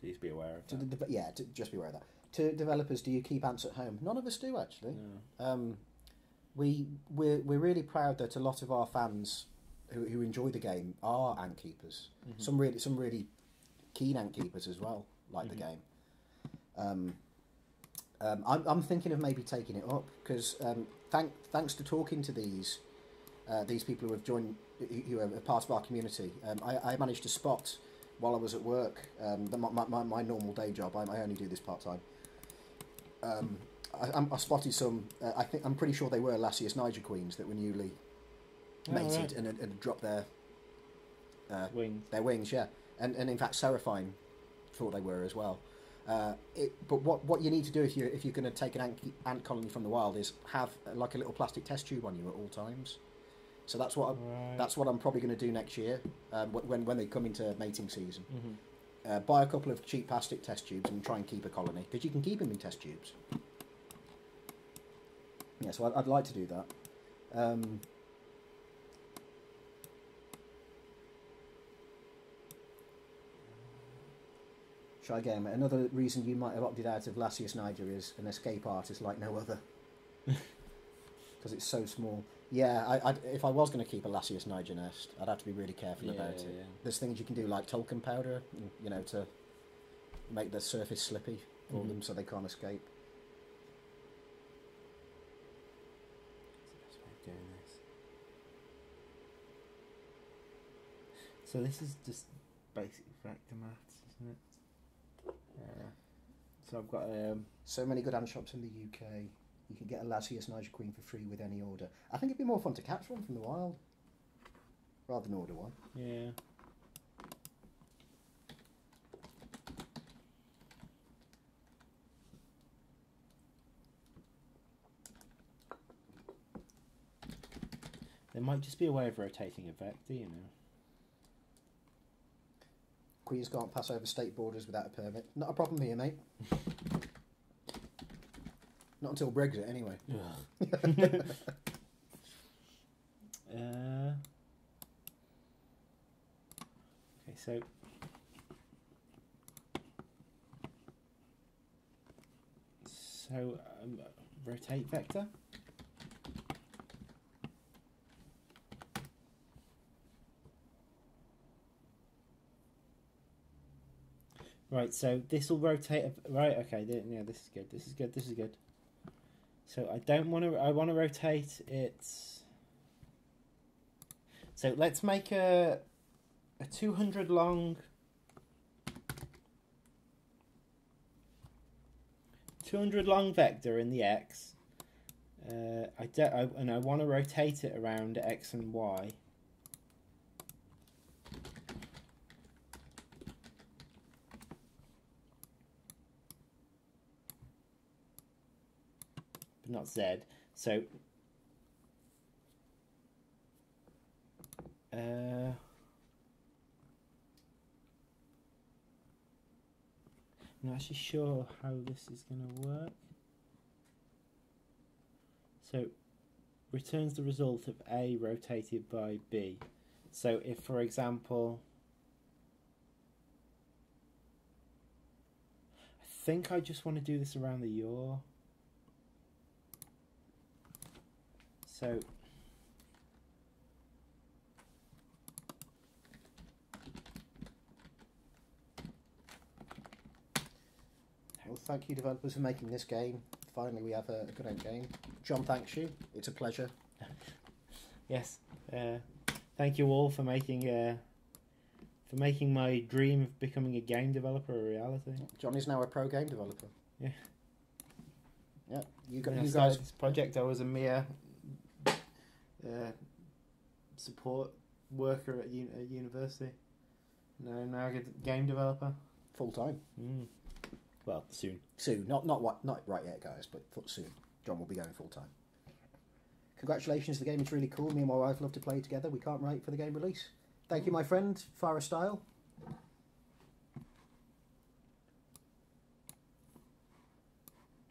Please be aware of that. Just be aware of that. To developers, do you keep ants at home? None of us do, actually. No. We're really proud that a lot of our fans who enjoy the game are ant keepers. Mm-hmm. Some really keen ant keepers as well, like the game. I'm thinking of maybe taking it up because thanks to talking to these people who have joined, who are part of our community, I managed to spot while I was at work, my normal day job. I only do this part time. I spotted some. I'm pretty sure they were Lasius Niger queens that were newly mated and had dropped their wings. Their wings, yeah, and in fact Seraphine thought they were as well. But what you need to do if you're going to take an ant colony from the wild is have like a little plastic test tube on you at all times. So that's what I'm probably going to do next year when they come into mating season. Mm-hmm. Buy a couple of cheap plastic test tubes and try and keep a colony because you can keep them in test tubes. Yeah, so I'd like to do that. Try again. Another reason you might have opted out of Lasius Niger is an escape artist like no other. Because it's so small. Yeah, if I was going to keep a Lasius Niger nest, I'd have to be really careful about it. Yeah. There's things you can do like talcum powder, to make the surface slippy for them so they can't escape. What's the best way of doing this? So this is just basic vector maths, isn't it? So I've got so many good ant shops in the UK. You can get a Lasius Niger queen for free with any order. I think it'd be more fun to catch one from the wild rather than order one. Yeah. There might just be a way of rotating a vector, Queens can't pass over state borders without a permit. Not a problem here, mate. Not until Brexit, anyway. Okay, so rotate vector. Right, so this will rotate. Right, okay, yeah, this is good. This is good. This is good. So I don't want to. I want to rotate it. So let's make a 200 long. 200 long vector in the X. I want to rotate it around X and Y. But not Z. So I'm not actually sure how this is going to work. So returns the result of A rotated by B. So if, for example, I think I just want to do this around the yaw. So well, thank you developers for making this game. Finally we have a good end game. John, thanks you. It's a pleasure. Yes. Thank you all for making my dream of becoming a game developer a reality. John is now a pro game developer. Yeah. Yeah. You When I guys. started this project, I was a mere support worker at university. No, now I'm a game developer. Full time. Well, soon. Soon. Not right yet, guys, but soon. John will be going full time. Congratulations, the game is really cool. Me and my wife love to play together. We can't wait for the game release. Thank you, my friend, Fire Style.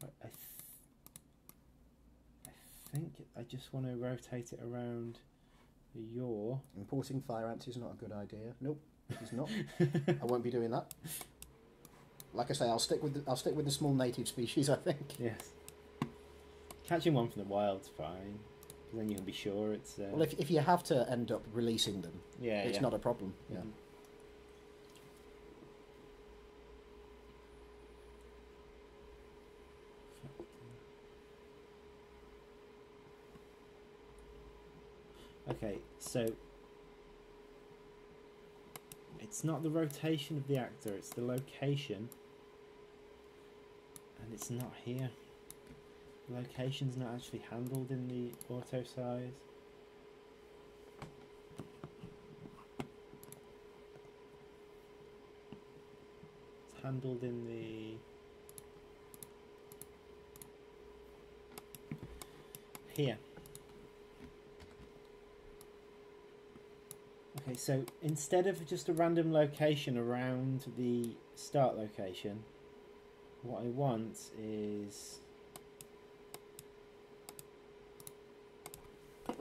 I think I just want to rotate it around the yaw. Importing fire ants is not a good idea. Nope, it's not. I won't be doing that. Like I say, I'll stick with the small native species, I think. Yes. Catching one from the wild's fine. Then you can be sure it's. Well, if you have to end up releasing them, it's not a problem. Yeah. Mm-hmm. Okay, so it's not the rotation of the actor; it's the location, and it's not here. The location's not actually handled in the auto size. It's handled in the here. Okay, so instead of just a random location around the start location, what I want is...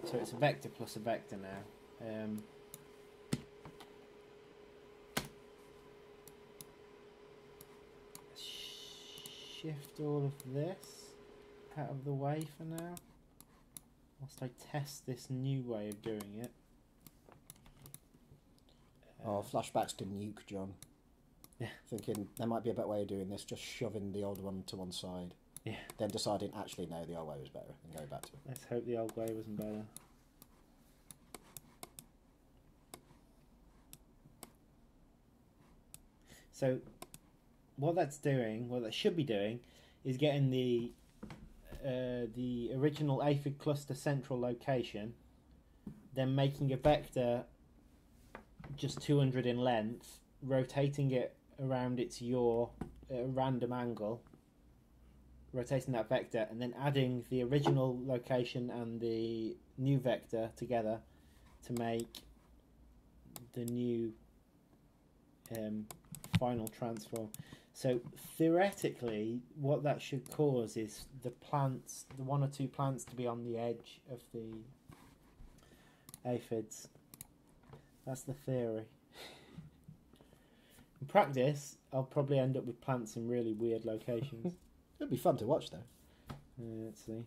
So it's a vector plus a vector now. Shift all of this out of the way for now, whilst I test this new way of doing it. Flashbacks to Nuke, John. Yeah. Thinking there might be a better way of doing this, just shoving the old one to one side. Yeah. Then deciding, actually, no, the old way was better, and going back to it. Let's hope the old way wasn't better. So, what that's doing, what that should be doing, is getting the original Aphid cluster central location, then making a vector just 200 in length, rotating it around its yaw at a random angle, rotating that vector, and then adding the original location and the new vector together to make the new final transform. So theoretically, what that should cause is the plants, the one or two plants, to be on the edge of the aphids. That's the theory. In practice, I'll probably end up with plants in really weird locations. It'd be fun to watch, though. Let's see.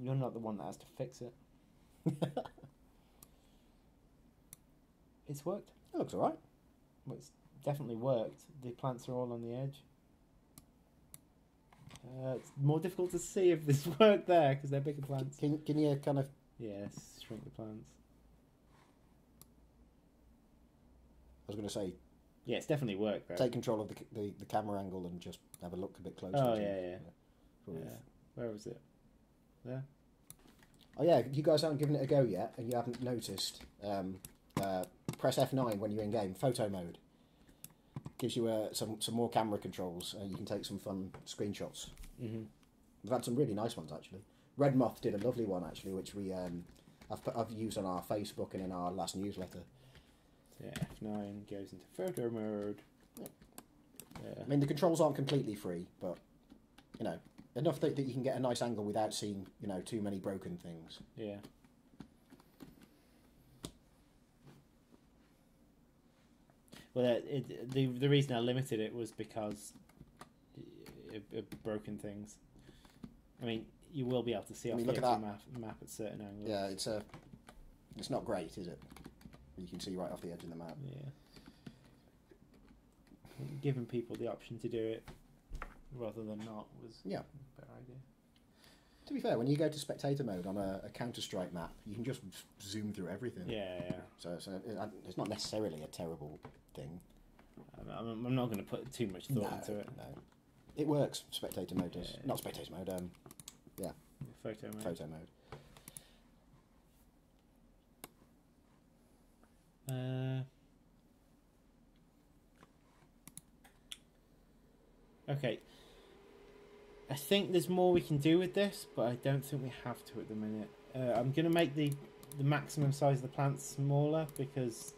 You're not the one that has to fix it. It's worked. It looks alright. Well, it's definitely worked. The plants are all on the edge. It's more difficult to see if this worked there because they're bigger plants. Can you kind of... Yes, shrink the plants. I was going to say... Yeah, it's definitely worked, right? Take control of the camera angle and just have a look a bit closer. Oh, yeah. Where was it? There? Oh, yeah, you guys haven't given it a go yet, and you haven't noticed. Press F9 when you're in game. Photo mode. Gives you some more camera controls, and you can take some fun screenshots. Mm-hmm. We've had some really nice ones, actually. Red Moth did a lovely one, actually, which I've used on our Facebook and in our last newsletter. Yeah, F9 goes into photo mode. Yeah. I mean, the controls aren't completely free, but, enough that you can get a nice angle without seeing, too many broken things. Yeah. Well, the reason I limited it was because of broken things. I mean, you will be able to see off the map at certain angles. Yeah, it's not great, is it? You can see right off the edge of the map. Yeah. Giving people the option to do it rather than not was a better idea. To be fair, when you go to spectator mode on a Counter-Strike map, you can just zoom through everything. Yeah. So it's not necessarily a terrible thing. I'm not going to put too much thought into it. No, it works. Spectator mode does. Not spectator mode. Photo mode. Photo mode. Okay. I think there's more we can do with this, but I don't think we have to at the minute. I'm going to make the maximum size of the plants smaller because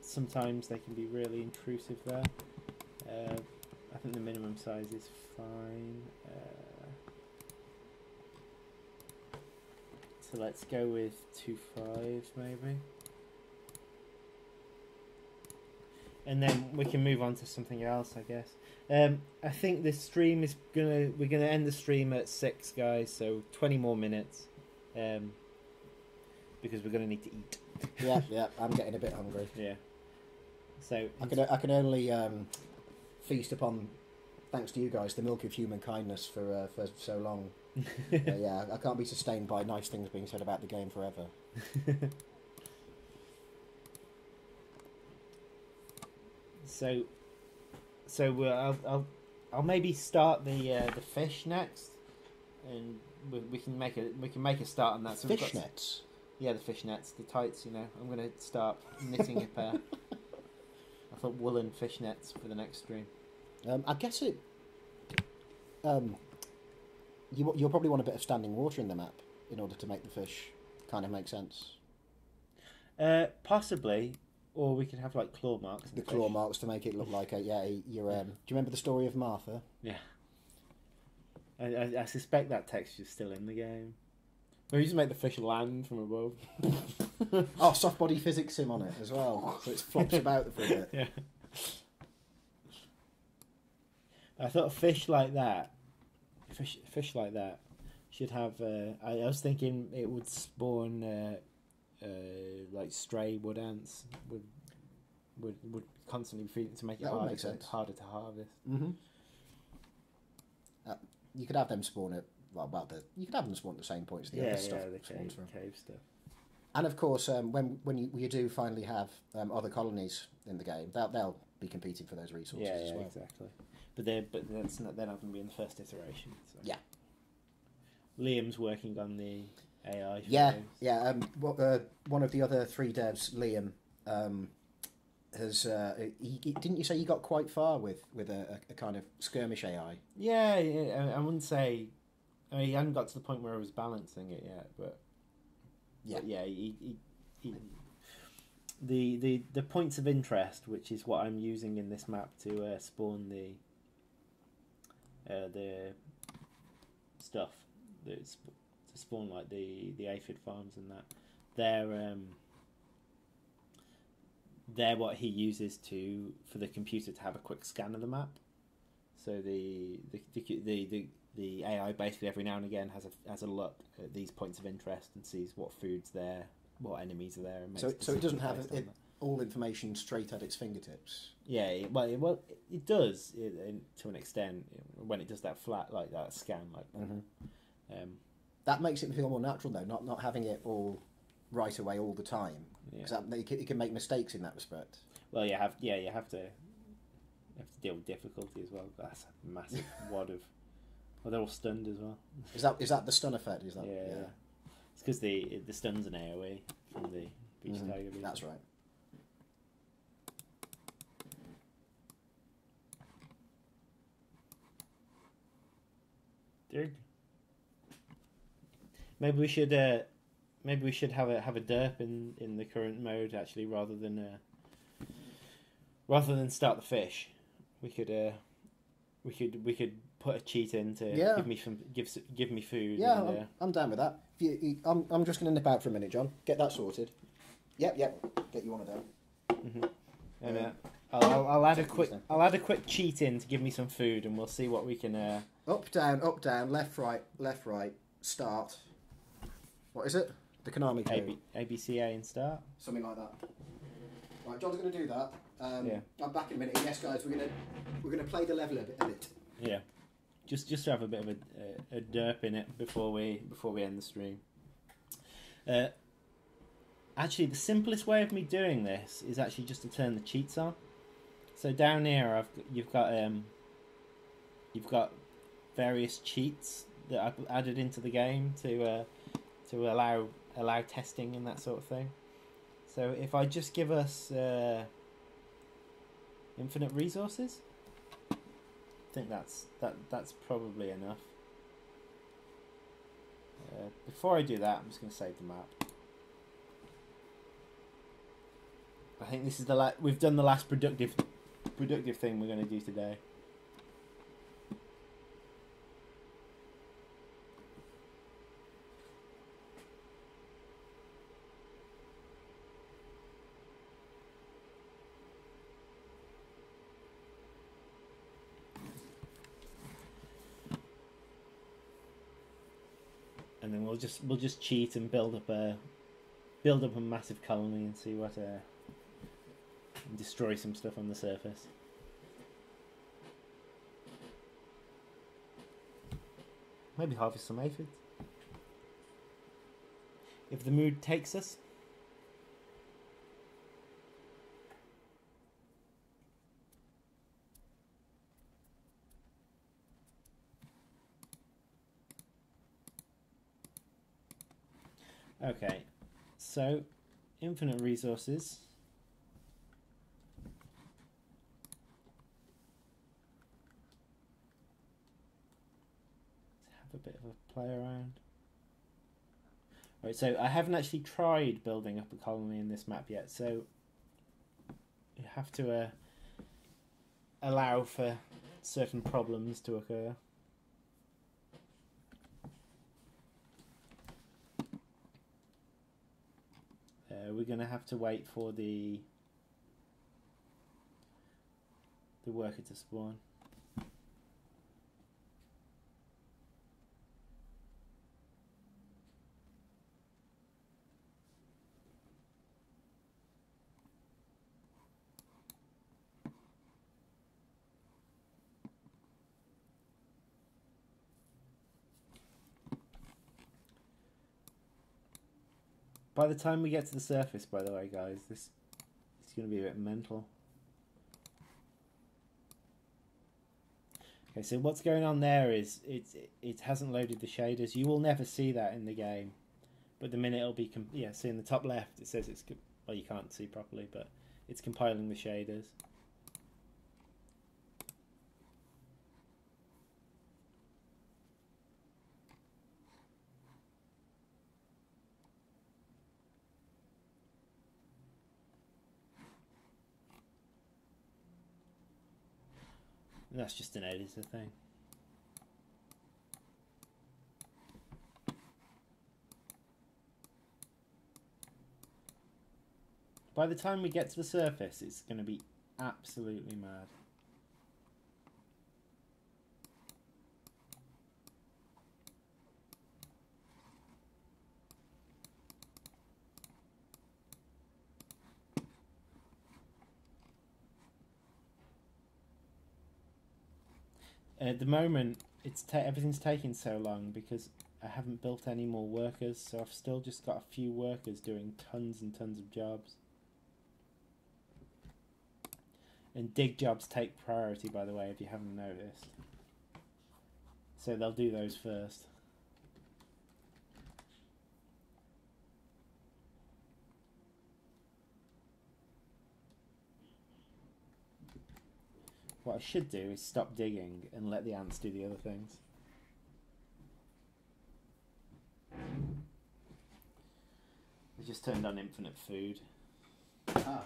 sometimes they can be really intrusive there. I think the minimum size is fine. So let's go with 2.5 maybe. And then we can move on to something else, I guess. I think this stream is we're gonna end the stream at 6, guys. So 20 more minutes, because we're gonna need to eat. Yeah. I'm getting a bit hungry. Yeah. So I can only feast upon, thanks to you guys, the milk of human kindness for so long. I can't be sustained by nice things being said about the game forever. So I'll maybe start the fish next, and we can make a start on that. So fish nets. Yeah, the fish nets, the tights. You know, I'm gonna start knitting a pair. I thought woolen fish nets for the next stream. I guess it. You'll probably want a bit of standing water in the map in order to make the fish kind of make sense. Possibly. Or we could have like claw marks. The claw marks to make it look like do you remember the story of Martha? Yeah. I suspect that texture's still in the game. Maybe just make the fish land from above. Soft body physics sim on it as well, so it flops about for a bit. Yeah. I thought a fish like that should have. I was thinking it would spawn. Like stray wood ants would constantly feed to make it harder to harvest. Mm-hmm. You could have them spawn at you could have them spawn at the same points. The other stuff, the cave stuff. And of course, when you do finally have other colonies in the game, they'll be competing for those resources as well. Exactly. But they're not going to be in the first iteration. So. Yeah. Liam's working on the AI. One of the other 3 devs, Liam, has. Didn't you say you got quite far with a kind of skirmish AI? Yeah, I wouldn't say. I mean, he hadn't got to the point where I was balancing it yet, but the points of interest, which is what I'm using in this map to spawn the stuff. To spawn like the aphid farms and that, they're what he uses for the computer to have a quick scan of the map. So the AI basically every now and again has a look at these points of interest and sees what food's there, what enemies are there, and makes so it doesn't have all information straight at its fingertips. Yeah, well, it does to an extent when it does that flat like that scan like that. Mm-hmm. That makes it feel more natural though, not having it all right away all the time. Because it can make mistakes in that respect. Well, you have to deal with difficulty as well. That's a massive wad of. Well, they're all stunned as well. Is that the stun effect? Is that? Yeah. It's because the stun's an AOE from the Beach Tiger. That's right. Dude. Maybe we should have a derp in the current mode actually, rather than start the fish. We could put a cheat in to give me food. Yeah, I'm down with that. I'm just going to nip out for a minute, John. Get that sorted. Yep. Get you one of them. Mm-hmm. And I'll add a quick cheat in to give me some food, and we'll see what we can. Up down, left right, start. What is it? The Konami code. ABCA and start. Something like that. Right, John's going to do that. I'm back in a minute. Yes, guys, we're gonna play the level a bit. Yeah. just to have a bit of a derp in it before we end the stream. Actually, the simplest way of me doing this is actually just to turn the cheats on. So down here, you've got various cheats that I've added into the game to allow testing and that sort of thing. So if I just give us infinite resources, I think that's probably enough. Before I do that, I'm just going to save the map. I think this is we've done the last productive thing we're going to do today. And then we'll just cheat and build up a massive colony and see what and destroy some stuff on the surface. Maybe harvest some aphids if the mood takes us. Okay, so infinite resources. Let's have a bit of a play around. Right, so I haven't actually tried building up a colony in this map yet, so you have to allow for certain problems to occur. We're going to have to wait for the worker to spawn. By the time we get to the surface, by the way, guys, it's going to be a bit mental. Okay, so what's going on there is it hasn't loaded the shaders. You will never see that in the game, but the minute it'll be see in the top left it says well, you can't see properly, but it's compiling the shaders. And that's just an editor thing. By the time we get to the surface, it's going to be absolutely mad. At the moment, everything's taking so long because I haven't built any more workers, so I've still just got a few workers doing tons and tons of jobs. And dig jobs take priority, by the way, if you haven't noticed. So they'll do those first. What I should do is stop digging and let the ants do the other things. I just turned on infinite food. Ah.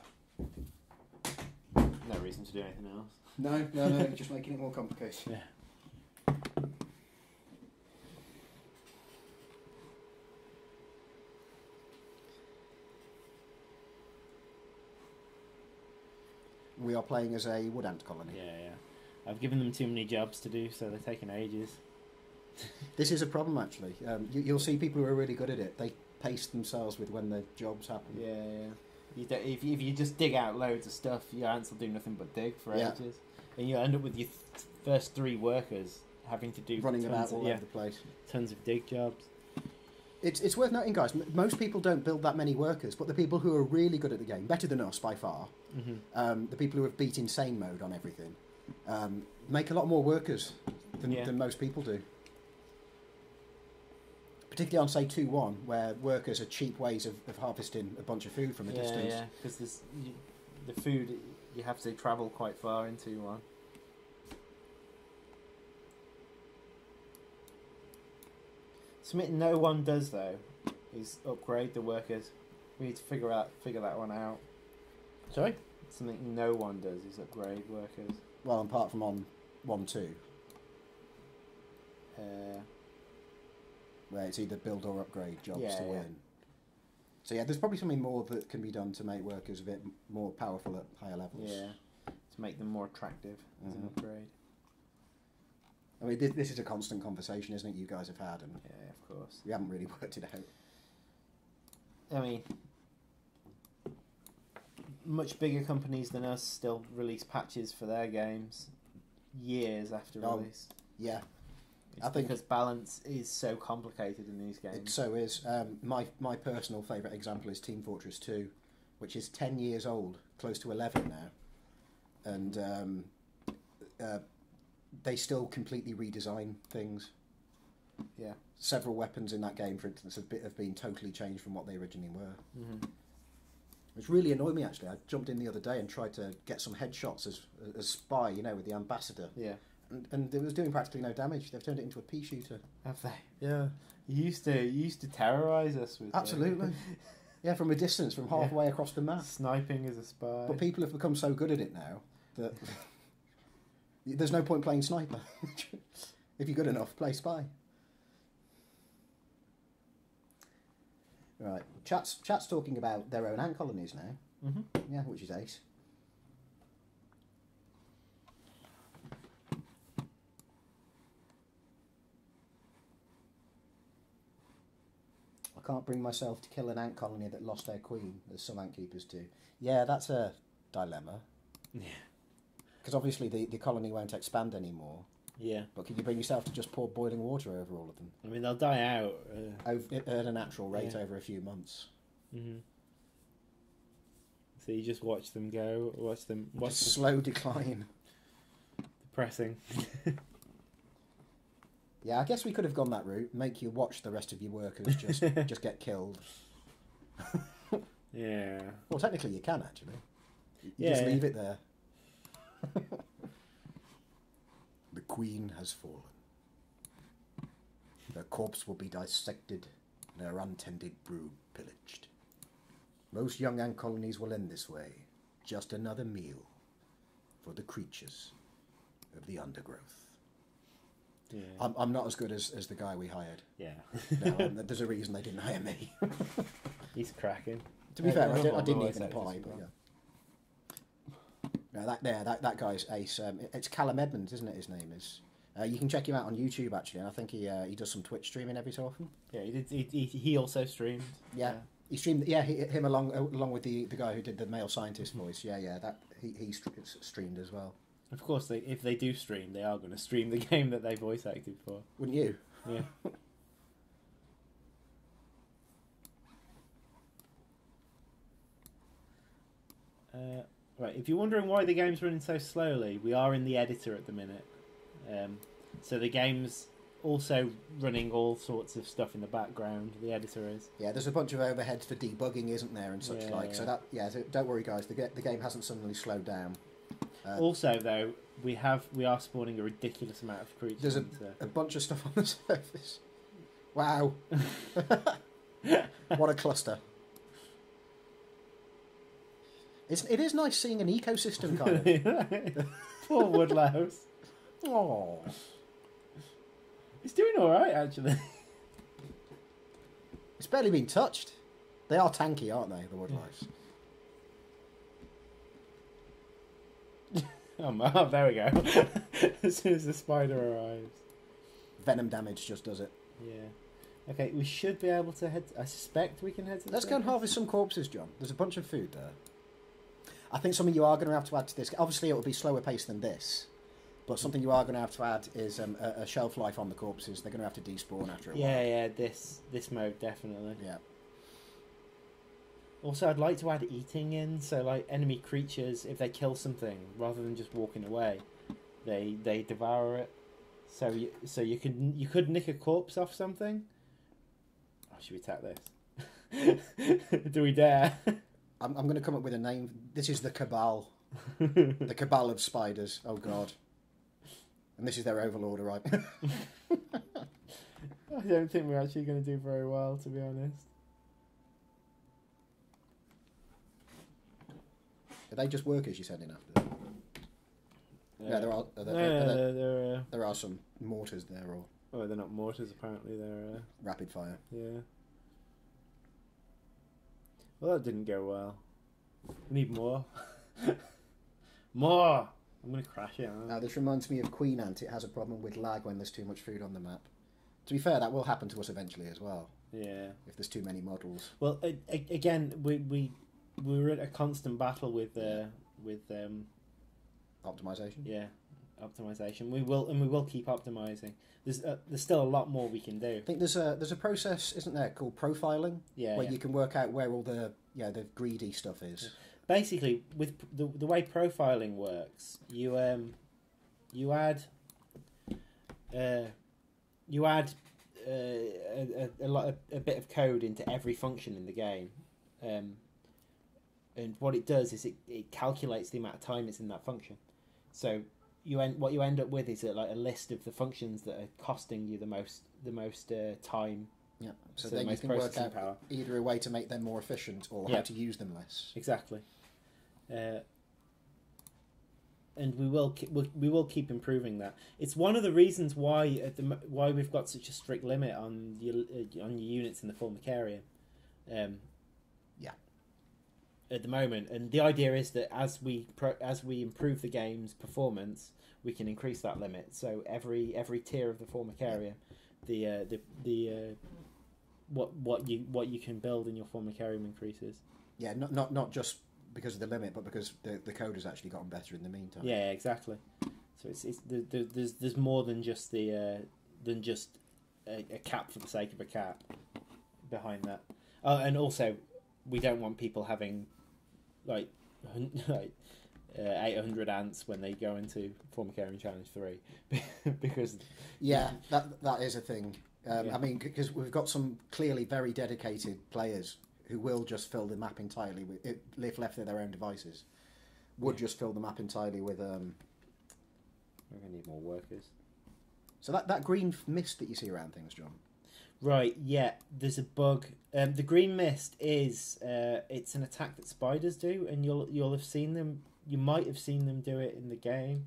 No reason to do anything else. No, just making it more complicated. Yeah. We are playing as a wood ant colony. Yeah. I've given them too many jobs to do, so they're taking ages. This is a problem, actually. You'll see people who are really good at it. They pace themselves with when the jobs happen. Yeah. If you just dig out loads of stuff, your ants will do nothing but dig for ages. And you end up with your first 3 workers having to do running about tons of, all over the place. tons of dig jobs. It's worth noting, guys, most people don't build that many workers, but the people who are really good at the game, better than us by far, the people who have beat insane mode on everything, make a lot more workers than most people do. Particularly on, say, 2.1, where workers are cheap ways of harvesting a bunch of food from a distance. Yeah, because the food, you have to travel quite far into one. Something no one does, though, is upgrade the workers. We need to figure that one out. Sorry? Something no one does is upgrade workers. Well, apart from on 1.2. Where it's either build or upgrade jobs to win. So yeah, there's probably something more that can be done to make workers a bit more powerful at higher levels. Yeah, to make them more attractive as an upgrade. I mean, this is a constant conversation, isn't it, you guys have had? And yeah, of course. We haven't really worked it out. I mean, much bigger companies than us still release patches for their games years after release. Yeah. I think because balance is so complicated in these games. It so is. My personal favourite example is Team Fortress 2, which is 10 years old, close to 11 now. And they still completely redesign things. Yeah. Several weapons in that game, for instance, have been totally changed from what they originally were. Mm-hmm. Which really annoyed me, actually. I jumped in the other day and tried to get some headshots as spy, you know, with the ambassador. Yeah. And it was doing practically no damage. They've turned it into a pea shooter. Have they? Yeah. You used to terrorise us with absolutely. Yeah, from a distance, from halfway across the map. Sniping as a spy. But people have become so good at it now that there's no point playing sniper. If you're good enough, play spy. Right. Chat's talking about their own ant colonies now. Mm-hmm. Yeah, which is ace. I can't bring myself to kill an ant colony that lost their queen, as some ant keepers do. Yeah, that's a dilemma. Yeah. Because obviously the colony won't expand anymore. Yeah. But can you bring yourself to just pour boiling water over all of them? I mean, they'll die out. At a natural rate over a few months. Mm-hmm. So you just watch them go, watch them slow decline. Depressing. Yeah, I guess we could have gone that route. Make you watch the rest of your workers just get killed. Yeah. Well, technically you can, actually. You just leave it there. The queen has fallen. Her corpse will be dissected and her untended brood pillaged. Most young ant colonies will end this way. Just another meal for the creatures of the undergrowth. Yeah. I'm not as good as the guy we hired. Yeah. No, there's a reason they didn't hire me. He's cracking. To be fair, I didn't even apply, but yeah. No, that guy's ace. It's Callum Edmonds, isn't it? His name is. You can check him out on YouTube actually, and I think he does some Twitch streaming every so often. Yeah, he did. He also streamed. Yeah, he streamed. Yeah, him along with the guy who did the male scientist voice. Yeah, that he streamed as well. Of course, if they do stream, they are going to stream the game that they voice acted for. Wouldn't you? Yeah. Right, if you're wondering why the game's running so slowly, we are in the editor at the minute. So the game's also running all sorts of stuff in the background, the editor is. Yeah, there's a bunch of overheads for debugging, isn't there, and such like. So don't worry guys, the game hasn't suddenly slowed down. Also, though, we are spawning a ridiculous amount of creatures. There's a bunch of stuff on the surface. Wow. What a cluster. It is nice seeing an ecosystem, kind of. Poor woodlouse. Oh. It's doing alright, actually. It's barely been touched. They are tanky, aren't they, the woodlice? Oh, there we go. As soon as the spider arrives. Venom damage just does it. Yeah. Okay, we should be able to head... I suspect we can head to the Let's go and harvest some corpses, John. There's a bunch of food there. I think some of you are going to have to add to this. Obviously, it will be slower paced than this. But something you are going to add is a shelf life on the corpses. They're going to have to despawn after a while. Yeah, this mode definitely. Yeah. Also, I'd like to add eating in, so like enemy creatures, if they kill something, rather than just walking away, they devour it. So you could nick a corpse off something. Oh, should we attack this? Do we dare? I'm going to come up with a name. This is the Cabal. The Cabal of Spiders. Oh, God. And this is their overlord, right? I don't think we're actually going to do very well, to be honest. Are they just workers you're sending after? Yeah, there are some mortars there, or... Oh, they're not mortars, apparently. They're... rapid fire. Yeah. Well, that didn't go well. We need more. More! I'm going to crash it. Now, this reminds me of Queen Ant. It has a problem with lag when there's too much food on the map. To be fair, that will happen to us eventually as well. Yeah. If there's too many models. Well, again, we were in a constant battle with optimization. Yeah, optimization. We will keep optimizing. There's still a lot more we can do. I think there's a process, isn't there, called profiling, where you can work out where all the greedy stuff is. Yeah. Basically, with the way profiling works, you add a bit of code into every function in the game. And what it does is it calculates the amount of time it's in that function. So what you end up with is a list of the functions that are costing you the most time. Yeah. So then you can work out either a way to make them more efficient or how to use them less. Exactly. And we will keep improving that. It's one of the reasons why we've got such a strict limit on your units in the Formicarium. At the moment, and the idea is that as we improve the game's performance, we can increase that limit. So every tier of the Formicarium, what you can build in your Formicarium increases. Yeah, not just because of the limit, but because the code has actually gotten better in the meantime. Yeah, exactly. So there's more than just a cap for the sake of a cap behind that. Oh, and also we don't want people having like 800 ants when they go into Formicarium Challenge 3 because that is a thing. I mean, because we've got some clearly very dedicated players who will just fill the map entirely with, if left to their own devices, just fill the map entirely with. We're going to need more workers. So that green mist that you see around things, John. Right, yeah, there's a bug. The green mist is it's an attack that spiders do, and you'll have seen them. You might have seen them do it in the game.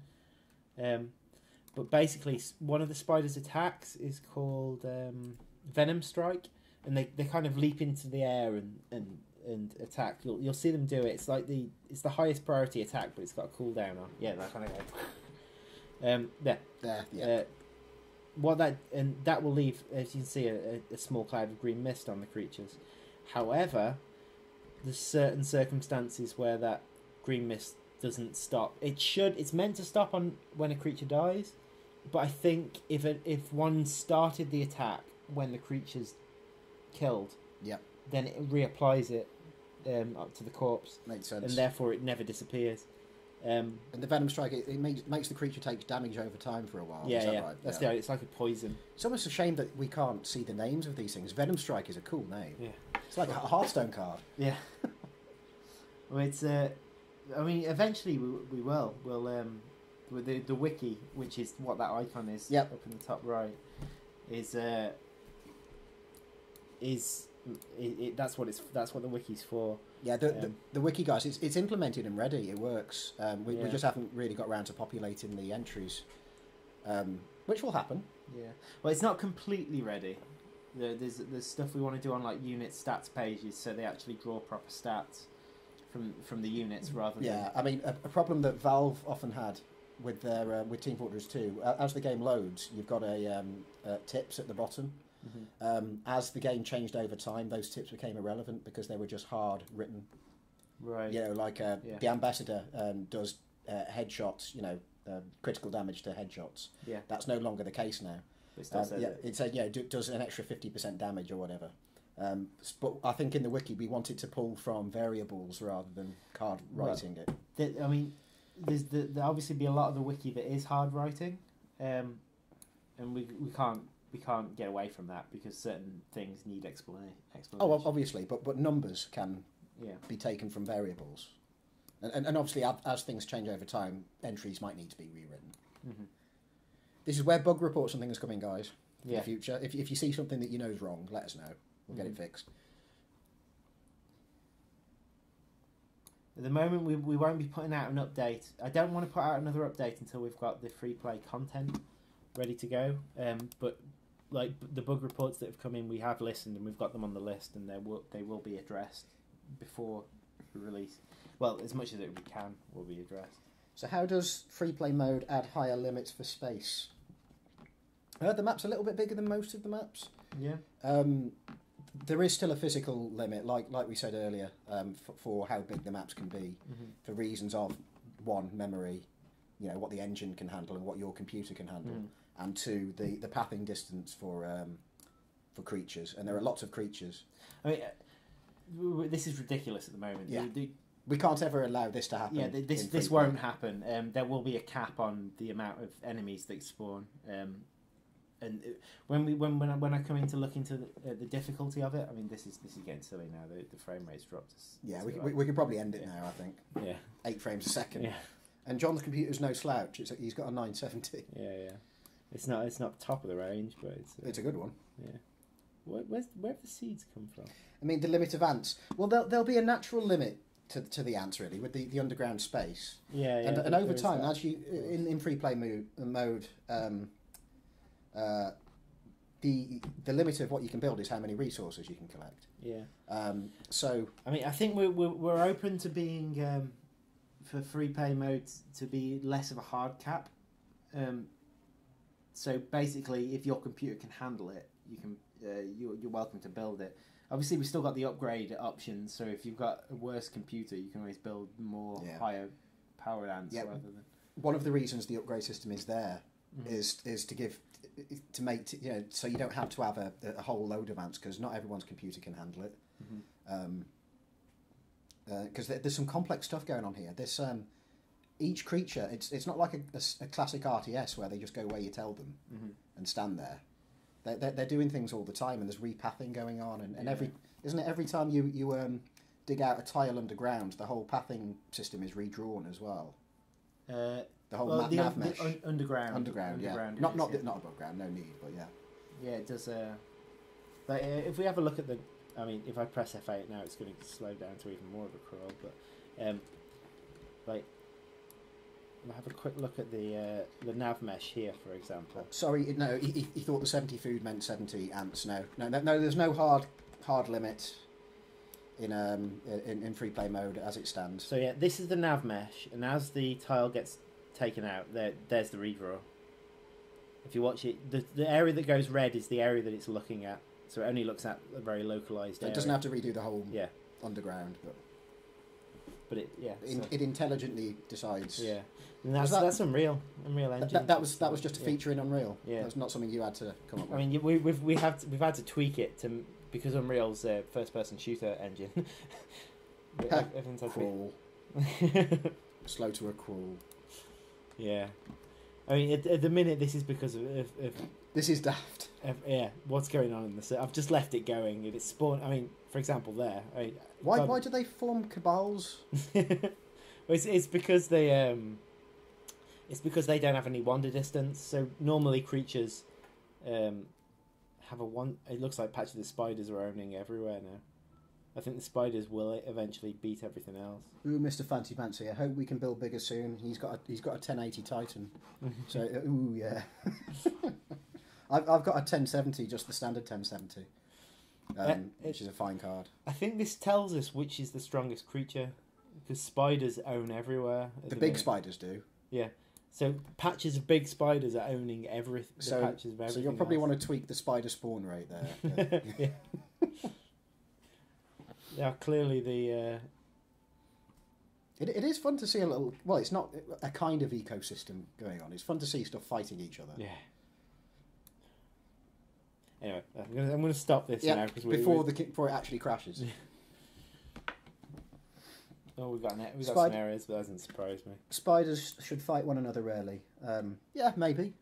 But basically, one of the spiders' attacks is called Venom Strike, and they kind of leap into the air and attack. You'll see them do it. It's the highest priority attack, but it's got a cooldown on. Yeah, that kind of go. There. That will leave, as you can see, a small cloud of green mist on the creatures. However, there's certain circumstances where that green mist doesn't stop. It's meant to stop when a creature dies, but I think if one started the attack when the creature's killed, then it reapplies it up to the corpse. Makes sense. And therefore it never disappears. And the Venom Strike, it makes the creature take damage over time for a while. Yeah, is that yeah. right? That's it's like a poison. It's almost a shame that we can't see the names of these things. Venom Strike is a cool name. Yeah. It's like a Hearthstone card. Yeah. Well, it's. I mean, eventually we will. We'll with the wiki, which is what that icon is up in the top right, is that's what the wiki's for. Yeah, the wiki, guys, it's implemented and ready. It works. We just haven't really got around to populating the entries, which will happen. Yeah. Well, it's not completely ready. There's stuff we want to do on like unit stats pages, so they actually draw proper stats from the units rather than. Yeah, I mean a problem that Valve often had with their with Team Fortress 2, as the game loads, you've got a tips at the bottom. Mm-hmm. As the game changed over time, those tips became irrelevant because they were just hard written. Right. You know, like the ambassador does headshots, critical damage to headshots. Yeah. That's no longer the case now. It still says it. It said does an extra 50% damage or whatever. But I think in the wiki we want it to pull from variables rather than hard writing it. I mean, there obviously be a lot of the wiki that is hard writing, and we can't get away from that because certain things need explanation. Oh, well, obviously, but numbers can be taken from variables, and obviously as things change over time, entries might need to be rewritten. Mm-hmm. This is where bug reports and things come in, guys. In Yeah. the future, if you see something that you know is wrong, let us know. We'll get it fixed. At the moment, we won't be putting out an update. I don't want to put out another update until we've got the Freeplay content ready to go. But like the bug reports that have come in, we have listened and we've got them on the list, and they will be addressed before release. Well, as much as we can will be addressed. So how does Freeplay mode add higher limits for space? The map's a little bit bigger than most of the maps. Yeah. There is still a physical limit, like we said earlier, for how big the maps can be, for reasons of, one, memory, what the engine can handle and what your computer can handle, and two, the pathing distance for creatures, and there are lots of creatures. I mean, this is ridiculous at the moment. Yeah. We can't ever allow this to happen. Yeah, this won't happen. There will be a cap on the amount of enemies that spawn. And when I come in to look into the difficulty of it, I mean, this is getting silly now. The frame rate's dropped. Yeah, we could probably end it now. I think. Yeah. 8 frames a second. Yeah. And John's computer's no slouch. He's got a 970. Yeah. It's not top of the range, but it's a good one. Yeah. Where have the seeds come from? I mean, the limit of ants. Well, there'll be a natural limit to the ants, really, with the underground space. Yeah. And over time, as you in Freeplay mode, the limit of what you can build is how many resources you can collect. Yeah. So I mean, I think we're open to being for Freeplay mode to be less of a hard cap. So basically, if your computer can handle it, you can you're welcome to build it. Obviously, we've still got the upgrade options. So if you've got a worse computer, you can always build more higher powered ants. Yeah. Rather than One of the reasons the upgrade system is there is to make so you don't have to have a whole load of ants, because not everyone's computer can handle it. Because there's some complex stuff going on here. This each creature, it's not like a classic RTS where they just go where you tell them and stand there. They're doing things all the time, and there's repathing going on, and every time you dig out a tile underground, the whole pathing system is redrawn as well. The whole nav mesh. Underground, yeah. Not above ground, no need, but yeah. Yeah, it does. If we have a look at I mean, if I press F8 now, it's going to slow down to even more of a crawl. But we'll have a quick look at the nav mesh here, for example. Sorry, no. He thought the 70 food meant 70 ants. No. There's no hard limit in Freeplay mode as it stands. So yeah, this is the nav mesh, and as the tile gets taken out, there's the redraw. If you watch it, the area that goes red is the area that it's looking at, so it only looks at a very localized area. It doesn't have to redo the whole underground, but it intelligently decides. Yeah, and that's Unreal Engine. That was just a feature in Unreal. Yeah, that's not something you had to come up with. I mean, we've had to tweak it because Unreal's a first-person shooter engine. Everything's had crawl. Slow to a crawl. Yeah, I mean, at the minute, this is because of this is daft. What's going on in the set? I've just left it going, and it's spawned. I mean, for example, there. Why do they form cabals? It's because they don't have any wander distance. So normally creatures have a one. It looks like patches of spiders are owning everywhere now. I think the spiders will eventually beat everything else. Ooh, Mr. Fancy Fancy, I hope we can build bigger soon. He's got a 1080 Titan. So, ooh, yeah. I've got a 1070, just the standard 1070, which is a fine card. I think this tells us which is the strongest creature, because spiders own everywhere. The big spiders do. Yeah. So patches of big spiders are owning patches of everything. So you'll probably want to tweak the spider spawn rate there. Yeah, clearly the It is fun to see a little. Well, it's not a kind of ecosystem going on. It's fun to see stuff fighting each other. Yeah. Anyway, I'm gonna stop this now because before it actually crashes. Oh, we've got some areas, but that doesn't surprise me. Spiders should fight one another rarely. Yeah, maybe.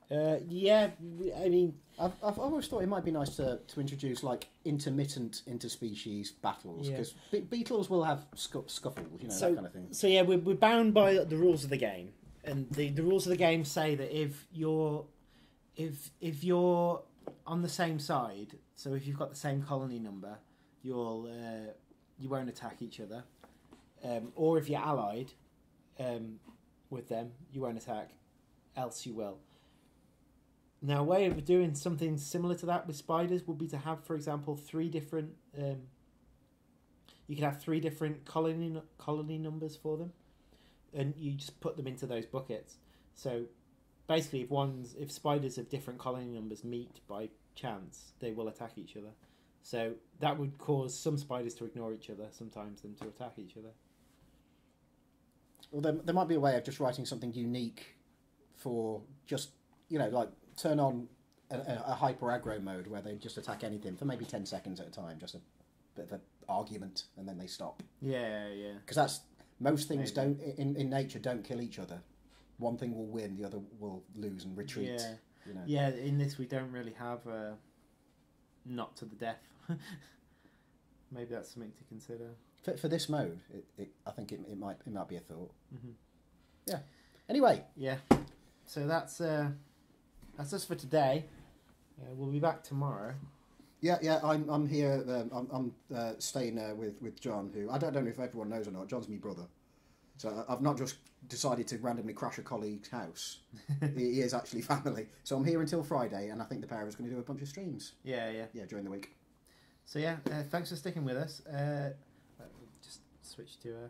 Yeah, I mean, I've always thought it might be nice to introduce like intermittent interspecies battles because beetles will have scuffles, that kind of thing. So yeah, we're bound by the rules of the game, and the rules of the game say that if you're on the same side, so if you've got the same colony number, you won't attack each other, or if you're allied with them, you won't attack. Else you will. Now, a way of doing something similar to that with spiders would be to have, for example, 3 different. You could have 3 different colony numbers for them, and you just put them into those buckets. So, basically, if spiders of different colony numbers meet by chance, they will attack each other. So that would cause some spiders to ignore each other, sometimes them to attack each other. Well, there might be a way of just writing something unique for just like. Turn on a hyper aggro mode where they just attack anything for maybe 10 seconds at a time, just a bit of an argument, and then they stop. Yeah. Because that's most things don't in nature don't kill each other. One thing will win, the other will lose and retreat. Yeah. Yeah. In this, we don't really have not to the death. Maybe that's something to consider for this mode. I think it might be a thought. Mm-hmm. Yeah. Anyway. Yeah. So that's us for today. We'll be back tomorrow. Yeah. I'm here. I'm staying with John, who I don't know if everyone knows or not. John's my brother, so I've not just decided to randomly crash a colleague's house. He is actually family. So I'm here until Friday, and I think the pair of us are going to do a bunch of streams. Yeah, during the week. So yeah, thanks for sticking with us. Just switch to.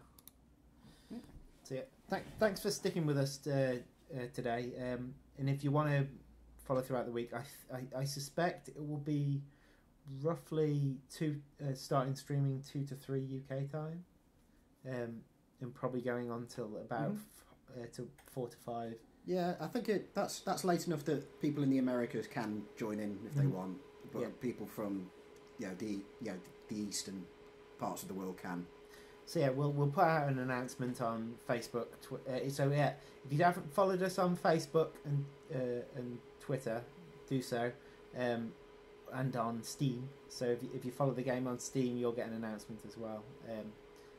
So yeah, thanks for sticking with us today. And if you want to follow throughout the week, I suspect it will be roughly starting streaming 2 to 3 UK time, and probably going on till about to 4 to 5. Yeah, I think that's late enough that people in the Americas can join in if they want, but people from the eastern parts of the world can. So yeah, we'll put out an announcement on Facebook. So yeah, if you haven't followed us on Facebook and Twitter, do so, and on Steam. So if you follow the game on Steam, you'll get an announcement as well.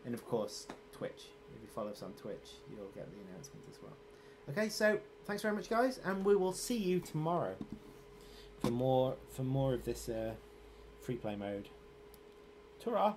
And of course, Twitch. If you follow us on Twitch, you'll get the announcement as well. Okay, so thanks very much, guys, and we will see you tomorrow for more of this free play mode. Ta-ra!